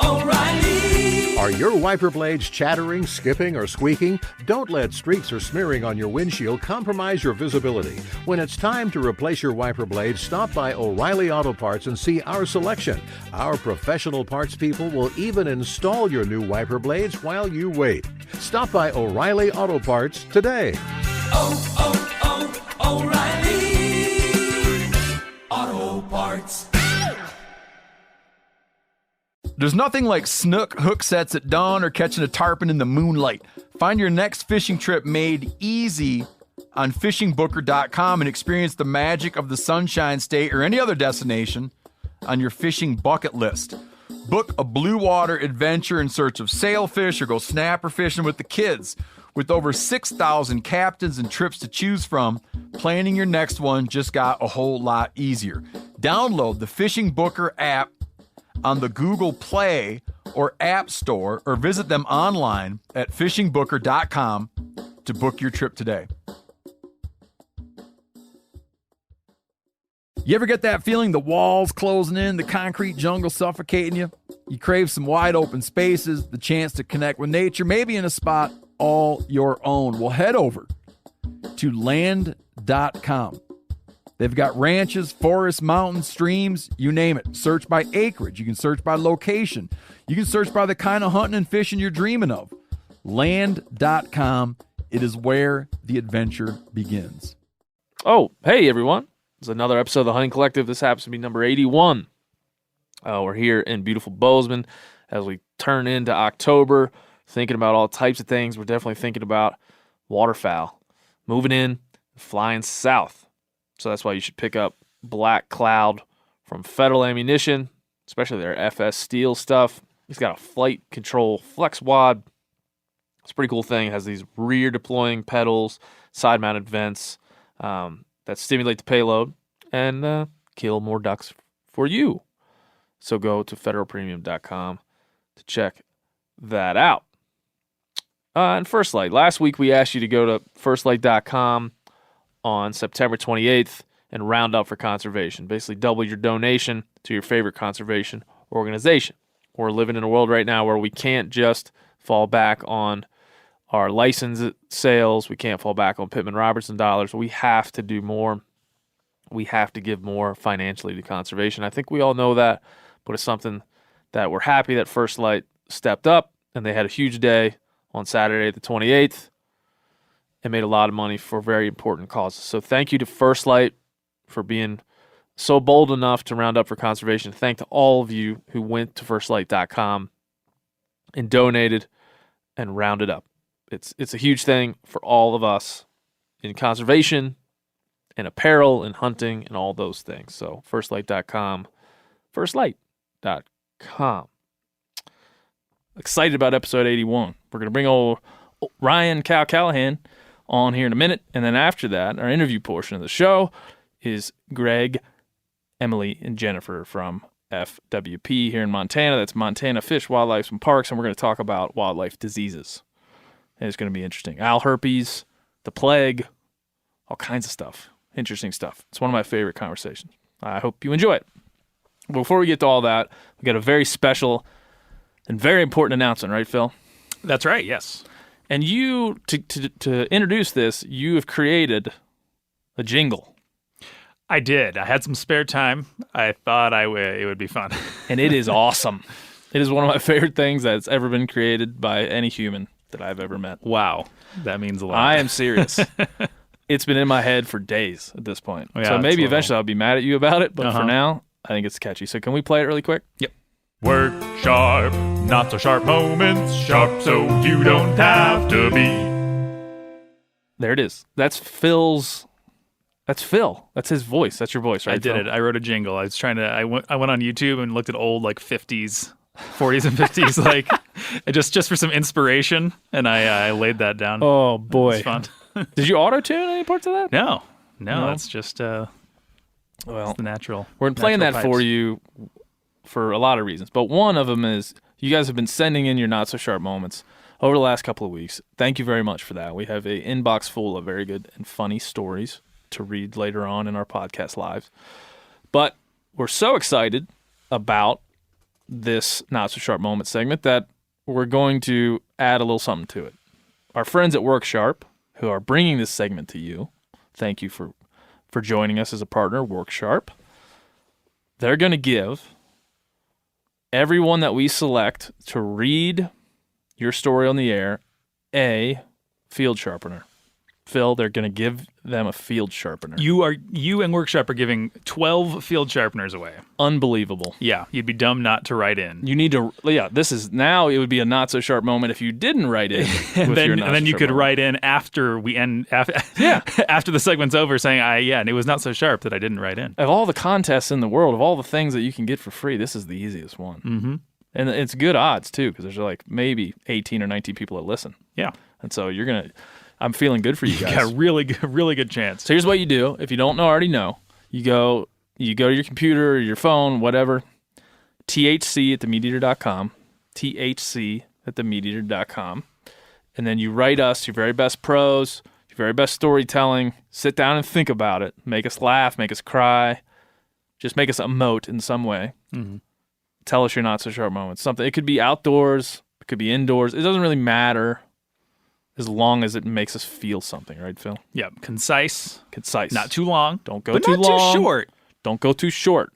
O'Reilly. Are your wiper blades chattering, skipping, or squeaking? Don't let streaks or smearing on your windshield compromise your visibility. When it's time to replace your wiper blades, stop by O'Reilly Auto Parts and see our selection. Our professional parts people will even install your new wiper blades while you wait. Stop by O'Reilly Auto Parts today. O'Reilly Auto Parts. There's nothing like snook hook sets at dawn or catching a tarpon in the moonlight. Find your next fishing trip made easy on fishingbooker.com and experience the magic of the Sunshine State or any other destination on your fishing bucket list. Book a blue water adventure in search of sailfish or go snapper fishing with the kids. With over 6,000 captains and trips to choose from, planning your next one just got a whole lot easier. Download the Fishing Booker app on the Google Play or App Store, or visit them online at fishingbooker.com to book your trip today. You ever get that feeling the walls closing in, the concrete jungle suffocating you? You crave some wide open spaces, the chance to connect with nature, maybe in a spot all your own. Well, head over to land.com. They've got ranches, forests, mountains, streams, you name it. Search by acreage. You can search by location. You can search by the kind of hunting and fishing you're dreaming of. Land.com. It is where the adventure begins. Oh, hey, everyone. It's another episode of the Hunting Collective. This happens to be number 81. We're here in beautiful Bozeman as we turn into October, thinking about all types of things. We're definitely thinking about waterfowl, moving in, flying south. So that's why you should pick up Black Cloud from Federal Ammunition, especially their FS Steel stuff. It's got a flight control flex wad. It's a pretty cool thing. It has these rear deploying pedals, side mounted vents that stimulate the payload and kill more ducks for you. So go to federalpremium.com to check that out. And First Light. Last week we asked you to go to firstlight.com on September 28th and round up for conservation. Basically double your donation to your favorite conservation organization. We're living in a world right now where we can't just fall back on our license sales. We can't fall back on Pittman Robertson dollars. We have to do more. We have to give more financially to conservation. I think we all know that, but it's something that we're happy that First Light stepped up, and they had a huge day on Saturday the 28th. And made a lot of money for very important causes. So thank you to First Light for being so bold enough to round up for conservation. Thank to all of you who went to firstlight.com and donated and rounded up. It's a huge thing for all of us in conservation and apparel and hunting and all those things. So firstlight.com, firstlight.com. Excited about episode 81. We're going to bring old Ryan Cal Callahan on here in a minute, and then after that, our interview portion of the show is Greg, Emily, and Jennifer from FWP here in Montana. That's Montana Fish, Wildlife, and Parks, and we're going to talk about wildlife diseases. And it's going to be interesting. Owl herpes, the plague, all kinds of stuff. Interesting stuff. It's one of my favorite conversations. I hope you enjoy it. Before we get to all that, we got a very special and very important announcement, right, Phil? That's right, yes. And you, to introduce this, you have created a jingle. I did. I had some spare time. I thought it would be fun. And it is awesome. It is one of my favorite things that's ever been created by any human that I've ever met. Wow. That means a lot. I am serious. It's been in my head for days at this point. Yeah, so maybe eventually I'll be mad at you about it, but for now, I think it's catchy. So can we play it really quick? Yep. Work sharp, not so sharp moments, sharp so you don't have to be. There it is. That's Phil's. That's Phil. That's his voice. That's your voice, right? I did Phil? it. I wrote a jingle. I was trying to. I went on YouTube and looked at old 50s, 40s and 50s, just for some inspiration, and I laid that down. Oh boy, it was fun. Did you auto tune any parts of that? No. That's just it's the natural. We're playing that pipes. for you for a lot of reasons, but one of them is you guys have been sending in your not so sharp moments over the last couple of weeks. Thank you very much for that. We have an inbox full of very good and funny stories to read later on in our podcast lives. But we're so excited about this Not So Sharp Moment segment that we're going to add a little something to it. Our friends at Work Sharp, who are bringing this segment to you, thank you for joining us as a partner, Work Sharp. They're going to give everyone that we select to read your story on the air a field sharpener. Phil, they're going to give them a field sharpener. You and Workshop are giving 12 field sharpeners away. Unbelievable. Yeah, you'd be dumb not to write in. You need to, this is now, it would be a not so sharp moment if you didn't write in. and then you could write in after we end, after the segment's over saying, and it was not so sharp that I didn't write in. Of all the contests in the world, of all the things that you can get for free, this is the easiest one. Mm-hmm. And it's good odds, too, because there's like maybe 18 or 19 people that listen. Yeah. And so I'm feeling good for you guys. You got a really good chance. So here's what you do. If you don't already know, you go to your computer or your phone, whatever, thc@themeateater.com, thc@themeateater.com, and then you write us your very best prose, your very best storytelling. Sit down and think about it. Make us laugh, make us cry, just make us emote in some way. Mm-hmm. Tell us your not so sharp moments. Something. It could be outdoors, it could be indoors. It doesn't really matter. As long as it makes us feel something, right, Phil? Yeah, concise. Not too long. Don't go but too not long. Too short. Don't go too short.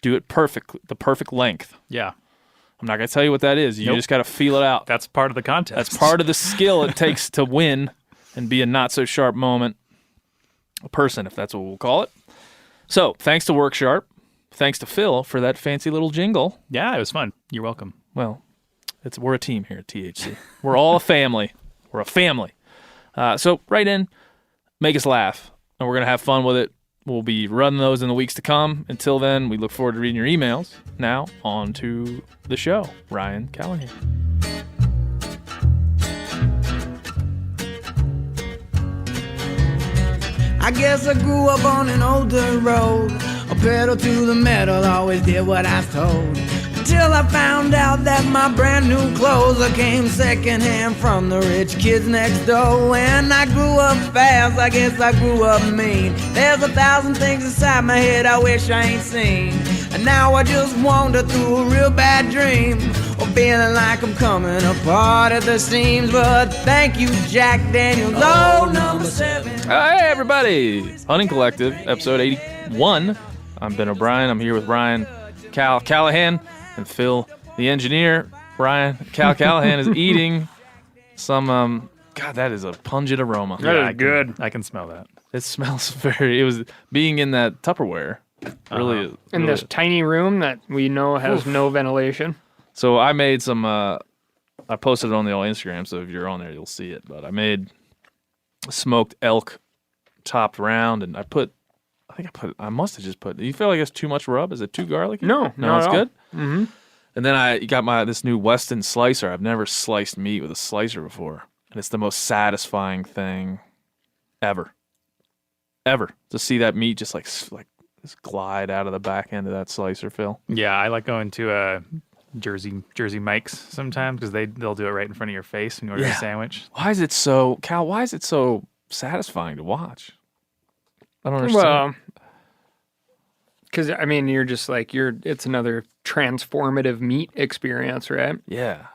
Do it perfect, the perfect length. Yeah. I'm not going to tell you what that is. You just got to feel it out. That's part of the contest. That's part of the skill it takes to win and be a not so sharp moment person, if that's what we'll call it. So, thanks to Work Sharp. Thanks to Phil for that fancy little jingle. Yeah, it was fun. You're welcome. Well, we're a team here at THC. We're all a family. We're a family. So write in, make us laugh, and we're going to have fun with it. We'll be running those in the weeks to come. Until then, we look forward to reading your emails. Now, on to the show. Ryan Callahan. I guess I grew up on an older road. A pedal to the metal, always did what I was told. Until I found out that my brand new clothes came secondhand from the rich kids next door. When I grew up fast, I guess I grew up mean. There's 1,000 things inside my head I wish I ain't seen. And now I just wander through a real bad dream, or feeling like I'm coming apart at the seams. But thank you, Jack Daniels, number 7. Hey, everybody. Hunting Collective, episode 81. I'm Ben O'Brien. I'm here with Ryan Callahan and Phil, the engineer. Cal Callahan is eating some, God, that is a pungent aroma. That is good. I can smell that. It smells it was being in that Tupperware. Really. In this tiny room that we know has no ventilation. So I made some, I posted it on the old Instagram, so if you're on there, you'll see it. But I made smoked elk topped round, and I must have just put, do you feel like it's too much rub? Is it too garlicky? No, it's good? Mm-hmm. And then I got this new Weston slicer. I've never sliced meat with a slicer before. And it's the most satisfying thing ever. Ever. To see that meat just just glide out of the back end of that slicer, Phil. Yeah, I like going to Jersey Mike's sometimes because they'll do it right in front of your face when you order a sandwich. Why is it so satisfying to watch? I don't understand. Well, because, I mean, you're just like, it's another transformative meat experience, right? Yeah.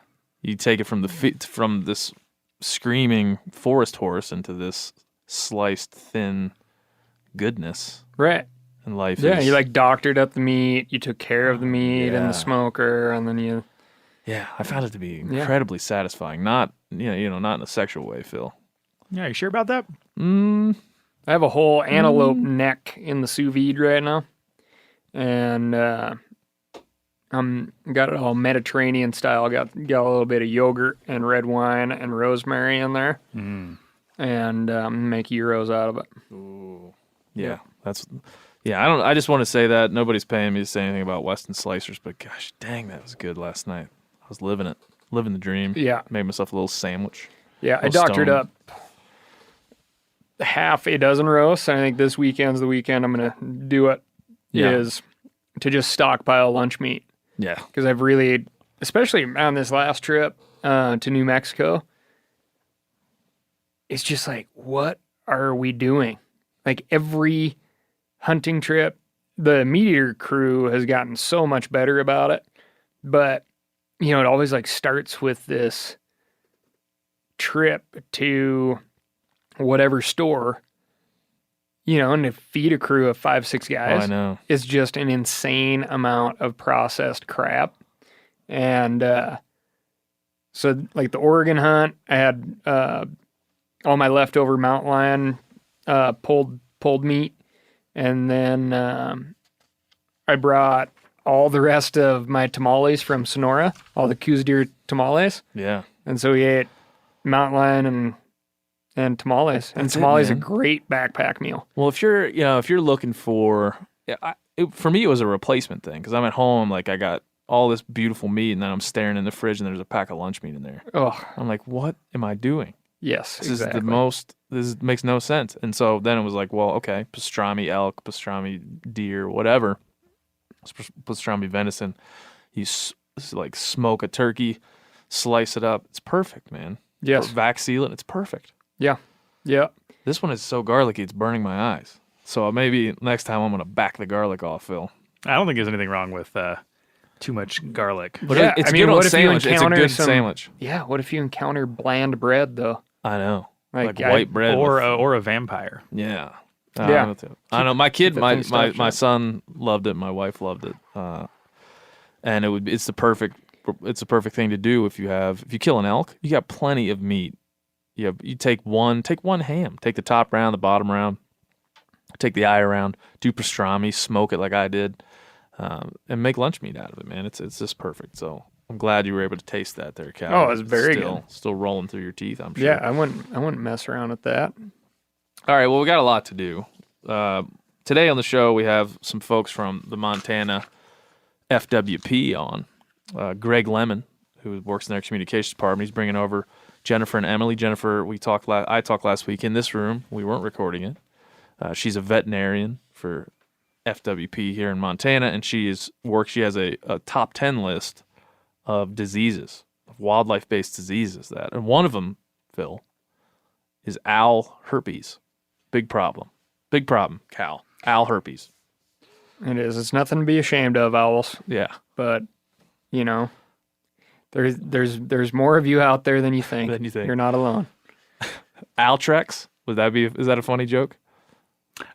You take it from from this screaming forest horse into this sliced thin goodness. Right. And life Yeah, is... you doctored up the meat, you took care of the meat in the smoker, and then you... Yeah, I found it to be incredibly satisfying. Not, not in a sexual way, Phil. Yeah, you sure about that? I have a whole antelope neck in the sous vide right now. And got it all Mediterranean style. Got a little bit of yogurt and red wine and rosemary in there. And make gyros out of it. Ooh. Yeah, I just want to say that. Nobody's paying me to say anything about Weston slicers, but gosh dang, that was good last night. I was living the dream. Yeah. Made myself a little sandwich. Yeah, I doctored up half a dozen roasts. I think this weekend's the weekend I'm going to do it. Is to just stockpile lunch meat. Yeah. Because I've really, especially on this last trip to New Mexico, it's just like, what are we doing? Like every hunting trip, the Meat Eater crew has gotten so much better about it. But, you know, it always like starts with this trip to whatever store, you know, and to feed a crew of 5-6 guys I know. is just an insane amount of processed crap. And so like the Oregon hunt, I had all my leftover mountain lion pulled meat, and then I brought all the rest of my tamales from Sonora, all the Coues deer tamales. Yeah. And so we ate mountain lion and tamales. And That's it, tamales a man. great backpack meal. Well, if you're looking for, for me, it was a replacement thing because I'm at home, like I got all this beautiful meat, and then I'm staring in the fridge, and there's a pack of lunch meat in there. Oh, I'm like, what am I doing? yes, This exactly. is the most. This makes no sense. And so then it was like, well, okay, pastrami elk, pastrami deer, whatever, pastrami venison. You like smoke a turkey, slice it up. It's perfect, man. Yes. Vac seal it. It's perfect. Yeah. Yeah. This one is so garlicky, it's burning my eyes. So maybe next time I'm gonna back the garlic off, Phil. I don't think there's anything wrong with too much garlic. But Yeah, it's I mean, good on what if you sandwich. It's a encounter good some- sandwich. Yeah. What if you encounter bland bread, though? I know. Like I- white bread. Or a vampire. yeah. Yeah. I know. My kid, that my thing stuffed my shut. son loved it. My wife loved it. And it's the perfect thing to do if you kill an elk, you got plenty of meat. You take one ham, take the top round, the bottom round, take the eye around, do pastrami, smoke it like I did, and make lunch meat out of it, man. It's just perfect. So I'm glad you were able to taste that there, Cal. Oh, it was very good. Still rolling through your teeth, I'm sure. Yeah, I wouldn't mess around with that. All right, well, we got a lot to do. Today on the show, we have some folks from the Montana FWP on. Greg Lemon, who works in their communications department. He's bringing over Jennifer and Emily. Jennifer, I talked last week in this room. We weren't recording it. She's a veterinarian for FWP here in Montana, and she has a top 10 list of diseases, of wildlife-based diseases and one of them, Phil, is owl herpes. Big problem, Cal. Owl herpes. It is. It's nothing to be ashamed of, owls. Yeah. But, you know, there's more of you out there than you think. Than you think. You're not alone. Altrex. Is that a funny joke?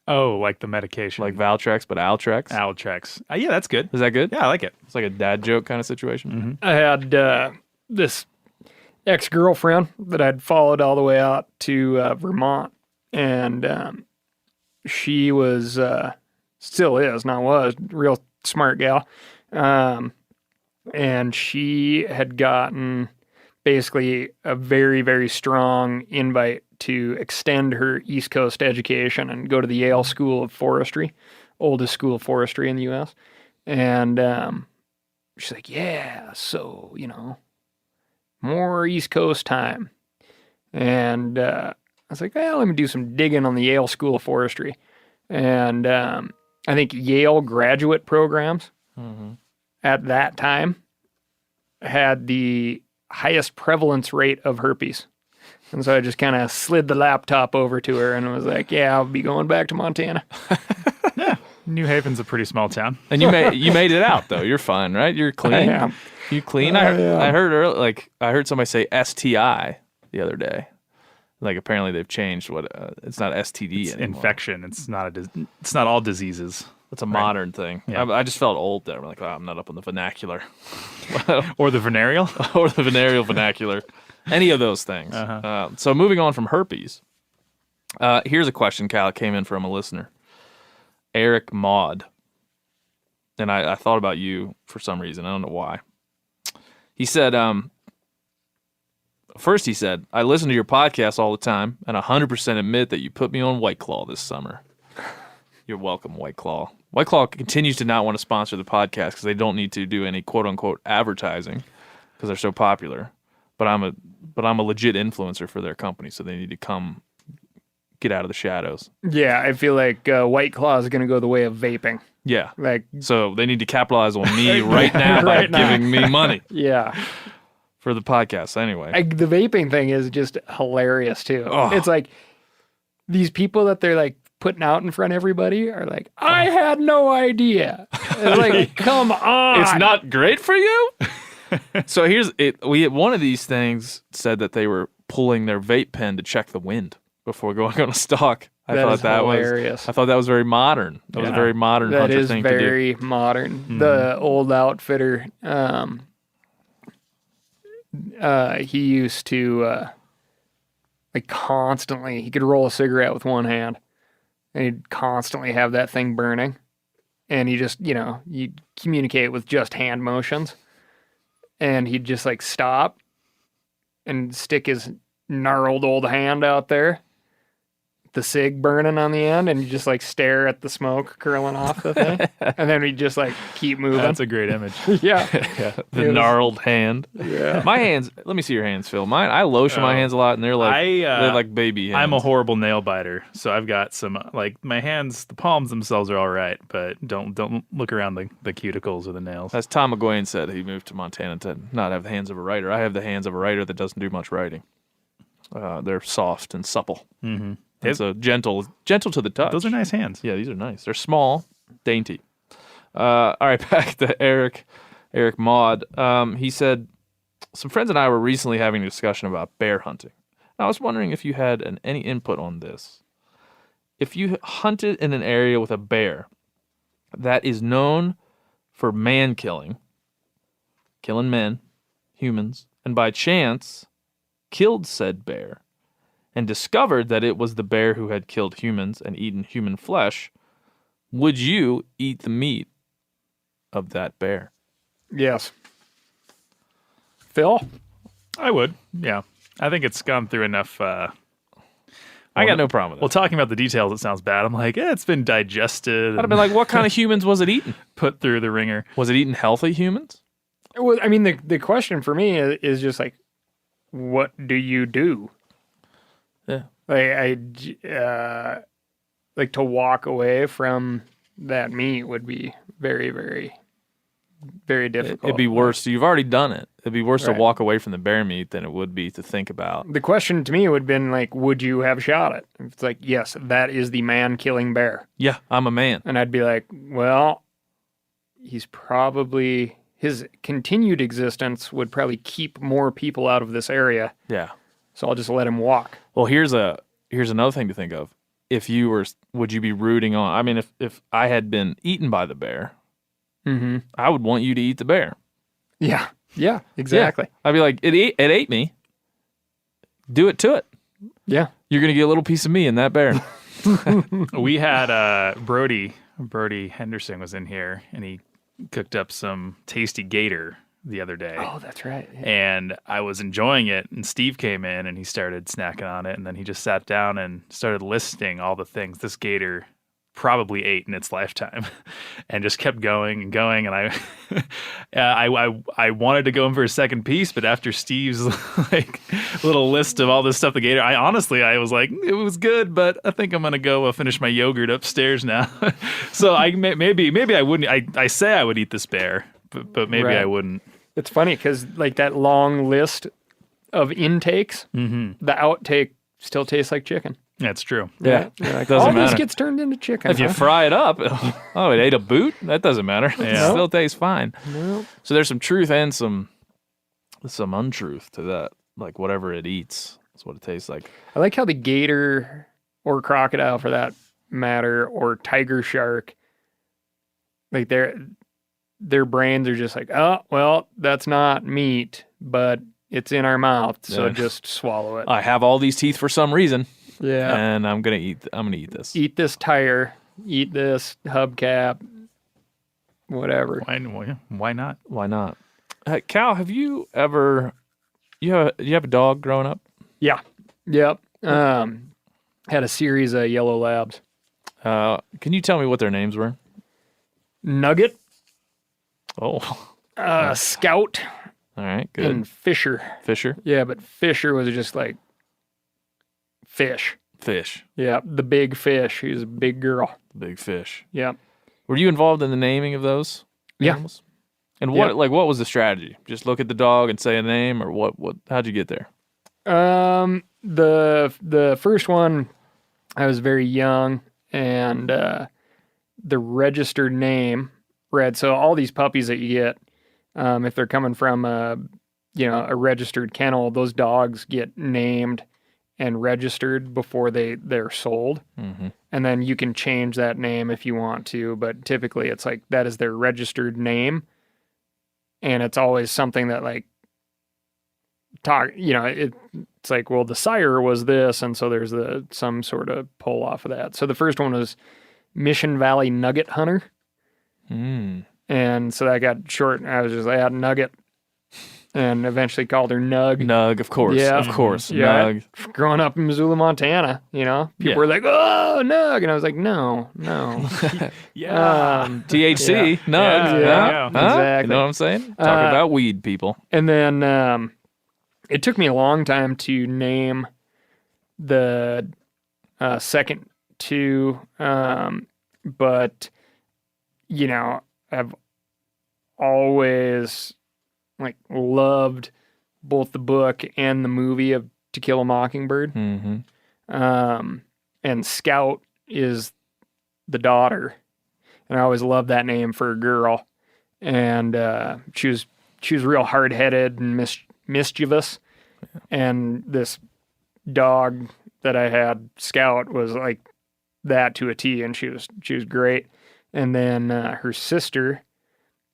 Oh, like the medication. Like Valtrex, but Altrex? Altrex. Yeah, that's good. Is that good? Yeah, I like it. It's like a dad joke kind of situation. I had this ex-girlfriend that I'd followed all the way out to Vermont, and she was, still is, not was, real smart gal. And she had gotten basically a very, very strong invite to extend her East Coast education and go to the Yale School of Forestry, oldest school of forestry in the U.S. And she's like, yeah, so, you know, more East Coast time. And I was like, well, let me do some digging on the Yale School of Forestry. And I think Yale graduate programs at that time had the highest prevalence rate of herpes. And so I just kind of slid the laptop over to her and was like, yeah, I'll be going back to Montana. New Haven's a pretty small town. And you made it out though. You're fine, right? You're clean. I am. You clean. I am. I heard somebody say STI the other day. Like apparently they've changed what it's not STD It's anymore. infection. It's not all diseases. It's a modern thing. Yeah. I just felt old there. I'm like, oh, I'm not up on the vernacular Or the venereal. or the venereal vernacular. Any of those things. So moving on from herpes. Here's a question, Cal. It came in from a listener, Eric Maud, and I thought about you for some reason. I don't know why. He said, first he said, I listen to your podcast all the time and 100% admit that you put me on White Claw this summer. You're welcome, White Claw. White Claw continues to not want to sponsor the podcast because they don't need to do any quote-unquote advertising because they're so popular. But I'm a legit influencer for their company, so they need to come get out of the shadows. Yeah, I feel like White Claw is going to go the way of vaping. Yeah. Like, So they need to capitalize on me right now by Right now. giving me money yeah. for the podcast. Anyway. The vaping thing is just hilarious, too. Oh. It's like these people that they're like putting out in front of everybody are like, I had no idea. It's like, come on. It's not great for you. So here's it. One of these things said that they were pulling their vape pen to check the wind before going on a stalk. I That thought is that hilarious. was. I thought that was very modern. That was a very modern That hunter is thing to do. very modern. The old outfitter, he used to like constantly. He could roll a cigarette with one hand, and he'd constantly have that thing burning. And he just, you'd communicate with just hand motions, and he'd just like stop and stick his gnarled old hand out there, the cig burning on the end, and you just like stare at the smoke curling off the thing, and then we just like keep moving. That's a great image. Yeah. The gnarled hand. Yeah. My hands. Let me see your hands, Phil. Mine. I lotion my hands a lot, and they're like baby hands. I'm a horrible nail biter, so I've got some my hands. The palms themselves are all right, but don't look around the cuticles or the nails. As Tom McGuane said, he moved to Montana to not have the hands of a writer. I have the hands of a writer that doesn't do much writing. They're soft and supple. Mm-hmm. And so gentle to the touch. Those are nice hands. Yeah, these are nice. They're small, dainty. All right, back to Eric Maud. He said, some friends and I were recently having a discussion about bear hunting. I was wondering if you had any input on this. If you hunted in an area with a bear that is known for man killing men, humans, and by chance killed said bear, and discovered that it was the bear who had killed humans and eaten human flesh, would you eat the meat of that bear? Yes. Phil? I would. Yeah. I think it's gone through enough. I got no problem with Well, that. talking about the details, it sounds bad. I'm like, it's been digested. I'd have been like, what kind of humans was it eating? put through the ringer. Was it eating healthy humans? Well, I mean, the question for me is just like, what do you do? Yeah. Like to walk away from that meat would be very, very, very difficult. It'd be worse. You've already done it. It'd be worse to Right. walk away from the bear meat than it would be to think about. The question to me would have been like, would you have shot it? It's like, yes, that is the man-killing bear. Yeah, I'm a man. And I'd be like, well, his continued existence would probably keep more people out of this area. Yeah. So I'll just let him walk. Well, here's another thing to think of. Would you be rooting on? I mean, if I had been eaten by the bear, Mm-hmm. I would want you to eat the bear. Yeah. Yeah, exactly. Yeah. I'd be like, it ate me. Do it to it. Yeah. You're gonna get a little piece of me in that bear. We had Brody Henderson was in here, and he cooked up some tasty gator the other day. Oh, that's right. Yeah. And I was enjoying it, and Steve came in and he started snacking on it, and then he just sat down and started listing all the things this gator probably ate in its lifetime, and just kept going and going. And I wanted to go in for a second piece, but after Steve's like little list of all this stuff the gator, I was like, it was good, but I think I'm gonna go finish my yogurt upstairs now. So maybe I wouldn't. I say I would eat this bear, but maybe Right. I wouldn't. It's funny because like that long list of intakes, the outtake still tastes like chicken. That's true. Yeah. You're like, Doesn't all this matter. gets turned into chicken. If you huh? fry it up, oh, it ate a boot? That doesn't matter. It Yeah. still tastes fine. Nope. So there's some truth and some untruth to that. Like whatever it eats, that's what it tastes like. I like how the gator or crocodile, for that matter, or tiger shark, like their brains are just like, oh, well, that's not meat, but it's in our mouth, so Yeah. just swallow it. I have all these teeth for some reason, Yeah. and I'm gonna eat this. Eat this tire, eat this hubcap, whatever. Why not? Why not? Cal, have you ever you have a dog growing up? Yeah. Yep. Had a series of yellow labs. Can you tell me what their names were? Nugget, Oh, Scout, all right, good. and Fisher. Fisher, Yeah, but Fisher was just like fish. fish, Yeah, the big fish. She was a big girl. big fish. Yeah. Were you involved in the naming of those Yeah. animals? And what Yeah. what was the strategy? Just look at the dog and say a name, or what? How'd you get there? The first one, I was very young, and the registered name, bred. So all these puppies that you get, if they're coming from a registered kennel, those dogs get named and registered before they're sold. Mm-hmm. And then you can change that name if you want to, but typically it's like that is their registered name. And it's always something that like it's like, well, the sire was this, and so there's some sort of pull off of that. So the first one was Mission Valley Nugget Hunter. And so that got short, and I was just like, Nugget. And eventually called her Nug. Nug, of course. Yeah. Of course. Yeah. Nug. Growing up in Missoula, Montana, people were like, oh, Nug. And I was like, no. Yeah. THC, Nug. Yeah. Exactly. You know what I'm saying? Talking about weed, people. And then it took me a long time to name the second two. But, I've always loved both the book and the movie of To Kill a Mockingbird. Mm-hmm. And Scout is the daughter. And I always loved that name for a girl. And she was real hard-headed and mischievous. Yeah. And this dog that I had, Scout, was like that to a T, and she was great. And then her sister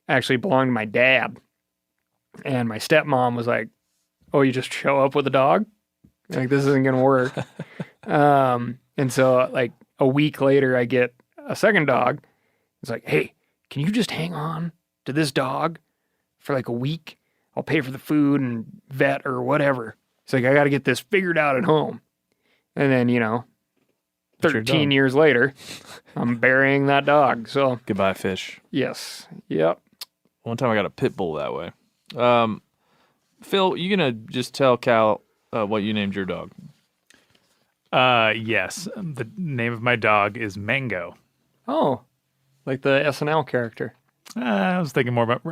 actually belonged to my dad. And my stepmom was like, oh, you just show up with a dog? Like, this isn't going to work. And so, like, a week later, I get a second dog. It's like, hey, can you just hang on to this dog for like a week? I'll pay for the food and vet or whatever. It's like, I got to get this figured out at home. And then, 13 years later, I'm burying that dog. So goodbye, fish. Yes. Yep. One time I got a pit bull that way. Phil, you gonna just tell Cal what you named your dog? Yes. The name of my dog is Mango. Oh, like the SNL character. I was thinking more about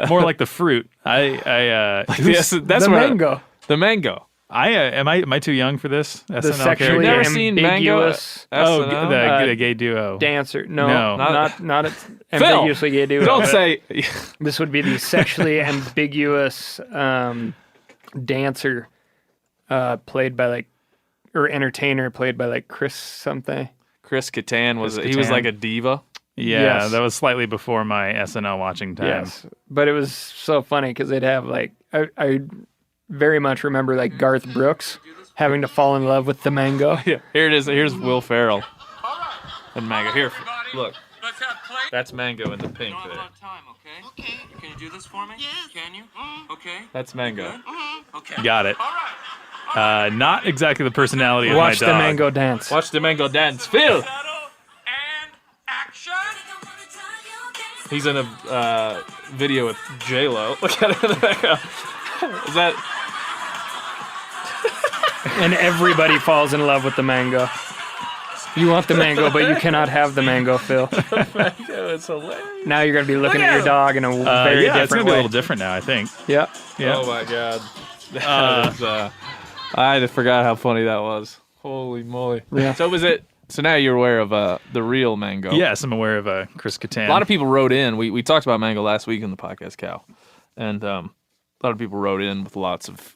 more like the fruit. That's the mango. The mango. Am I too young for this? The SNL sexually character? Never seen Mango? ambiguous The gay duo. dancer. No, No. not ambiguously gay duo. Don't say. This would be the sexually ambiguous dancer played by entertainer played by Chris something. Chris Kattan was Chris he was Kattan. like a diva. Yeah, Yes. that was slightly before my SNL watching time. Yes, but it was so funny because they'd have I very much remember Garth Brooks having to fall in love with the mango. Yeah. Here it is. Here's Will Ferrell and Mango. Here, look. Let's have play. That's Mango in the pink Don't have a there. lot of time, okay? Okay. Can you do this for me? Yes. Can you? Okay. That's Mango. Okay. Got it. All right. Not exactly the personality of Watch my the dog. mango dance. Watch the Mango dance. Phil. Settle and action. He's in a video with J-Lo. Look at it in the background. Is that? And everybody falls in love with the mango. You want the mango, but you cannot have the mango, Phil. Mango is hilarious. Now you're going to be looking at your dog in a very yeah, it's different gonna be a way. little different now, I think. Yeah. Yeah. Oh my god. That is, I forgot how funny that was. Holy moly. Yeah. So now you're aware of the real Mango. Yes, I'm aware of Chris Kattan. A lot of people wrote in. We talked about Mango last week in the podcast, Cal, and a lot of people wrote in with lots of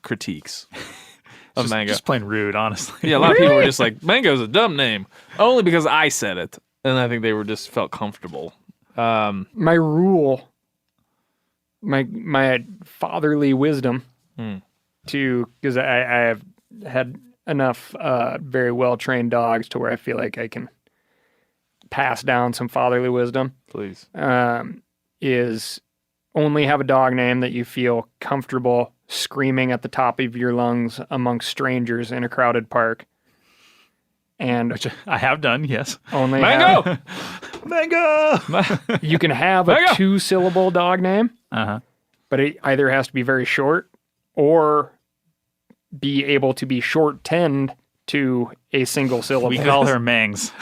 critiques of Mango. Just plain rude, honestly. Yeah, a lot of people were just like, Mango's a dumb name, only because I said it, and I think they were just felt comfortable. My rule, my fatherly wisdom, because I have had enough very well trained dogs to where I feel like I can pass down some fatherly wisdom. Please. Is only have a dog name that you feel comfortable screaming at the top of your lungs amongst strangers in a crowded park. And Which I have done, yes. only Mango! Mango! you can have a Mango! 2-syllable dog name, Uh-huh. but it either has to be very short or be able to be shortened to a single syllable. We call her Mangs.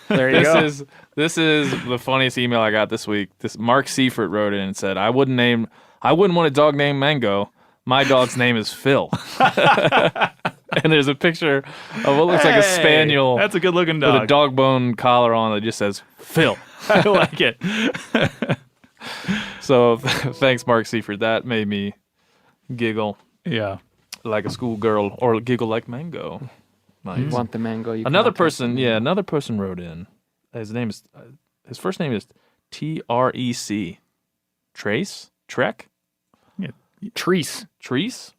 There you go. This is the funniest email I got this week. This Mark Seifert wrote in and said, I wouldn't want a dog named Mango. My dog's name is Phil. And there's a picture of what looks like a spaniel. That's a good looking with dog. a dog bone collar on that just says Phil. I like it. So thanks, Mark Seaford. That made me giggle Yeah. like a schoolgirl or giggle like Mango. Nice. You want the mango? You Another can't touch person, the yeah, mango. another person wrote in. His first name is Trec. Trace? Trek? Treese. Treese?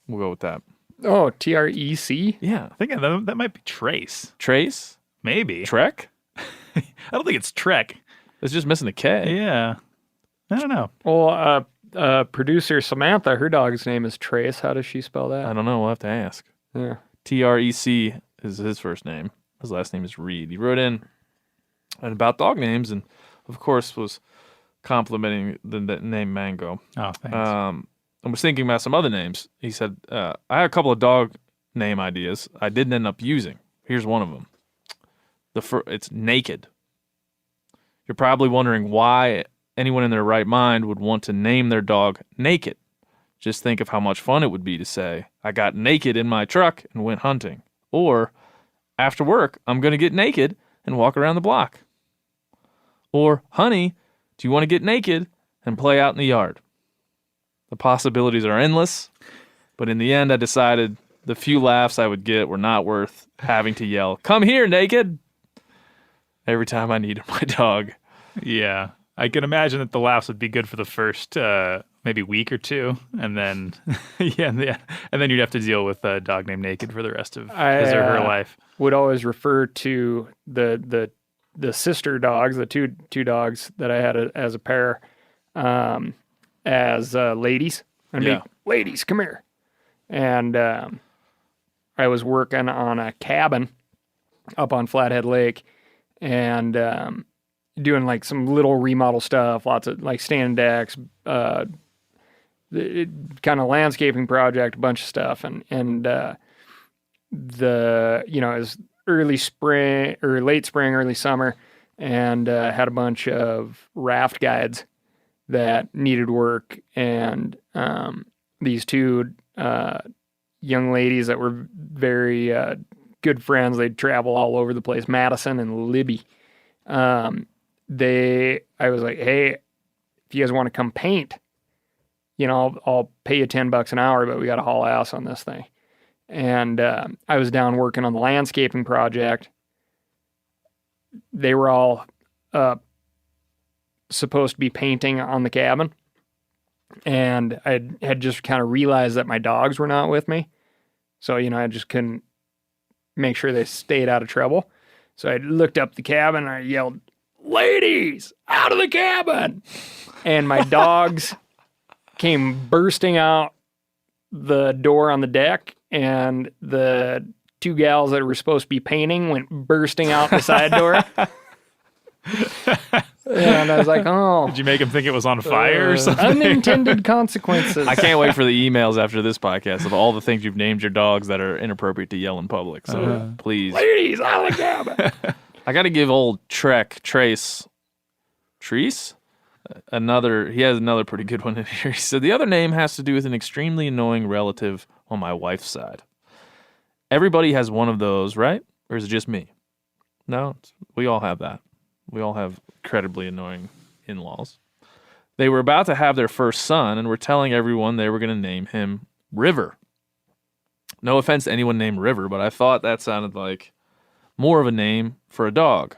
We'll go with that. Oh, TREC. Yeah. I think that might be Trace. Trace? Maybe. Trek? I don't think it's Trek. It's just missing a K. Yeah. I don't know. Well, producer Samantha, her dog's name is Trace. How does she spell I that? don't know. We'll have to ask. Yeah. Trec is his first name. His last name is Reed. He wrote in and about dog names and, of course, was complimenting the name Mango. Oh, thanks. I was thinking about some other names. He said, I had a couple of dog name ideas I didn't end up using. Here's one of them. It's Naked. You're probably wondering why anyone in their right mind would want to name their dog Naked. Just think of how much fun it would be to say, I got naked in my truck and went hunting. Or, after work, I'm going to get naked and walk around the block. Or, honey, do you want to get naked and play out in the yard? The possibilities are endless, but in the end, I decided the few laughs I would get were not worth having to yell, come here, naked, every time I needed my dog. Yeah. I can imagine that the laughs would be good for the first maybe week or two, and then and then you'd have to deal with a dog named Naked for the rest of his or her life. Would always refer to the sister dogs, the two dogs that I had as a pair, as ladies. Yeah. Ladies, come here. And I was working on a cabin up on Flathead Lake, and doing like some little remodel stuff, lots of like stand decks, kind of landscaping project, a bunch of stuff. And it was early spring or late spring, early summer, and had a bunch of raft guides that needed work. And these two young ladies that were very good friends, they'd travel all over the place, Madison and Libby. I was like, hey, if you guys want to come paint, I'll pay you $10 an hour, but we got to haul ass on this thing. And I was down working on the landscaping project. They were all supposed to be painting on the cabin. And I had just kind of realized that my dogs were not with me. So, I just couldn't make sure they stayed out of trouble. So I looked up the cabin and I yelled, ladies, out of the cabin. And my dogs came bursting out the door on the deck, and the two gals that were supposed to be painting went bursting out the side door. And I was like, oh. Did you make him think it was on fire or something? Unintended consequences. I can't wait for the emails after this podcast of all the things you've named your dogs that are inappropriate to yell in public. So please. Ladies, out of the cabin. I got to give old Treese, he has another pretty good one in here. He said, the other name has to do with an extremely annoying relative on my wife's side. Everybody has one of those, right? Or is it just me? No, we all have that. We all have incredibly annoying in-laws. They were about to have their first son and were telling everyone they were going to name him River. No offense to anyone named River, but I thought that sounded like more of a name for a dog.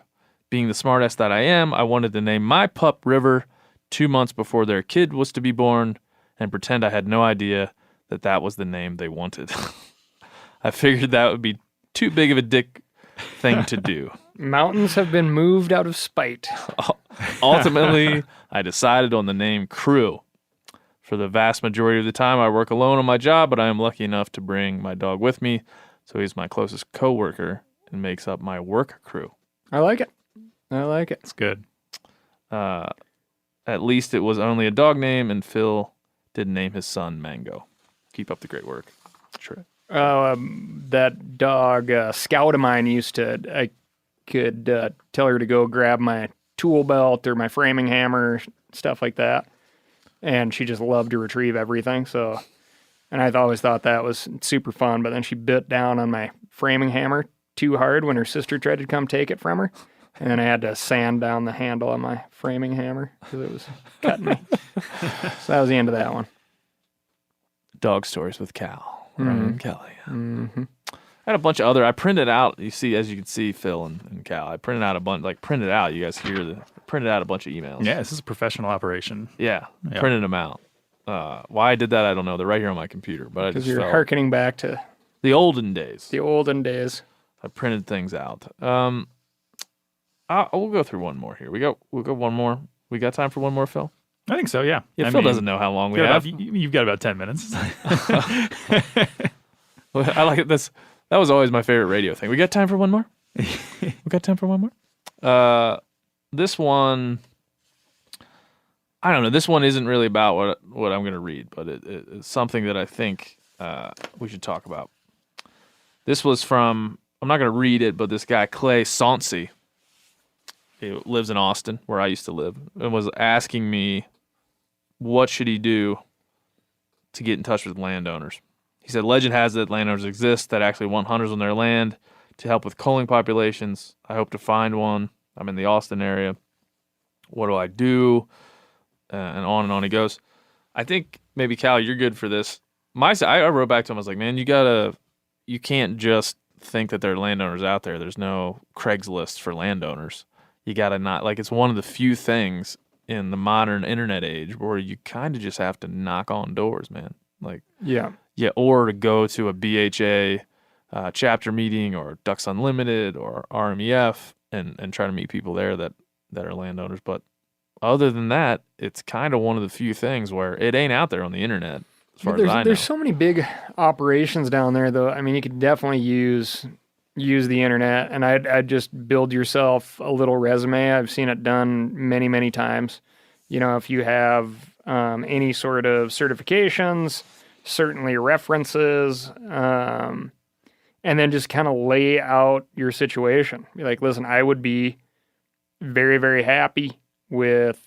Being the smartass that I am, I wanted to name my pup River 2 months before their kid was to be born and pretend I had no idea that was the name they wanted. I figured that would be too big of a dick thing to do. Mountains have been moved out of spite. Ultimately, I decided on the name Crew. For the vast majority of the time, I work alone on my job, but I am lucky enough to bring my dog with me, so he's my closest coworker and makes up my work crew. I like it. It's good. At least it was only a dog name, and Phil didn't name his son Mango. Keep up the great work. Sure. That dog, Scout of mine, I could tell her to go grab my tool belt or my framing hammer, stuff like that. And she just loved to retrieve everything. So And I always thought that was super fun, but then she bit down on my framing hammer too hard when her sister tried to come take it from her. And then I had to sand down the handle on my framing hammer because it was cutting me. So that was the end of that one. Dog stories with Cal. Ryan and Kelly. Mm-hmm. I had a bunch of other. I printed out. You see, as you can see, Phil and Cal. I printed out a bunch. Like printed out. You guys hear the printed out a bunch of emails. Yeah, this is a professional operation. Yeah, Yeah. printed them out. Why I did that, I don't know. They're right here on my computer. But I Because just you're felt hearkening back to the olden days. the olden days. I printed things out. We'll go through one more here. We'll go one more. We got time for one more, Phil? I think so, yeah. Yeah, I Phil mean, doesn't know how long we you've got have. you've got about 10 minutes. Well, I like it. That was always my favorite radio thing. We got time for one more? We got time for one more? This one, I don't know. This one isn't really about what I'm going to read, but it's something that I think we should talk about. This was from, I'm not going to read it, but this guy, Clay Sauncey, he lives in Austin, where I used to live, and was asking me what should he do to get in touch with landowners. He said, legend has it that landowners exist that actually want hunters on their land to help with culling populations. I hope to find one. I'm in the Austin area. What do I do? And on he goes. I think maybe, Cal, you're good for this. I wrote back to him. I was like, man, you can't just think that there are landowners out there. There's no Craigslist for landowners. You got to not, like, it's one of the few things in the modern internet age where you kind of just have to knock on doors, man. Like, Yeah. yeah, or to go to a BHA chapter meeting or Ducks Unlimited or RMEF and try to meet people there that are landowners. But other than that, it's kind of one of the few things where it ain't out there on the internet, as far as I know. There's so many big operations down there, though. I mean, you could definitely use the internet, and I'd just build yourself a little resume. I've seen it done many, many times. You know, if you have any sort of certifications, certainly references, and then just kind of lay out your situation. Be like, listen, I would be very, very happy with,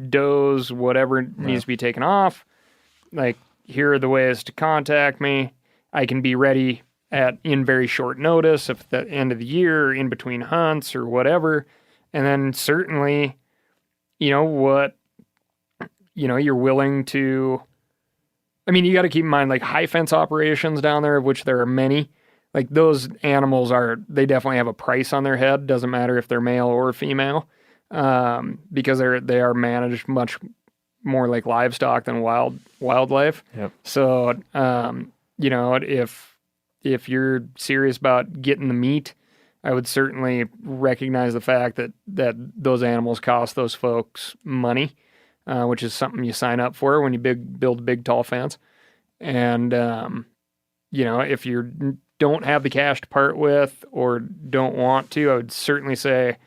does whatever needs to be taken off. Like, here are the ways to contact me. I can be ready in very short notice at the end of the year, in between hunts or whatever. And then certainly, what, you're willing to, I mean, you got to keep in mind, like, high fence operations down there, of which there are many. Like, those animals they definitely have a price on their head. Doesn't matter if they're male or female, because they are managed much more like livestock than wildlife. Yep. So, if you're serious about getting the meat, I would certainly recognize the fact that those animals cost those folks money, which is something you sign up for when you build big, tall fence. And, if you don't have the cash to part with or don't want to, I would certainly say,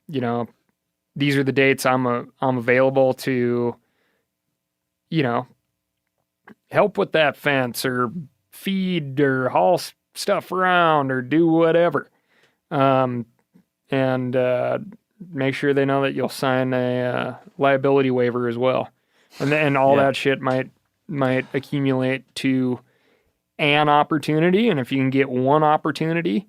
these are the dates I'm available to, help with that fence or feed or haul stuff around or do whatever. And make sure they know that you'll sign a liability waiver as well. And all that shit might accumulate to an opportunity. And if you can get one opportunity,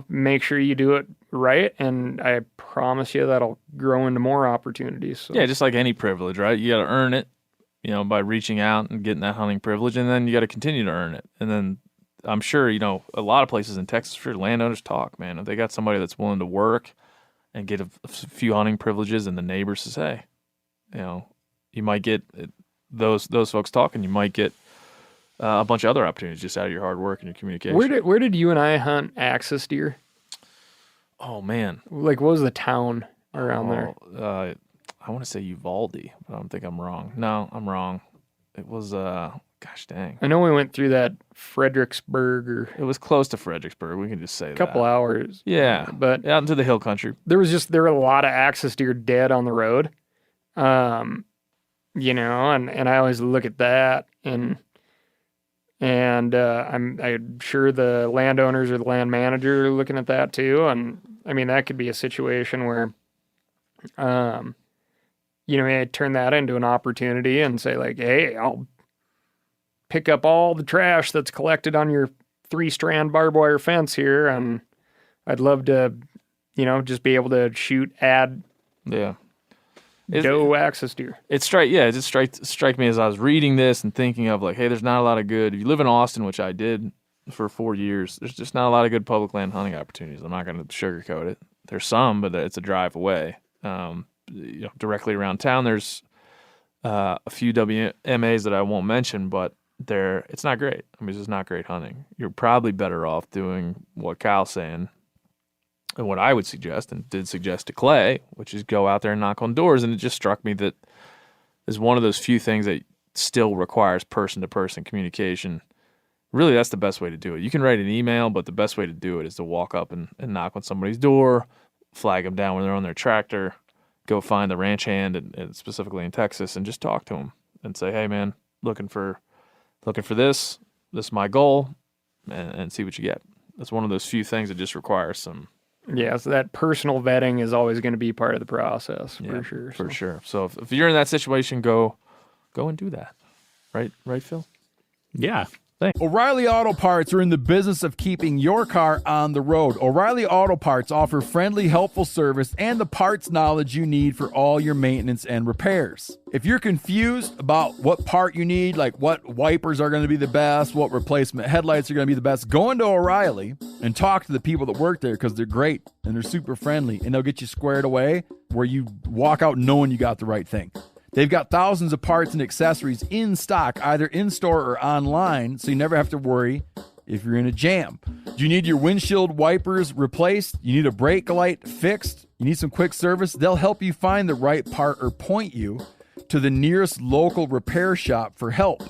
make sure you do it right. And I promise you that'll grow into more opportunities. So. Yeah, just like any privilege, right? You got to earn it, by reaching out and getting that hunting privilege, and then you got to continue to earn it. And then I'm sure, a lot of places in Texas, sure, landowners talk, man. If they got somebody that's willing to work and get a few hunting privileges, and the neighbors to say, you might get those folks talking. You might get a bunch of other opportunities just out of your hard work and your communication. Where did you and I hunt axis deer? Oh man, like, what was the town around there? I want to say Uvalde, but I don't think I'm wrong. No, I'm wrong. It was gosh dang. I know we went through that Fredericksburg It was close to Fredericksburg. We can just say a couple hours. Yeah, but out into the hill country. There were a lot of axis deer dead on the road. And I always look at that and I'm sure the landowners or the land manager are looking at that too. And I mean, that could be a situation where, I turn that into an opportunity and say like, hey, I'll pick up all the trash that's collected on your 3-strand barbed wire fence here, and I'd love to, just be able to shoot ad doe access deer. It just strike me as I was reading this and thinking of like, hey, there's not a lot of good. If you live in Austin, which I did for 4 years, there's just not a lot of good public land hunting opportunities. I'm not going to sugarcoat it. There's some, but it's a drive away. Directly around town, there's a few WMAs that I won't mention, but it's not great. I mean, it's just not great hunting. You're probably better off doing what Kyle's saying and what I would suggest and did suggest to Clay, which is go out there and knock on doors. And it just struck me that is one of those few things that still requires person-to-person communication. Really, that's the best way to do it. You can write an email, but the best way to do it is to walk up and knock on somebody's door, flag them down when they're on their tractor, go find the ranch hand, and specifically in Texas, and just talk to them and say, hey, man, looking for this. This is my goal, and see what you get. That's one of those few things that just requires some. Yeah, so that personal vetting is always going to be part of the process, for sure. For sure. So if you're in that situation, go and do that. Right, Phil? Yeah. Thanks. O'Reilly Auto Parts are in the business of keeping your car on the road. O'Reilly Auto Parts offer friendly, helpful service and the parts knowledge you need for all your maintenance and repairs. If you're confused about what part you need, like what wipers are going to be the best, what replacement headlights are going to be the best, go into O'Reilly and talk to the people that work there because they're great and they're super friendly and they'll get you squared away where you walk out knowing you got the right thing. They've got thousands of parts and accessories in stock, either in-store or online, so you never have to worry if you're in a jam. Do you need your windshield wipers replaced? You need a brake light fixed? You need some quick service? They'll help you find the right part or point you to the nearest local repair shop for help.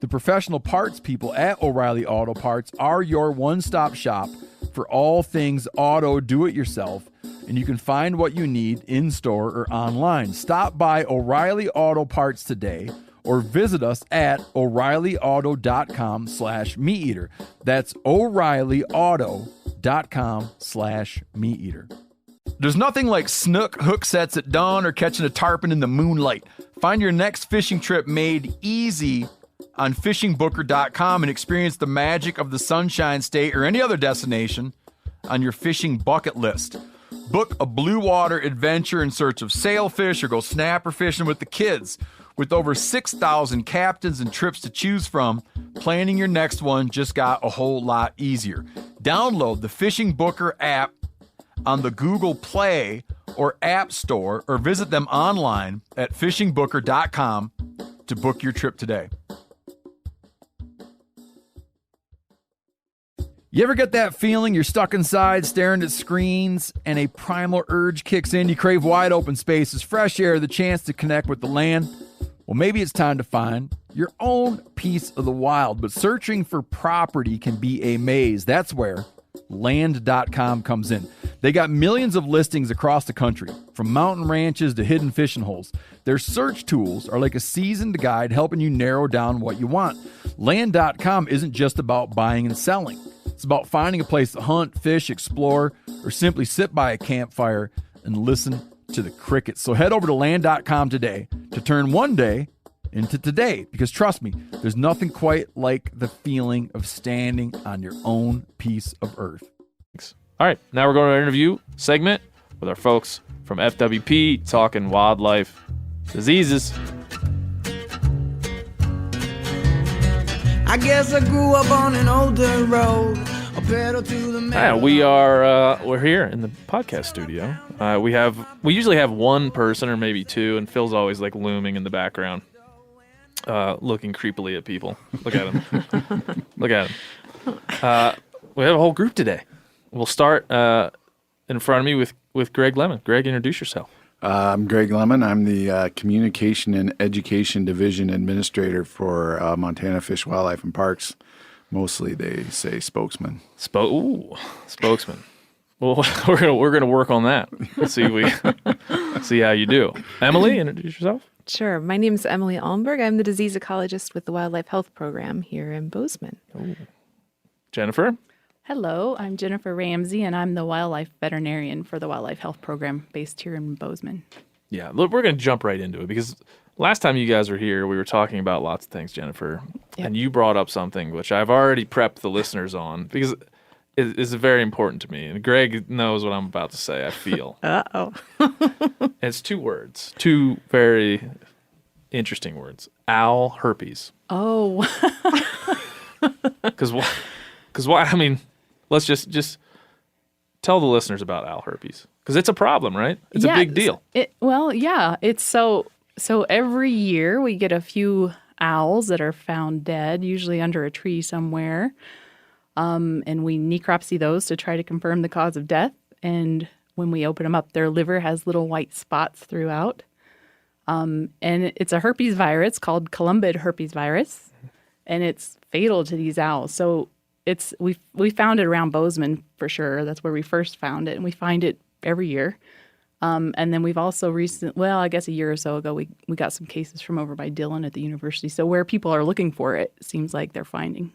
The professional parts people at O'Reilly Auto Parts are your one-stop shop for all things auto do-it-yourself, and you can find what you need in-store or online. Stop by O'Reilly Auto Parts today or visit us at O'ReillyAuto.com/MeatEater. That's O'ReillyAuto.com/MeatEater. There's nothing like snook hook sets at dawn or catching a tarpon in the moonlight. Find your next fishing trip made easy on fishingbooker.com and experience the magic of the Sunshine State or any other destination on your fishing bucket list. Book a blue water adventure in search of sailfish or go snapper fishing with the kids. With over 6,000 captains and trips to choose from, planning your next one just got a whole lot easier. Download the Fishing Booker app on the Google Play or App Store or visit them online at fishingbooker.com to book your trip today. You ever get that feeling you're stuck inside staring at screens and a primal urge kicks in? You crave wide open spaces, fresh air, the chance to connect with the land. Well, maybe it's time to find your own piece of the wild, but searching for property can be a maze. That's where land.com comes in. They got millions of listings across the country, from mountain ranches to hidden fishing holes. Their search tools are like a seasoned guide helping you narrow down what you want. Land.com isn't just about buying and selling. It's about finding a place to hunt, fish, explore, or simply sit by a campfire and listen to the crickets. So head over to land.com today to turn one day into today, because trust me, there's nothing quite like the feeling of standing on your own piece of earth. All right, now we're going to our interview segment with our folks from FWP talking wildlife diseases. I guess I grew up on an older road, a pedal to the metal. We're here in the podcast studio. We usually have one person or maybe two, and Phil's always like looming in the background, looking creepily at people. Look at him. Look at him. We have a whole group today. We'll start in front of me with Greg Lemon. Greg, introduce yourself. I'm Greg Lemon. I'm the Communication and Education Division Administrator for Montana Fish, Wildlife, and Parks. Mostly they say spokesman. Spokesman. Well, we're gonna work on that. See how you do. Emily, introduce yourself. Sure. My name is Emily Almberg. I'm the disease ecologist with the Wildlife Health Program here in Bozeman. Ooh. Jennifer. Hello, I'm Jennifer Ramsey, and I'm the wildlife veterinarian for the Wildlife Health Program based here in Bozeman. Yeah, look, we're going to jump right into it because last time you guys were here, we were talking about lots of things, Jennifer, and you brought up something which I've already prepped the listeners on because it is very important to me. And Greg knows what I'm about to say, I feel. Uh-oh. It's 2 words, 2 very interesting words. Owl herpes. Oh. Because why? I mean, let's just tell the listeners about owl herpes because it's a problem, right? It's a big deal. It's so every year we get a few owls that are found dead, usually under a tree somewhere, and we necropsy those to try to confirm the cause of death. And when we open them up, their liver has little white spots throughout, and it's a herpes virus called Columbid herpes virus, and it's fatal to these owls. So we found it around Bozeman for sure. That's where we first found it, and we find it every year. And then we've also I guess a year or so ago, we got some cases from over by Dillon at the university. So where people are looking for it, it seems like they're finding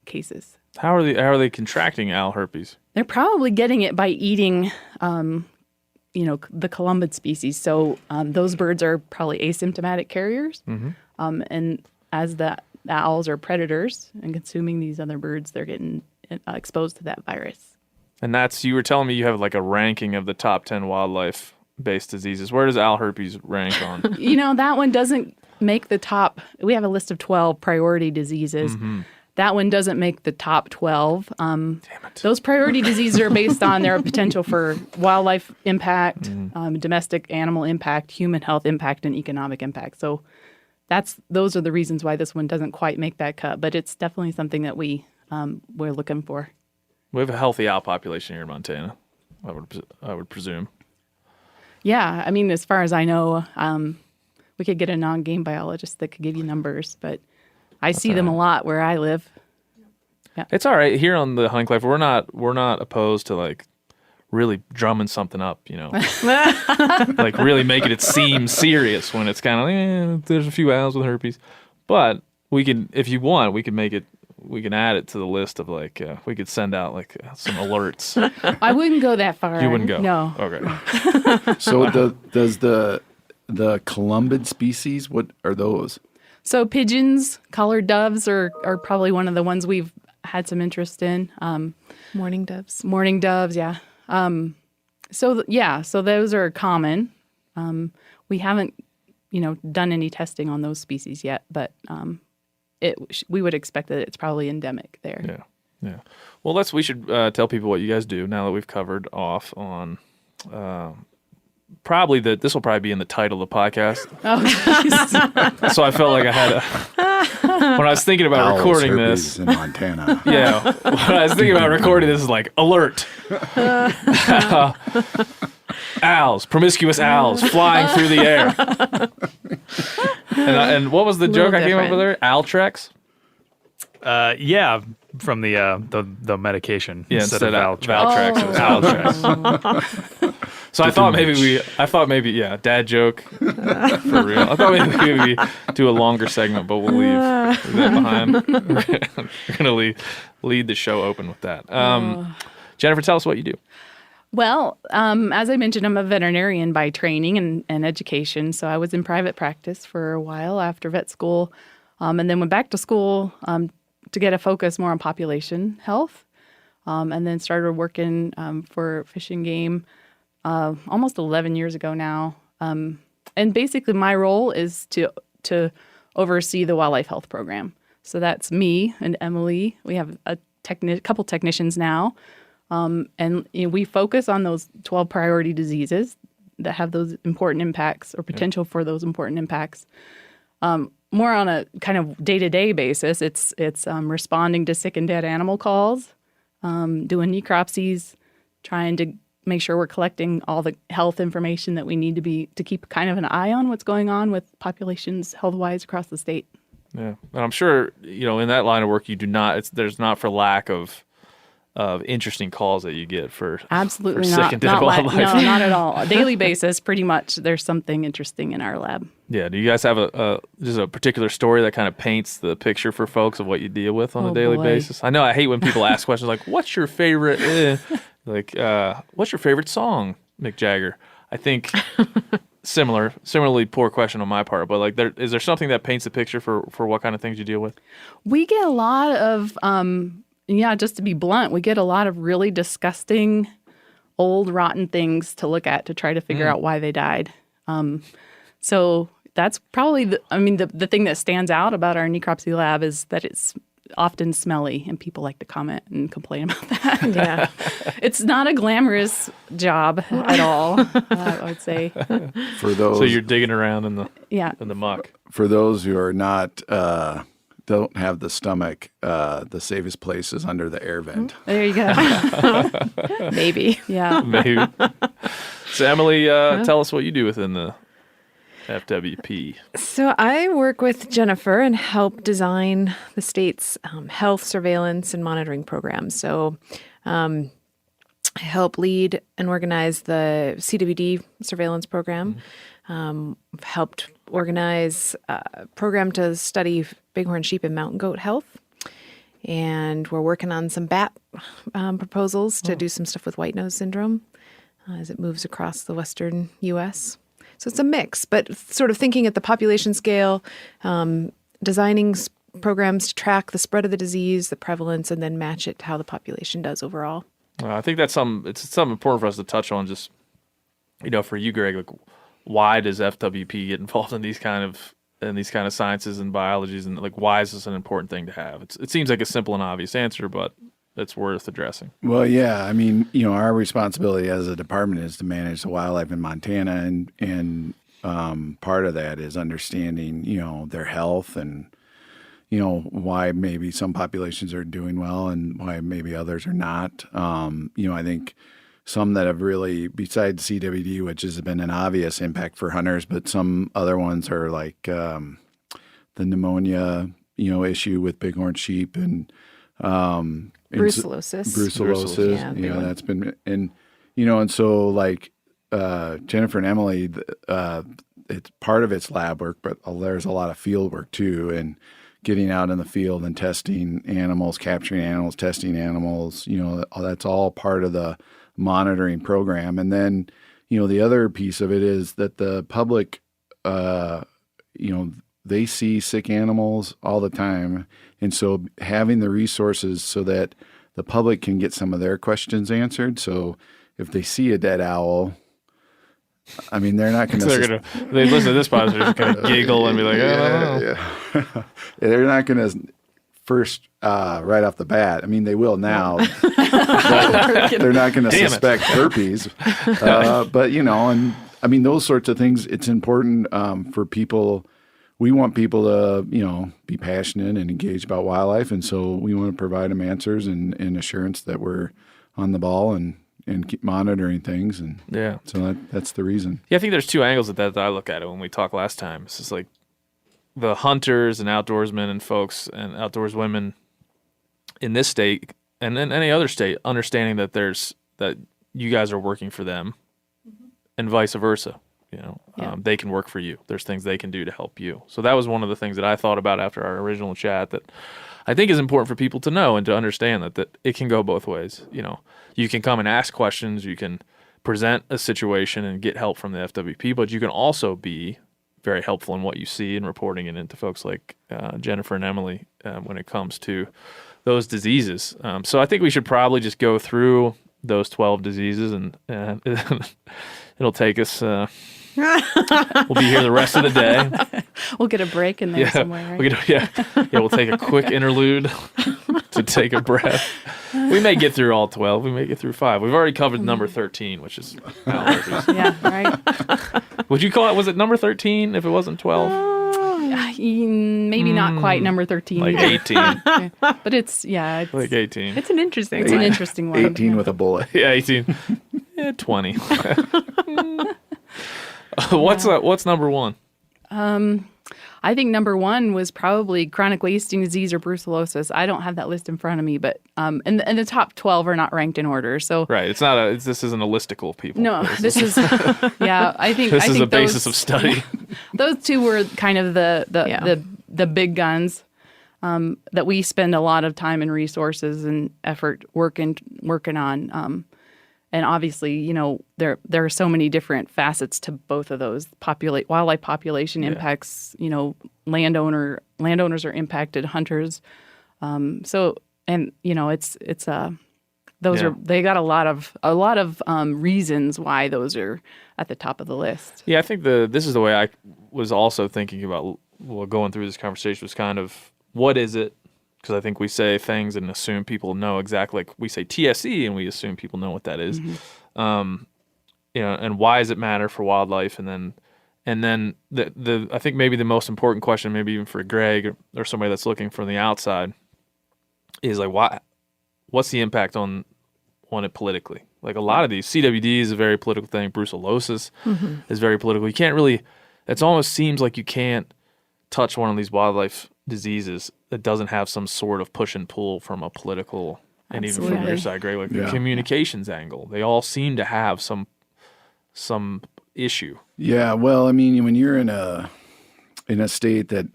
cases. How are they contracting owl herpes? They're probably getting it by eating, the Columbid species. So those birds are probably asymptomatic carriers. Mm-hmm. And as the owls are predators and consuming these other birds, they're getting exposed to that virus. And you were telling me you have like a ranking of the top 10 wildlife-based diseases. Where does owl herpes rank on? That one doesn't make the top. We have a list of 12 priority diseases. Mm-hmm. That one doesn't make the top 12. Damn it. Those priority diseases are based on their potential for wildlife impact, domestic animal impact, human health impact, and economic impact. So those are the reasons why this one doesn't quite make that cut. But it's definitely something that we're looking for. We have a healthy owl population here in Montana, I would presume. Yeah, I mean, as far as I know, we could get a non-game biologist that could give you numbers, but I see them a lot where I live. Yeah. It's all right here on the Hunting Collective. We're not opposed to like really drumming something up, like really making it seem serious when it's kind of there's a few owls with herpes, but we can, if you want, we can add it to the list of like we could send out like some alerts. I wouldn't go that far. You wouldn't go? No. Okay. So does the Columbid species, what are those? So pigeons, collared doves are probably one of the ones we've had some interest in. Mourning doves. Mourning doves, yeah. So those are common. We haven't, done any testing on those species yet, but we would expect that it's probably endemic there. Yeah. Well, we should tell people what you guys do now that we've covered off on. Probably this will probably be in the title of the podcast. Oh, geez. So I felt like I had when I was thinking about Owls, recording herpes this in Montana. Yeah, when I was thinking about recording this, is like alert. Owls, promiscuous owls flying through the air. And what was the joke I came up with there? Altrex? Yeah, from the medication. Yeah, instead of Valtrex. It was Altrex. So I thought maybe dad joke for real. I thought maybe we do a longer segment, but we'll leave that behind. We're going to lead the show open with that. Jennifer, tell us what you do. Well, as I mentioned, I'm a veterinarian by training and education. So I was in private practice for a while after vet school, and then went back to school to get a focus more on population health, and then started working for Fish and Game almost 11 years ago now. And basically my role is to oversee the wildlife health program. So that's me and Emily. We have a couple technicians now. And we focus on those 12 priority diseases that have those important impacts or potential for those important impacts. More on a kind of day-to-day basis, it's responding to sick and dead animal calls, doing necropsies, trying to make sure we're collecting all the health information that we need to keep kind of an eye on what's going on with populations health-wise across the state. Yeah, and I'm sure in that line of work you do not. There's not for lack of interesting calls that you get for absolutely for not sick and dead wildlife. No, not at all. A daily basis, pretty much. There's something interesting in our lab. Yeah. Do you guys have just a particular story that kind of paints the picture for folks of what you deal with on a daily basis? I know I hate when people ask questions like, "What's your favorite?" What's your favorite song, Mick Jagger? I think similarly poor question on my part, but like, is there something that paints a picture for what kind of things you deal with? We get a lot of, just to be blunt, we get a lot of really disgusting, old, rotten things to look at to try to figure out why they died. So that's probably the thing that stands out about our necropsy lab is that it's often smelly, and people like to comment and complain about that. Yeah. It's not a glamorous job at all, I would say. For those, So you're digging around in the muck. for those who are not don't have the stomach, the safest place is under the air vent. There you go. Maybe. Yeah. Maybe. So Emily, tell us what you do within the FWP. So I work with Jennifer and help design the state's health surveillance and monitoring programs. So I help lead and organize the CWD surveillance program. I've helped organize a program to study bighorn sheep and mountain goat health. And we're working on some bat proposals to do some stuff with white nose syndrome as it moves across the western U.S. So it's a mix, but sort of thinking at the population scale, designing programs to track the spread of the disease, the prevalence, and then match it to how the population does overall. I think that's something important for us to touch on. Just for you, Greg, like, why does FWP get involved in these kind of sciences and biologies, and like, why is this an important thing to have? It seems like a simple and obvious answer, but it's worth addressing. Well, yeah. I mean, our responsibility as a department is to manage the wildlife in Montana, and part of that is understanding, their health and, why maybe some populations are doing well and why maybe others are not. I think some that have really, besides CWD, which has been an obvious impact for hunters, but some other ones are like the pneumonia, issue with bighorn sheep and Brucellosis. Brucellosis, Yeah, that's been, and so like Jennifer and Emily, it's part of it's lab work, but there's a lot of field work too, and getting out in the field and testing animals, capturing animals, testing animals, that's all part of the monitoring program. And then, the other piece of it is that the public, they see sick animals all the time. And so having the resources so that the public can get some of their questions answered. So if they see a dead owl, I mean, they're not going to. They listen to this podcast, they're just going to giggle and be like, yeah. They're not going to first right off the bat. I mean, they will now. But they're not going to suspect herpes. But and I mean, those sorts of things. It's important for people. We want people to, be passionate and engaged about wildlife, and so we want to provide them answers and assurance that we're on the ball and keep monitoring things. And so that's the reason. Yeah, I think there's two angles at that I look at it when we talked last time. It's just like the hunters and outdoorsmen and folks and outdoors women in this state and in any other state, understanding that you guys are working for them, and vice versa. They can work for you. There's things they can do to help you. So that was one of the things that I thought about after our original chat that I think is important for people to know and to understand that it can go both ways. You can come and ask questions. You can present a situation and get help from the FWP, but you can also be very helpful in what you see and reporting it into folks like Jennifer and Emily when it comes to those diseases. So I think we should probably just go through those 12 diseases and it'll take us... we'll be here the rest of the day. We'll get a break in there somewhere, right? We'll take a quick interlude to take a breath. We may get through all 12. We may get through 5. We've already covered number 13, which is yeah, right. Would you call it, was it number 13 if it wasn't 12? Maybe not quite number 13. Like 18. But it's like 18. It's an interesting It's an interesting one. 18 with a bullet. Yeah, 18. 20. What's number 1? I think number 1 was probably chronic wasting disease or brucellosis. I don't have that list in front of me, but and the top 12 are not ranked in order. So right, this isn't a listicle, people. No, this is I think this is a basis of study. Those two were kind of the big guns that we spend a lot of time and resources and effort working on. And obviously, there are so many different facets to both of those. Wildlife population impacts, landowners are impacted, hunters. They got a lot of reasons why those are at the top of the list. Yeah, I think this is the way I was also thinking about going through this conversation was kind of, what is it? Because I think we say things and assume people know exactly. Like we say TSE and we assume people know what that is. And why does it matter for wildlife? And then the I think maybe the most important question, maybe even for Greg or somebody that's looking from the outside, is like what's the impact on it politically? Like a lot of these, CWD is a very political thing. Brucellosis is very political. You can't really. It almost seems like you can't touch one of these wildlife diseases that doesn't have some sort of push and pull from a political and even from your side, Greg, like the communications angle. They all seem to have some issue. Yeah, well, I mean, when you're in a state that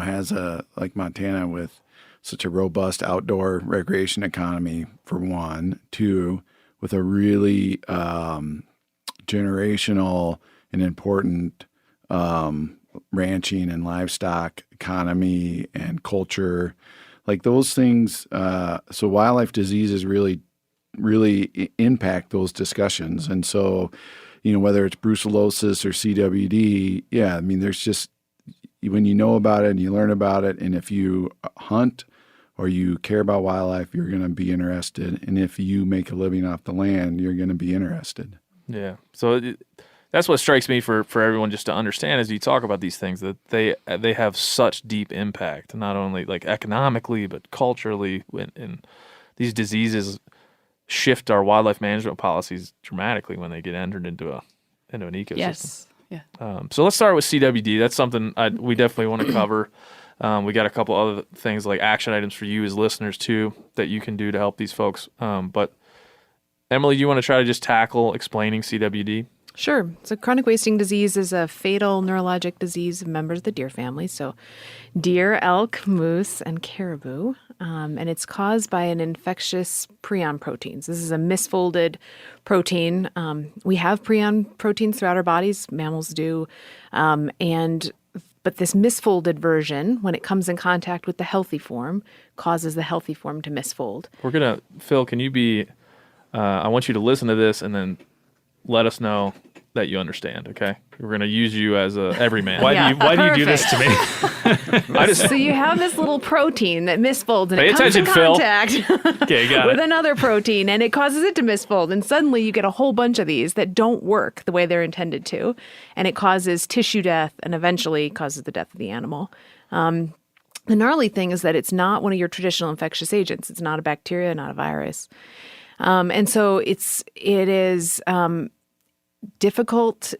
has like Montana with such a robust outdoor recreation economy, for one, two, with a really generational and important ranching and livestock economy and culture, like those things. So wildlife diseases really impact those discussions. And so, whether it's brucellosis or CWD, I mean, there's just, when you know about it and you learn about it, and if you hunt or you care about wildlife, you're going to be interested. And if you make a living off the land, you're going to be interested. Yeah. So that's what strikes me for everyone just to understand as you talk about these things, that they have such deep impact, not only like economically, but culturally. And these diseases shift our wildlife management policies dramatically when they get entered into an ecosystem. Yes. Yeah. So let's start with CWD. That's something we definitely want to cover. We got a couple other things like action items for you as listeners too that you can do to help these folks. But Emily, do you want to try to just tackle explaining CWD? Sure. So chronic wasting disease is a fatal neurologic disease of members of the deer family. So deer, elk, moose, and caribou. And it's caused by an infectious prion proteins. This is a misfolded protein. We have prion proteins throughout our bodies. Mammals do. But this misfolded version, when it comes in contact with the healthy form, causes the healthy form to misfold. Phil, can you be, I want you to listen to this and then let us know that you understand, okay? We're going to use you as a everyman. Why do you do this to me? So you have this little protein that misfolds and Pay it comes in attention, contact Okay, got with it. another protein and it causes it to misfold. And suddenly you get a whole bunch of these that don't work the way they're intended to. And it causes tissue death and eventually causes the death of the animal. The gnarly thing is that it's not one of your traditional infectious agents. It's not a bacteria, not a virus. And so it is difficult.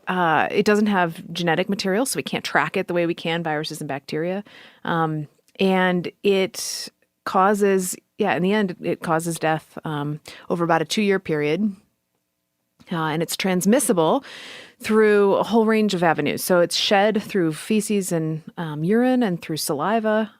It doesn't have genetic material, so we can't track it the way we can viruses and bacteria. And it causes, in the end, it causes death over about a 2-year period. And it's transmissible through a whole range of avenues. So it's shed through feces and urine and through saliva.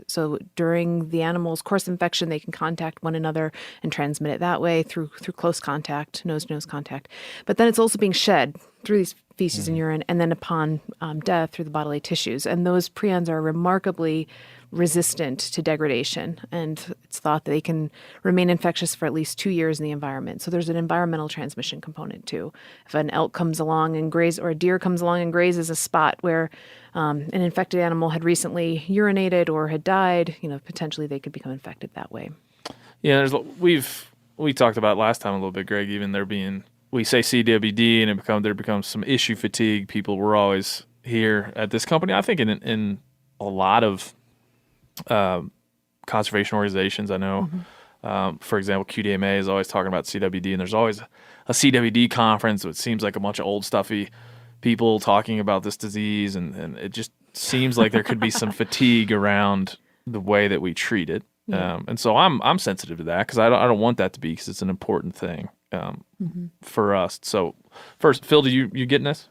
So during the animal's course infection, they can contact one another and transmit it that way through close contact, nose-to-nose contact. But then it's also being shed through these feces and urine, and then upon death through the bodily tissues. And those prions are remarkably resistant to degradation, and it's thought that they can remain infectious for at least 2 years in the environment. So there's an environmental transmission component too. If an elk comes along and grazes, or a deer comes along and grazes a spot where an infected animal had recently urinated or had died, potentially they could become infected that way. Yeah, we talked about last time a little bit, Greg, even we say CWD and there becomes some issue fatigue. People were always here at this company, I think in a lot of conservation organizations, I know, for example, QDMA is always talking about CWD, and there's always a CWD conference. So it seems like a bunch of old stuffy people talking about this disease, and it just seems like there could be some fatigue around the way that we treat it. Yeah. And so I'm sensitive to that because I don't want that to be, because it's an important thing for us. So first, Phil, you getting this?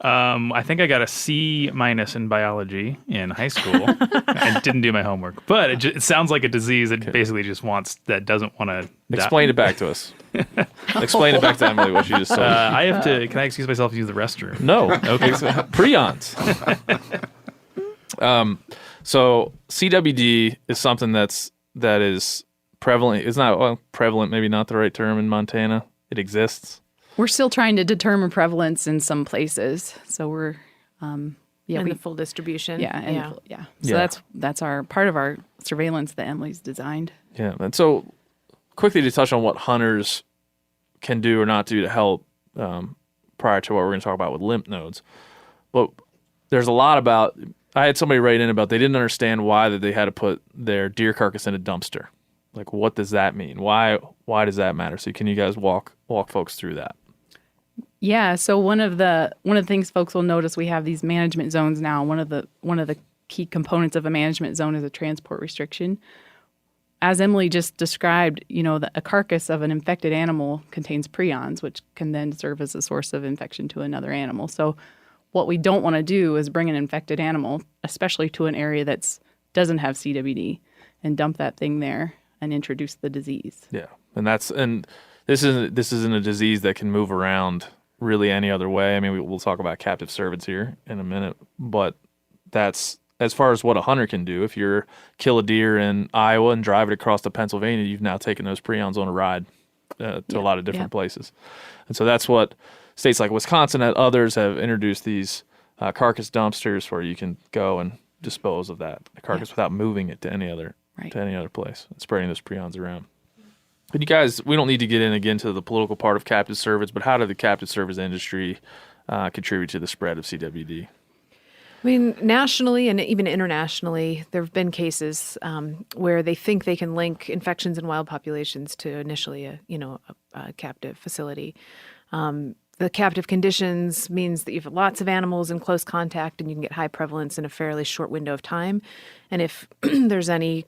I think I got a C- in biology in high school and didn't do my homework. But it sounds like a disease that basically just doesn't want to Explain it back to us. Explain it back to Emily what you just said. Can I excuse myself to use the restroom? No. Okay. Prions. So CWD is something that is prevalent. It's not prevalent, maybe not the right term in Montana. It exists. We're still trying to determine prevalence in some places. So we're, the full distribution. So that's our part of our surveillance that Emily's designed. Yeah. And so quickly to touch on what hunters can do or not do to help prior to what we're going to talk about with lymph nodes. But there's a lot about, I had somebody write in about they didn't understand why that they had to put their deer carcass in a dumpster. Like, what does that mean? Why does that matter? So can you guys walk folks through that? Yeah. So one of the things folks will notice, we have these management zones now. One of the key components of a management zone is a transport restriction. As Emily just described, a carcass of an infected animal contains prions, which can then serve as a source of infection to another animal. So what we don't want to do is bring an infected animal, especially to an area that doesn't have CWD, and dump that thing there and introduce the disease. Yeah, and this isn't a disease that can move around really any other way. I mean, we'll talk about captive cervids here in a minute, but that's as far as what a hunter can do. If you kill a deer in Iowa and drive it across to Pennsylvania, you've now taken those prions on a ride to a lot of different places. And so that's what states like Wisconsin and others have introduced these carcass dumpsters where you can go and dispose of that carcass without moving it to any other place and spreading those prions around. But you guys, we don't need to get in again to the political part of captive cervids, but how did the captive cervids industry contribute to the spread of CWD? I mean, nationally and even internationally, there have been cases where they think they can link infections in wild populations to initially a captive facility. The captive conditions means that you have lots of animals in close contact and you can get high prevalence in a fairly short window of time. And if there's any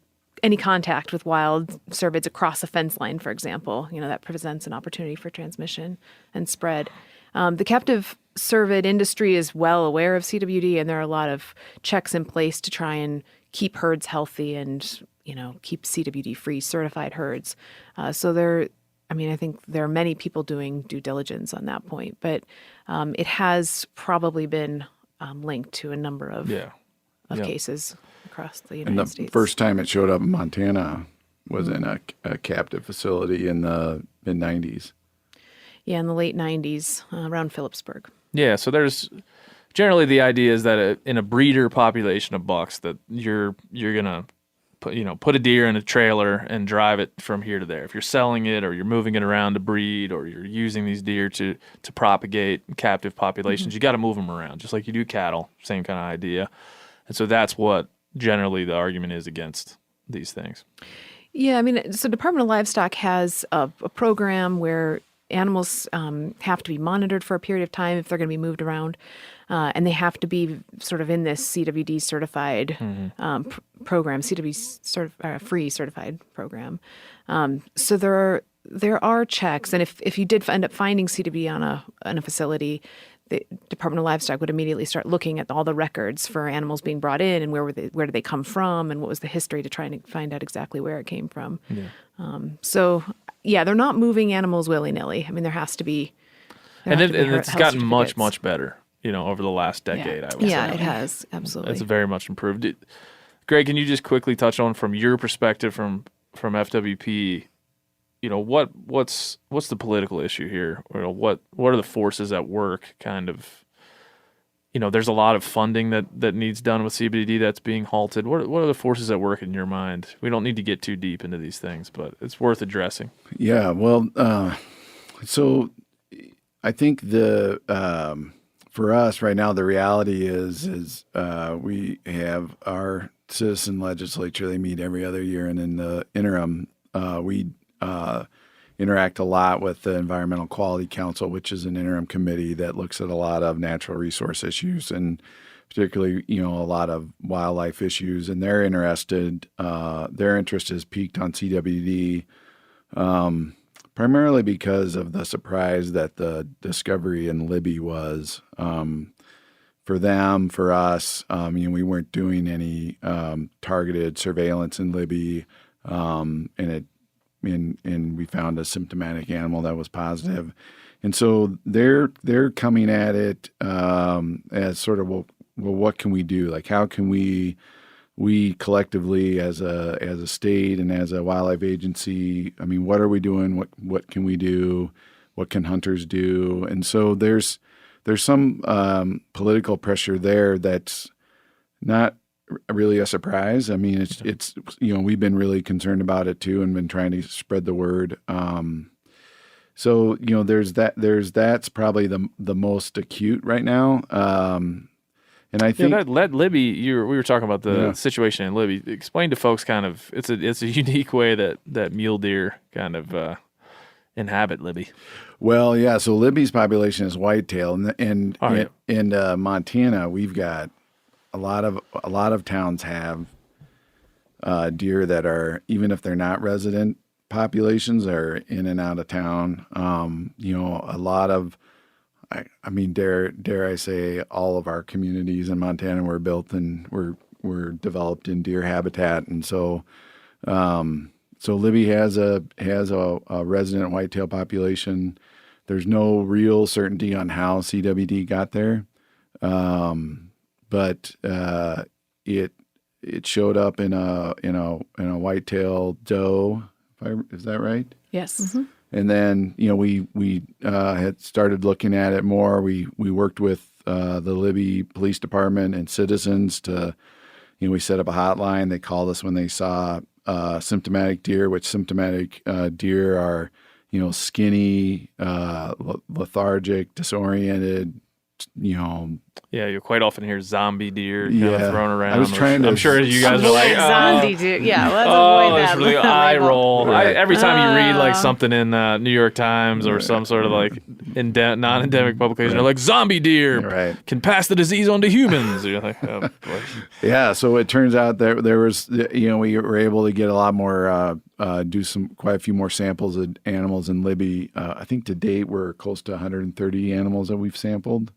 contact with wild cervids across a fence line, for example, that presents an opportunity for transmission and spread. The captive cervid industry is well aware of CWD, and there are a lot of checks in place to try and keep herds healthy and, keep CWD-free certified herds. I think there are many people doing due diligence on that point, but it has probably been linked to a number of cases across the United States. And the first time it showed up in Montana was in a captive facility in the mid-'90s. Yeah, in the late 90s, around Phillipsburg. Yeah, so there's generally the idea is that in a breeder population of bucks that you're gonna put a deer in a trailer and drive it from here to there. If you're selling it or you're moving it around to breed or you're using these deer to propagate captive populations, you got to move them around just like you do cattle. Same kind of idea, and so that's what generally the argument is against these things. Yeah, I mean, so Department of Livestock has a program where animals have to be monitored for a period of time if they're going to be moved around, and they have to be sort of in this CWD certified program, CWD free certified program. So there are checks, and if you did end up finding CWD on a facility, the Department of Livestock would immediately start looking at all the records for animals being brought in and where did they come from and what was the history to try and find out exactly where it came from. Yeah. They're not moving animals willy-nilly. I mean, there has to be. And it's gotten much, much better, over the last decade, I would say. Yeah, it has. Absolutely. It's very much improved. Greg, can you just quickly touch on from your perspective from FWP, what's the political issue here? Or what are the forces at work kind of, there's a lot of funding that needs done with CBD that's being halted. What are the forces at work in your mind? We don't need to get too deep into these things, but it's worth addressing. Yeah, well, so I think for us right now, the reality is we have our citizen legislature. They meet every other year, and in the interim, we interact a lot with the Environmental Quality Council, which is an interim committee that looks at a lot of natural resource issues and particularly, a lot of wildlife issues. And they're interested, their interest is peaked on CWD, primarily because of the surprise that the discovery in Libby was. For them, for us, we weren't doing any targeted surveillance in Libby, and we found a symptomatic animal that was positive, and so they're coming at it as sort of well, what can we do? Like, how can we collectively as a state and as a wildlife agency? I mean, what are we doing? What can we do? What can hunters do? And so there's some political pressure there that's not really a surprise. I mean, it's we've been really concerned about it too, and been trying to spread the word. So that's probably the most acute right now. And I think that Libby, we were talking about the situation in Libby. Explain to folks kind of it's a unique way that mule deer kind of inhabit Libby. Well, yeah. So Libby's population is whitetail, and in Montana, we've got a lot of towns have deer that are, even if they're not resident populations, are in and out of town. A lot of, I mean, dare I say, all of our communities in Montana were built and were developed in deer habitat, and so Libby has a resident whitetail population. There's no real certainty on how CWD got there, but it showed up in a whitetail doe. Is that right? Yes. Mm-hmm. And then we had started looking at it more. We worked with the Libby Police Department and citizens to we set up a hotline. They called us when they saw symptomatic deer, which symptomatic deer are skinny, lethargic, disoriented. Yeah, you quite often hear zombie deer kind of thrown around. I was trying to. I'm sure you guys are like, zombie deer. Yeah, let's avoid that. It's really eye roll. Right. Every time you read like something in New York Times or some sort of like non-endemic publication, they're like zombie deer can pass the disease on to humans. You're like, oh boy. Yeah, so it turns out there was we were able to get a lot more do quite a few more samples of animals in Libby. I think to date we're close to 130 animals that we've sampled.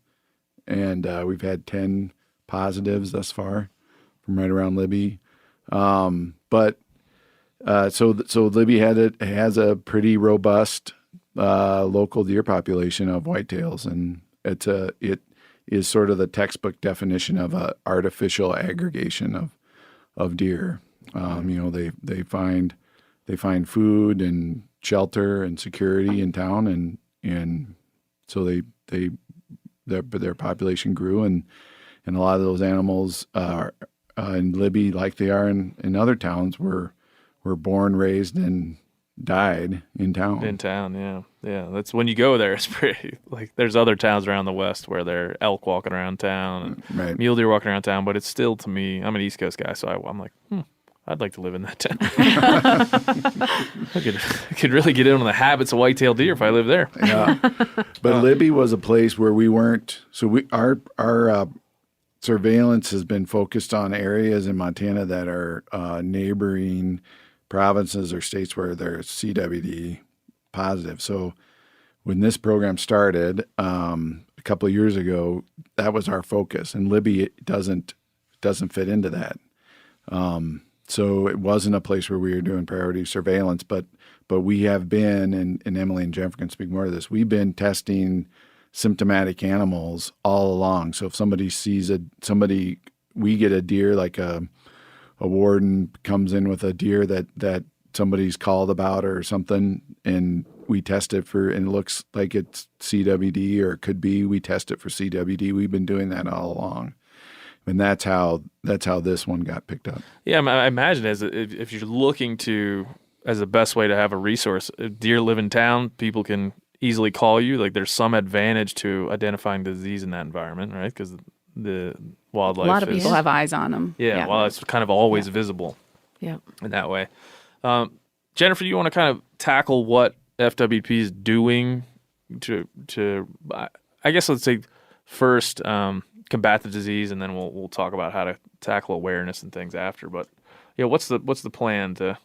And we've had 10 positives thus far from right around Libby. So Libby has a pretty robust local deer population of whitetails, and it is sort of the textbook definition of a artificial aggregation of deer. They find food and shelter and security in town, and so their population grew, and a lot of those animals are in Libby, like they are in other towns, were born, raised, and died in town. In town, yeah. That's when you go there. It's pretty like there's other towns around the West where there are elk walking around town and mule deer walking around town, but it's still, to me, I'm an East Coast guy, so I'm like, I'd like to live in that town. I could really get in on the habits of white-tailed deer if I lived there. Yeah, but Libby was a place where we weren't. So our surveillance has been focused on areas in Montana that are neighboring provinces or states where there's CWD positive. So when this program started a couple of years ago, that was our focus, and Libby doesn't fit into that. So it wasn't a place where we were doing priority surveillance, but we have been, and Emily and Jennifer can speak more to this, we've been testing symptomatic animals all along. So if somebody sees we get a deer, like a warden comes in with a deer that somebody's called about or something, and we test it and it looks like it's CWD, or it could be, we test it for CWD. We've been doing that all along. And that's how this one got picked up. Yeah, I imagine if you're looking to, as the best way to have a resource, if deer live in town, people can easily call you. Like there's some advantage to identifying disease in that environment, right? Because the wildlife. A lot of people have eyes on them. Yeah, well, it's kind of always visible. Yeah. In that way. Jennifer, do you want to kind of tackle what FWP is doing to I guess let's say first combat the disease, and then we'll talk about how to tackle awareness and things after. But what's the plan to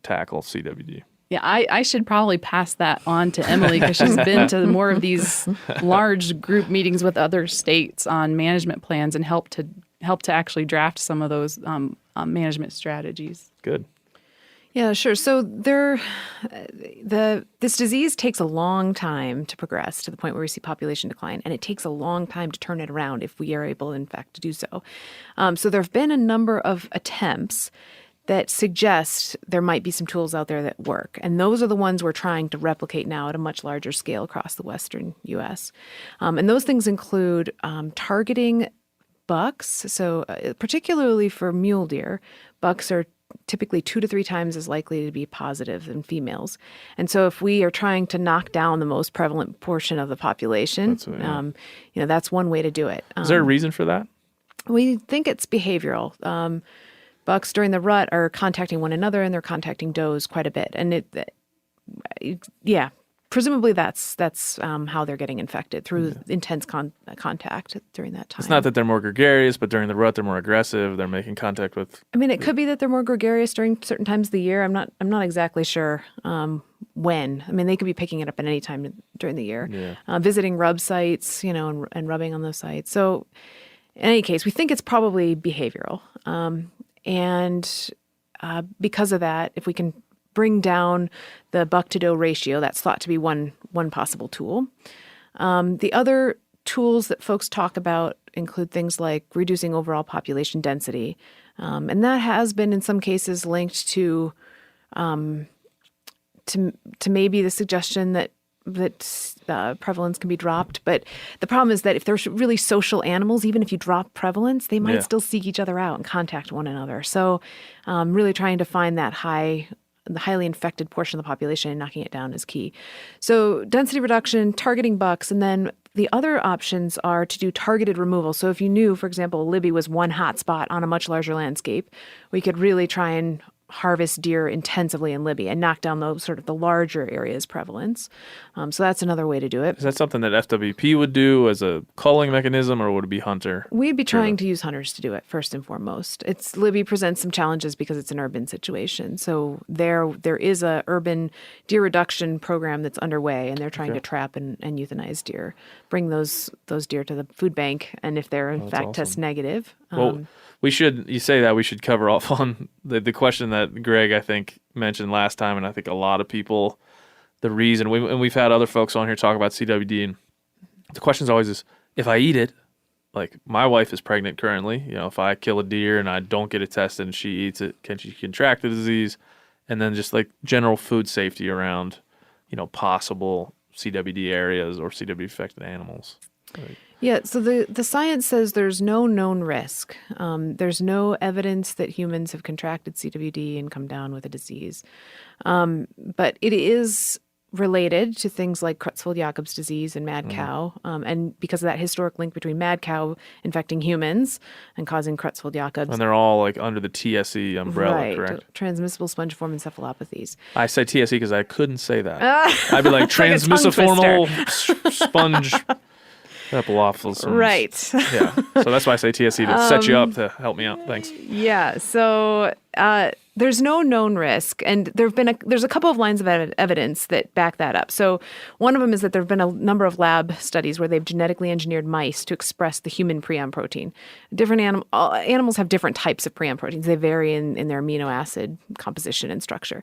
tackle CWD? Yeah, I should probably pass that on to Emily because she's been to more of these large group meetings with other states on management plans and help to actually draft some of those management strategies. Good. Yeah, sure. So this disease takes a long time to progress to the point where we see population decline, and it takes a long time to turn it around if we are able, in fact, to do so. So there have been a number of attempts that suggest there might be some tools out there that work. And those are the ones we're trying to replicate now at a much larger scale across the western U.S. And those things include targeting bucks. So particularly for mule deer, bucks are typically 2 to 3 times as likely to be positive than females. And so if we are trying to knock down the most prevalent portion of the population, that's one way to do it. Is there a reason for that? We think it's behavioral. Bucks during the rut are contacting one another, and they're contacting does quite a bit. And presumably that's how they're getting infected, through intense contact during that time. It's not that they're more gregarious, but during the rut they're more aggressive. They're making contact with. I mean, it could be that they're more gregarious during certain times of the year. I'm not exactly sure when. I mean, they could be picking it up at any time during the year. Yeah. Visiting rub sites, and rubbing on those sites. So, in any case, we think it's probably behavioral. And because of that, if we can bring down the buck to doe ratio, that's thought to be one possible tool. The other tools that folks talk about include things like reducing overall population density, and that has been in some cases linked to maybe the suggestion that prevalence can be dropped. But the problem is that if they're really social animals, even if you drop prevalence, they might still seek each other out and contact one another. So really trying to find that the highly infected portion of the population and knocking it down is key. So density reduction, targeting bucks, and then the other options are to do targeted removal. So if you knew, for example, Libby was one hot spot on a much larger landscape, we could really try and harvest deer intensively in Libby and knock down those sort of the larger areas prevalence. So that's another way to do it. Is that something that FWP would do as a culling mechanism, or would it be hunter? We'd be trying to use hunters to do it first and foremost. Libby presents some challenges because it's an urban situation. So there is a urban deer reduction program that's underway, and they're trying to trap and euthanize deer, bring those deer to the food bank, and if they're in fact test negative. Well, we should cover off on the question that Greg, I think, mentioned last time, and I think a lot of people, the reason, we've had other folks on here talk about CWD, and the question always is, if I eat it, like my wife is pregnant currently, if I kill a deer and I don't get it tested and she eats it, can she contract the disease? And then just like general food safety around, possible CWD areas or CWD affected animals. Yeah, so the science says there's no known risk. There's no evidence that humans have contracted CWD and come down with a disease. But it is related to things like Creutzfeldt-Jakob's disease and mad cow. And because of that historic link between mad cow infecting humans and causing Creutzfeldt-Jakob's. And they're all like under the TSE umbrella, correct? Transmissible spongiform encephalopathies. I say TSE because I couldn't say that. I'd be like transmissiformal sponge. Right. Yeah. So that's why I say TSE, to set you up to help me out. Thanks. Yeah. So there's no known risk, and there's a couple of lines of evidence that back that up. So one of them is that there have been a number of lab studies where they've genetically engineered mice to express the human prion protein. Different animals have different types of prion proteins. They vary in their amino acid composition and structure.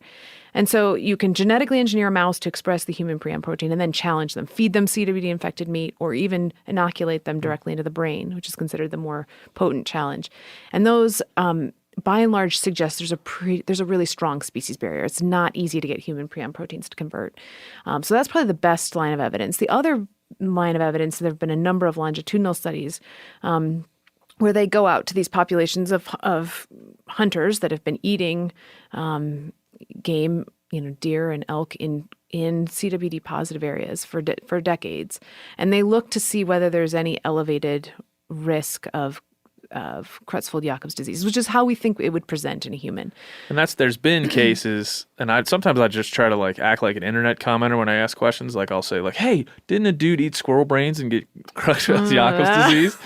And so you can genetically engineer a mouse to express the human prion protein and then challenge them, feed them CWD-infected meat, or even inoculate them directly into the brain, which is considered the more potent challenge. And those, by and large, suggest there's a really strong species barrier. It's not easy to get human prion proteins to convert. So that's probably the best line of evidence. The other line of evidence, there have been a number of longitudinal studies where they go out to these populations of hunters that have been eating game, deer and elk in CWD positive areas for decades, and they look to see whether there's any elevated risk of Creutzfeldt-Jakob's disease, which is how we think it would present in a human. And there's been cases, and sometimes I just try to like act like an internet commenter when I ask questions. Like I'll say like, "Hey, didn't a dude eat squirrel brains and get Creutzfeldt-Jakob's disease?"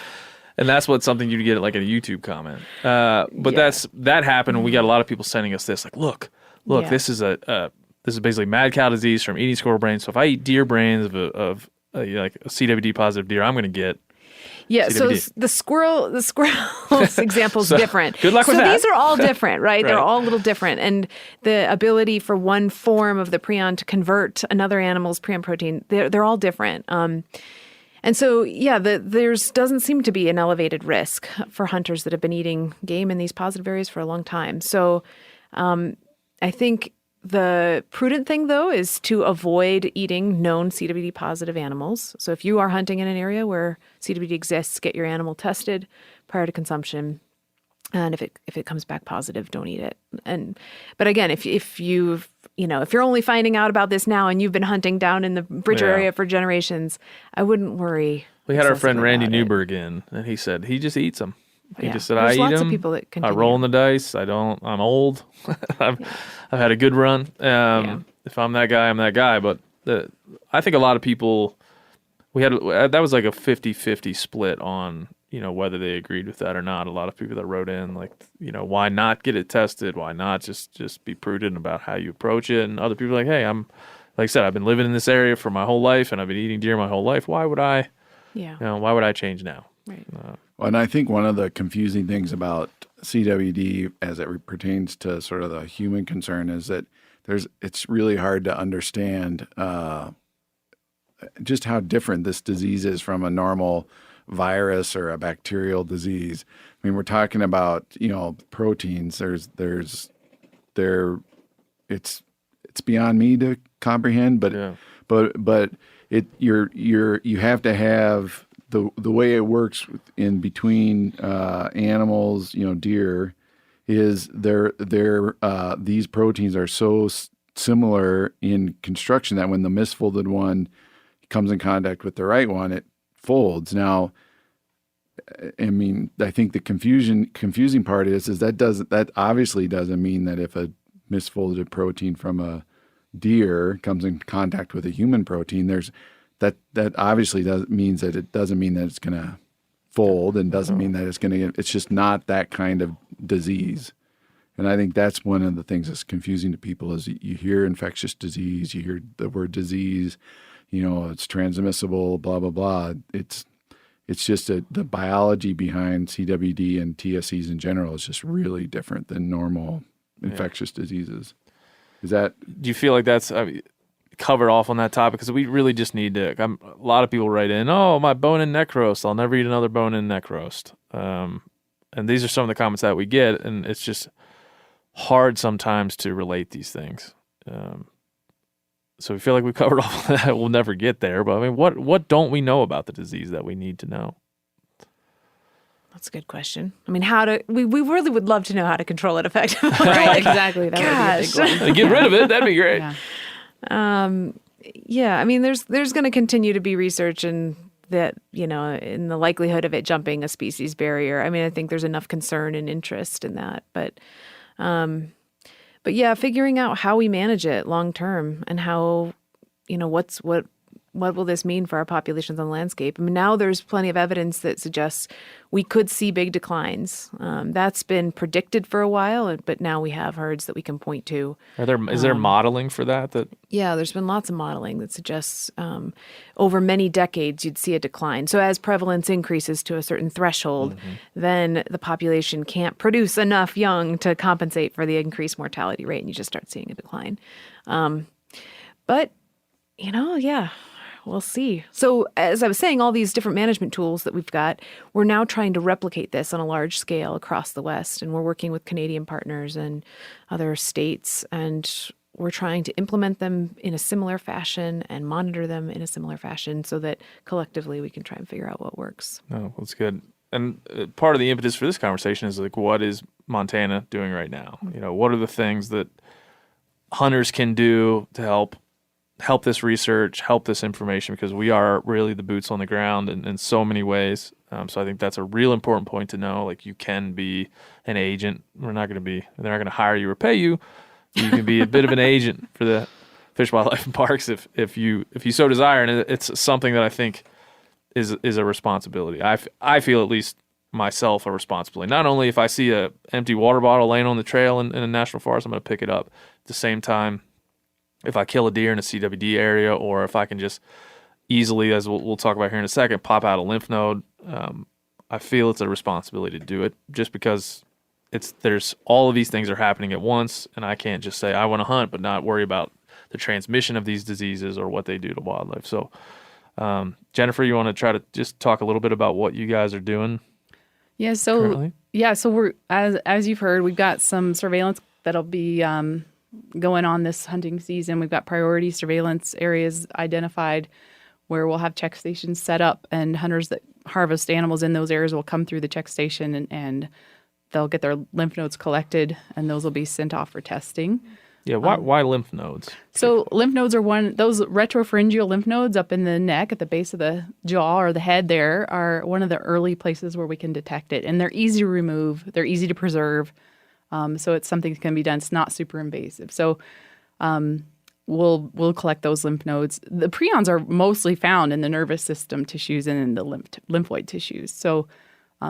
And that's something you'd get like a YouTube comment. But that happened, and we got a lot of people sending us this like, look, this is this is basically mad cow disease from eating squirrel brains. So if I eat deer brains of like a CWD positive deer, I'm going to get Yeah, CWD. so the squirrel's example is different. Good luck with that. So these are all different, right? They're Right. all a little different. And the ability for one form of the prion to convert another animal's prion protein, they're all different. And so, yeah, there's doesn't seem to be an elevated risk for hunters that have been eating game in these positive areas for a long time. So I think the prudent thing, though, is to avoid eating known CWD positive animals. So if you are hunting in an area where CWD exists, get your animal tested prior to consumption. And if it comes back positive, don't eat it. But again, if you're only finding out about this now and you've been hunting down in the Bridger area for generations, I wouldn't worry. We had our friend excessively Randy about it. Newberg in, and he said he just eats them. He Yeah. just said, There's I eat lots of them. people that I continue. roll in the dice. I'm old. I've had a good run. If I'm that guy, I'm that guy. But I think a lot of people, that was like a 50-50 split on, whether they agreed with that or not. A lot of people that wrote in, like, why not get it tested? Why not just be prudent about how you approach it? And other people are like, hey, like I said, I've been living in this area for my whole life and I've been eating deer my whole life. Why would I, why would I change now? Right. Well, and I think one of the confusing things about CWD as it pertains to sort of the human concern is that it's really hard to understand just how different this disease is from a normal virus or a bacterial disease. I mean, we're talking about, proteins. It's beyond me to comprehend, but you have to have the way it works in between animals, deer, is these proteins are so similar in construction that when the misfolded one comes in contact with the right one, it folds. Now, I mean, I think the confusing part is that obviously doesn't mean that if a misfolded protein from a deer comes in contact with a human protein, that obviously means that it doesn't mean that it's going to fold, and doesn't mean that it's just not that kind of disease. And I think that's one of the things that's confusing to people is you hear infectious disease, you hear the word disease, it's transmissible, blah, blah, blah. It's just the biology behind CWD and TSCs in general is just really different than normal infectious diseases. Do you feel like that's covered off on that topic? Because we really just need to. A lot of people write in, "Oh, my bone and neck roast. I'll never eat another bone and neck roast." And these are some of the comments that we get, and it's just hard sometimes to relate these things. So we feel like we covered all of that. We'll never get there, but I mean, what don't we know about the disease that we need to know? That's a good question. I mean, we really would love to know how to control it effectively. Right, exactly. That would be a big one. Get rid of it. That'd be great. Yeah. I mean, there's going to continue to be research in that, in the likelihood of it jumping a species barrier. I mean, I think there's enough concern and interest in that, but yeah, figuring out how we manage it long term and how, what will this mean for our populations on the landscape? I mean, now there's plenty of evidence that suggests we could see big declines. That's been predicted for a while, but now we have herds that we can point to. Is there modeling for that? Yeah, there's been lots of modeling that suggests over many decades you'd see a decline. So as prevalence increases to a certain threshold, then the population can't produce enough young to compensate for the increased mortality rate, and you just start seeing a decline. But, yeah. We'll see. So as I was saying, all these different management tools that we've got, we're now trying to replicate this on a large scale across the West. And we're working with Canadian partners and other states. And we're trying to implement them in a similar fashion and monitor them in a similar fashion so that collectively we can try and figure out what works. Oh, that's good. And part of the impetus for this conversation is like, what is Montana doing right now? What are the things that hunters can do to help this research, help this information, because we are really the boots on the ground in so many ways. So I think that's a real important point to know. Like, you can be an agent. They're not going to hire you or pay you. You can be a bit of an agent for the Fish, Wildlife, and Parks if you so desire. And it's something that I think is a responsibility. I feel, at least myself, a responsibility. Not only if I see a empty water bottle laying on the trail in a national forest, I'm going to pick it up. At the same time, if I kill a deer in a CWD area, or if I can just easily, as we'll talk about here in a second, pop out a lymph node. I feel it's a responsibility to do it, just because there's all of these things are happening at once, and I can't just say I want to hunt but not worry about the transmission of these diseases or what they do to wildlife. So, Jennifer, you want to try to just talk a little bit about what you guys are doing? Yeah. So currently? so we're as you've heard, we've got some surveillance that'll be going on this hunting season. We've got priority surveillance areas identified where we'll have check stations set up, and hunters that harvest animals in those areas will come through the check station and they'll get their lymph nodes collected, and those will be sent off for testing. Yeah, why lymph nodes? So lymph nodes are those retropharyngeal lymph nodes up in the neck at the base of the jaw or the head there are one of the early places where we can detect it. And they're easy to remove. They're easy to preserve. So it's something that can be done. It's not super invasive. So we'll collect those lymph nodes. The prions are mostly found in the nervous system tissues and in the lymphoid tissues. So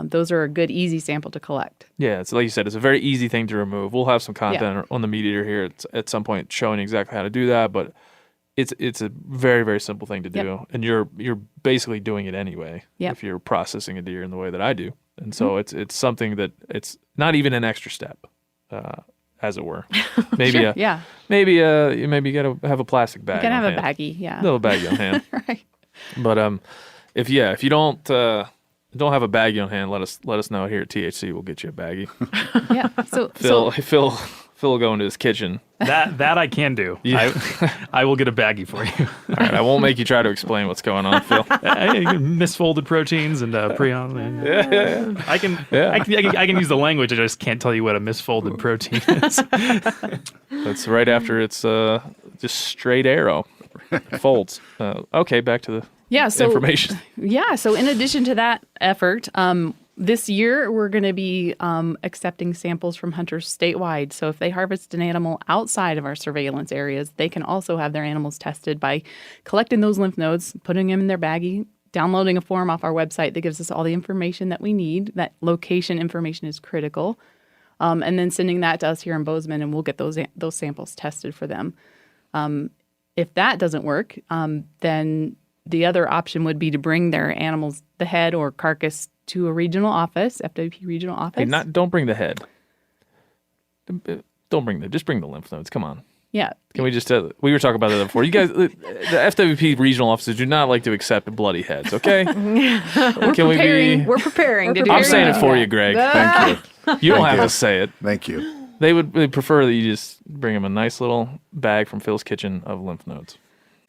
those are a good, easy sample to collect. Yeah, so like you said, it's a very easy thing to remove. We'll have some content on the Meat Eater here at some point showing exactly how to do that, but it's a very, very simple thing to do, and you're basically doing it anyway if you're processing a deer in the way that I do. And so it's something that it's not even an extra step, as it were. Maybe sure, maybe you got to have a plastic bag. You can have on a hand. baggie, Little baggie on hand. Right. But if you don't have a baggie on hand, let us know here at THC. We'll get you a baggie. Yeah. So Phil will go into his kitchen. That I can do. Yeah. I will get a baggie for you. All right, I won't make you try to explain what's going on, Phil. Misfolded proteins and prion. Yeah. I can use the language. I just can't tell you what a misfolded protein is. That's right after it's just straight arrow. Folds. Okay, back to the information. Yeah, so in addition to that effort, this year we're going to be accepting samples from hunters statewide. So if they harvest an animal outside of our surveillance areas, they can also have their animals tested by collecting those lymph nodes, putting them in their baggie, downloading a form off our website that gives us all the information that we need. That location information is critical. And then sending that to us here in Bozeman, and we'll get those samples tested for them. If that doesn't work, then the other option would be to bring their animals, the head or carcass, to a regional office, FWP regional office. Hey, don't bring the head. Don't bring just bring the lymph nodes. Come on. Yeah. Can we just, we were talking about that before. You guys, the FWP regional offices do not like to accept bloody heads, okay? We're preparing to do I'm saying that. it for you, Greg. Thank you. You don't have to say it. Thank you. They would prefer that you just bring them a nice little bag from Phil's kitchen of lymph nodes.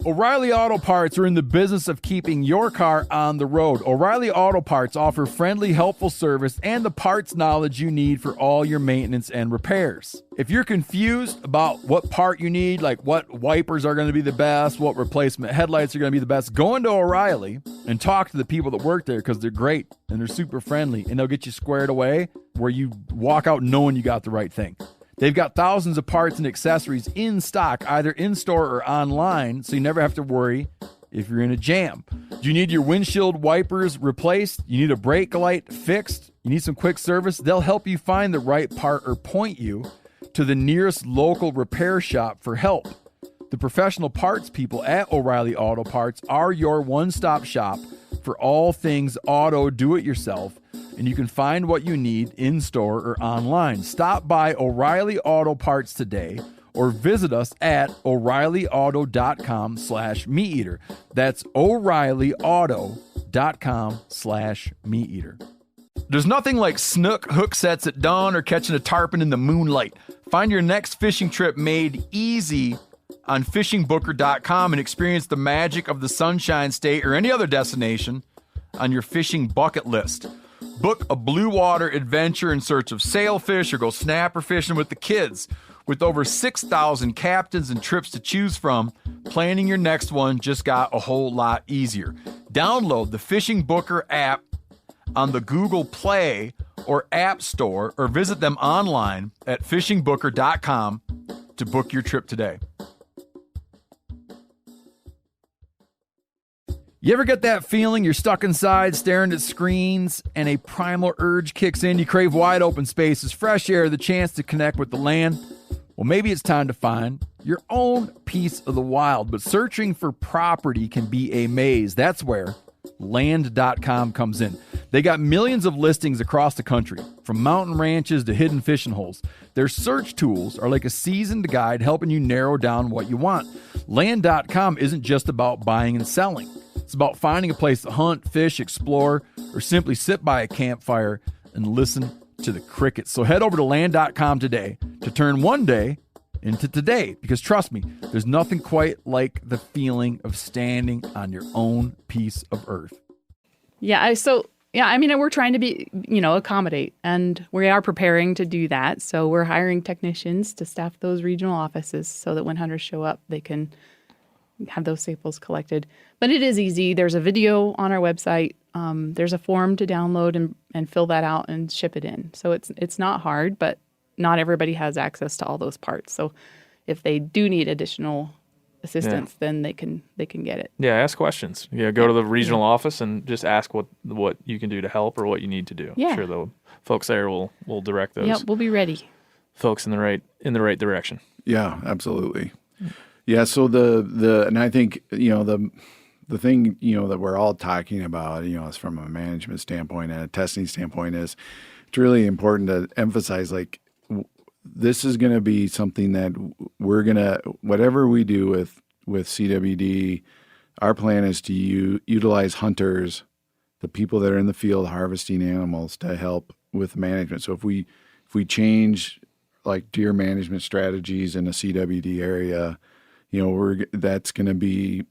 O'Reilly Auto Parts are in the business of keeping your car on the road. O'Reilly Auto Parts offer friendly, helpful service and the parts knowledge you need for all your maintenance and repairs. If you're confused about what part you need, like what wipers are going to be the best, what replacement headlights are going to be the best, go into O'Reilly and talk to the people that work there, because they're great and they're super friendly, and they'll get you squared away where you walk out knowing you got the right thing. They've got thousands of parts and accessories in stock, either in-store or online, so you never have to worry if you're in a jam. Do you need your windshield wipers replaced? You need a brake light fixed? You need some quick service? They'll help you find the right part or point you to the nearest local repair shop for help. The professional parts people at O'Reilly Auto Parts are your one-stop shop for all things auto do-it-yourself, and you can find what you need in-store or online. Stop by O'Reilly Auto Parts today or visit us at O'ReillyAuto.com/MeatEater. That's O'ReillyAuto.com/MeatEater. There's nothing like snook hook sets at dawn or catching a tarpon in the moonlight. Find your next fishing trip made easy on fishingbooker.com and experience the magic of the Sunshine State or any other destination on your fishing bucket list. Book a blue water adventure in search of sailfish or go snapper fishing with the kids. With over 6,000 captains and trips to choose from, planning your next one just got a whole lot easier. Download the Fishing Booker app on the Google Play or App Store, or visit them online at fishingbooker.com to book your trip today. You ever get that feeling you're stuck inside staring at screens and a primal urge kicks in? You crave wide open spaces, fresh air, the chance to connect with the land. Well, maybe it's time to find your own piece of the wild, but searching for property can be a maze. That's where Land.com comes in. They got millions of listings across the country, from mountain ranches to hidden fishing holes. Their search tools are like a seasoned guide helping you narrow down what you want. Land.com isn't just about buying and selling. It's about finding a place to hunt, fish, explore, or simply sit by a campfire and listen to the crickets. So head over to Land.com today to turn one day into today, because trust me, there's nothing quite like the feeling of standing on your own piece of earth. We're trying to be, accommodate, and we are preparing to do that. So we're hiring technicians to staff those regional offices so that when hunters show up, they can have those samples collected. But it is easy. There's a video on our website. There's a form to download and fill that out and ship it in. So it's not hard, but not everybody has access to all those parts. So if they do need additional assistance, then they can get it. Yeah, ask questions. Yeah, go to the regional office and just ask what you can do to help or what you need to do. Yeah. I'm sure the folks there will direct those. Yeah, we'll be ready. Folks in the right direction. Yeah, absolutely. Yeah, so and I think, the thing, that we're all talking about, is from a management standpoint and a testing standpoint, is it's really important to emphasize, like, this is going to be something that we're going to, whatever we do with CWD, our plan is to utilize hunters, the people that are in the field harvesting animals, to help with management. So if we change like deer management strategies in the CWD area, that's going to be,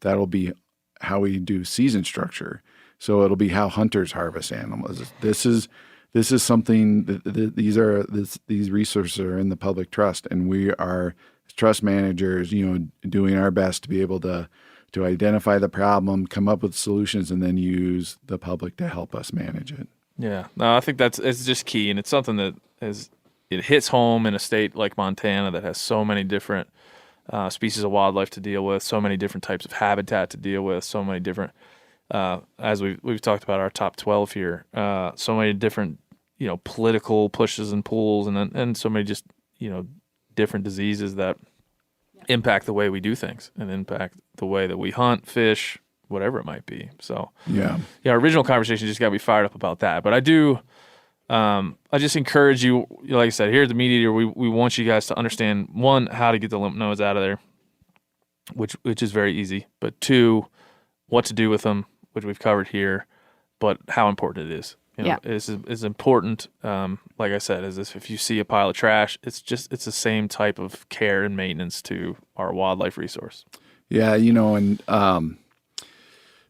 that'll be how we do season structure. So it'll be how hunters harvest animals. This is something that these resources are in the public trust, and we are trust managers, doing our best to be able to identify the problem, come up with solutions, and then use the public to help us manage it. Yeah, no, I think it's just key, and it's something that it hits home in a state like Montana that has so many different species of wildlife to deal with, so many different types of habitat to deal with, so many different. As we've talked about our top 12 here, so many different, political pushes and pulls, and so many just, different diseases that impact the way we do things and impact the way that we hunt, fish, whatever it might be. So our original conversation just got me fired up about that. But I do, I just encourage you, like I said, here at the Meat Eater, we want you guys to understand, one, how to get the lymph nodes out of there, which is very easy, but two, what to do with them, which we've covered here, but how important it is. It's important. Like I said, is if you see a pile of trash, it's the same type of care and maintenance to our wildlife resource. Yeah,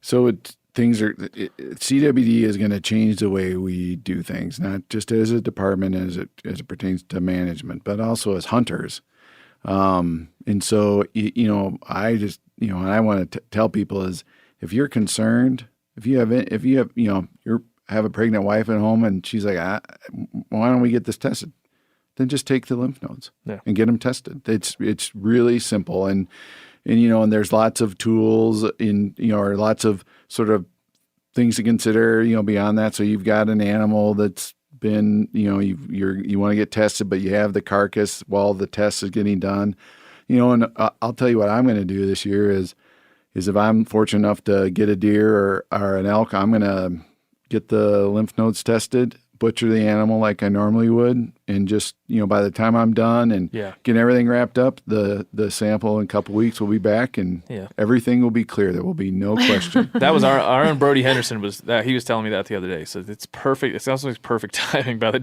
so CWD is going to change the way we do things, not just as a department as it pertains to management, but also as hunters. And so, I just, and I want to tell people is, if you're concerned, if you have have a pregnant wife at home and she's like, why don't we get this tested? Then just take the lymph nodes and get them tested. It's really simple. And there's lots of tools or lots of sort of things to consider, beyond that. So you've got an animal that's been, you want to get tested, but you have the carcass while the test is getting done, and I'll tell you what I'm going to do this year is if I'm fortunate enough to get a deer or an elk, I'm going to get the lymph nodes tested, butcher the animal like I normally would, and just, by the time I'm done and get everything wrapped up, the sample in a couple weeks will be back and everything will be clear. There will be no question. That was our own Brody Henderson he was telling me that the other day. So it's perfect. It sounds like perfect timing. By the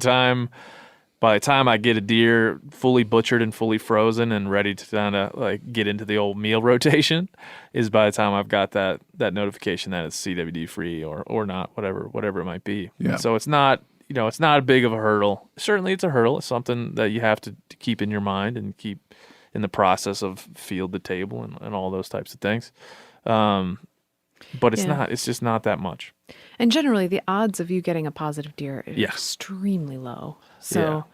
time I get a deer fully butchered and fully frozen and ready to kind of like get into the old meal rotation is by the time I've got that notification that it's CWD free or not, whatever it might be. Yeah. So it's not, it's not big of a hurdle. Certainly it's a hurdle. It's something that you have to keep in your mind and keep in the process of field to table and all those types of things. But it's just not that much. And generally the odds of you getting a positive deer are extremely low. So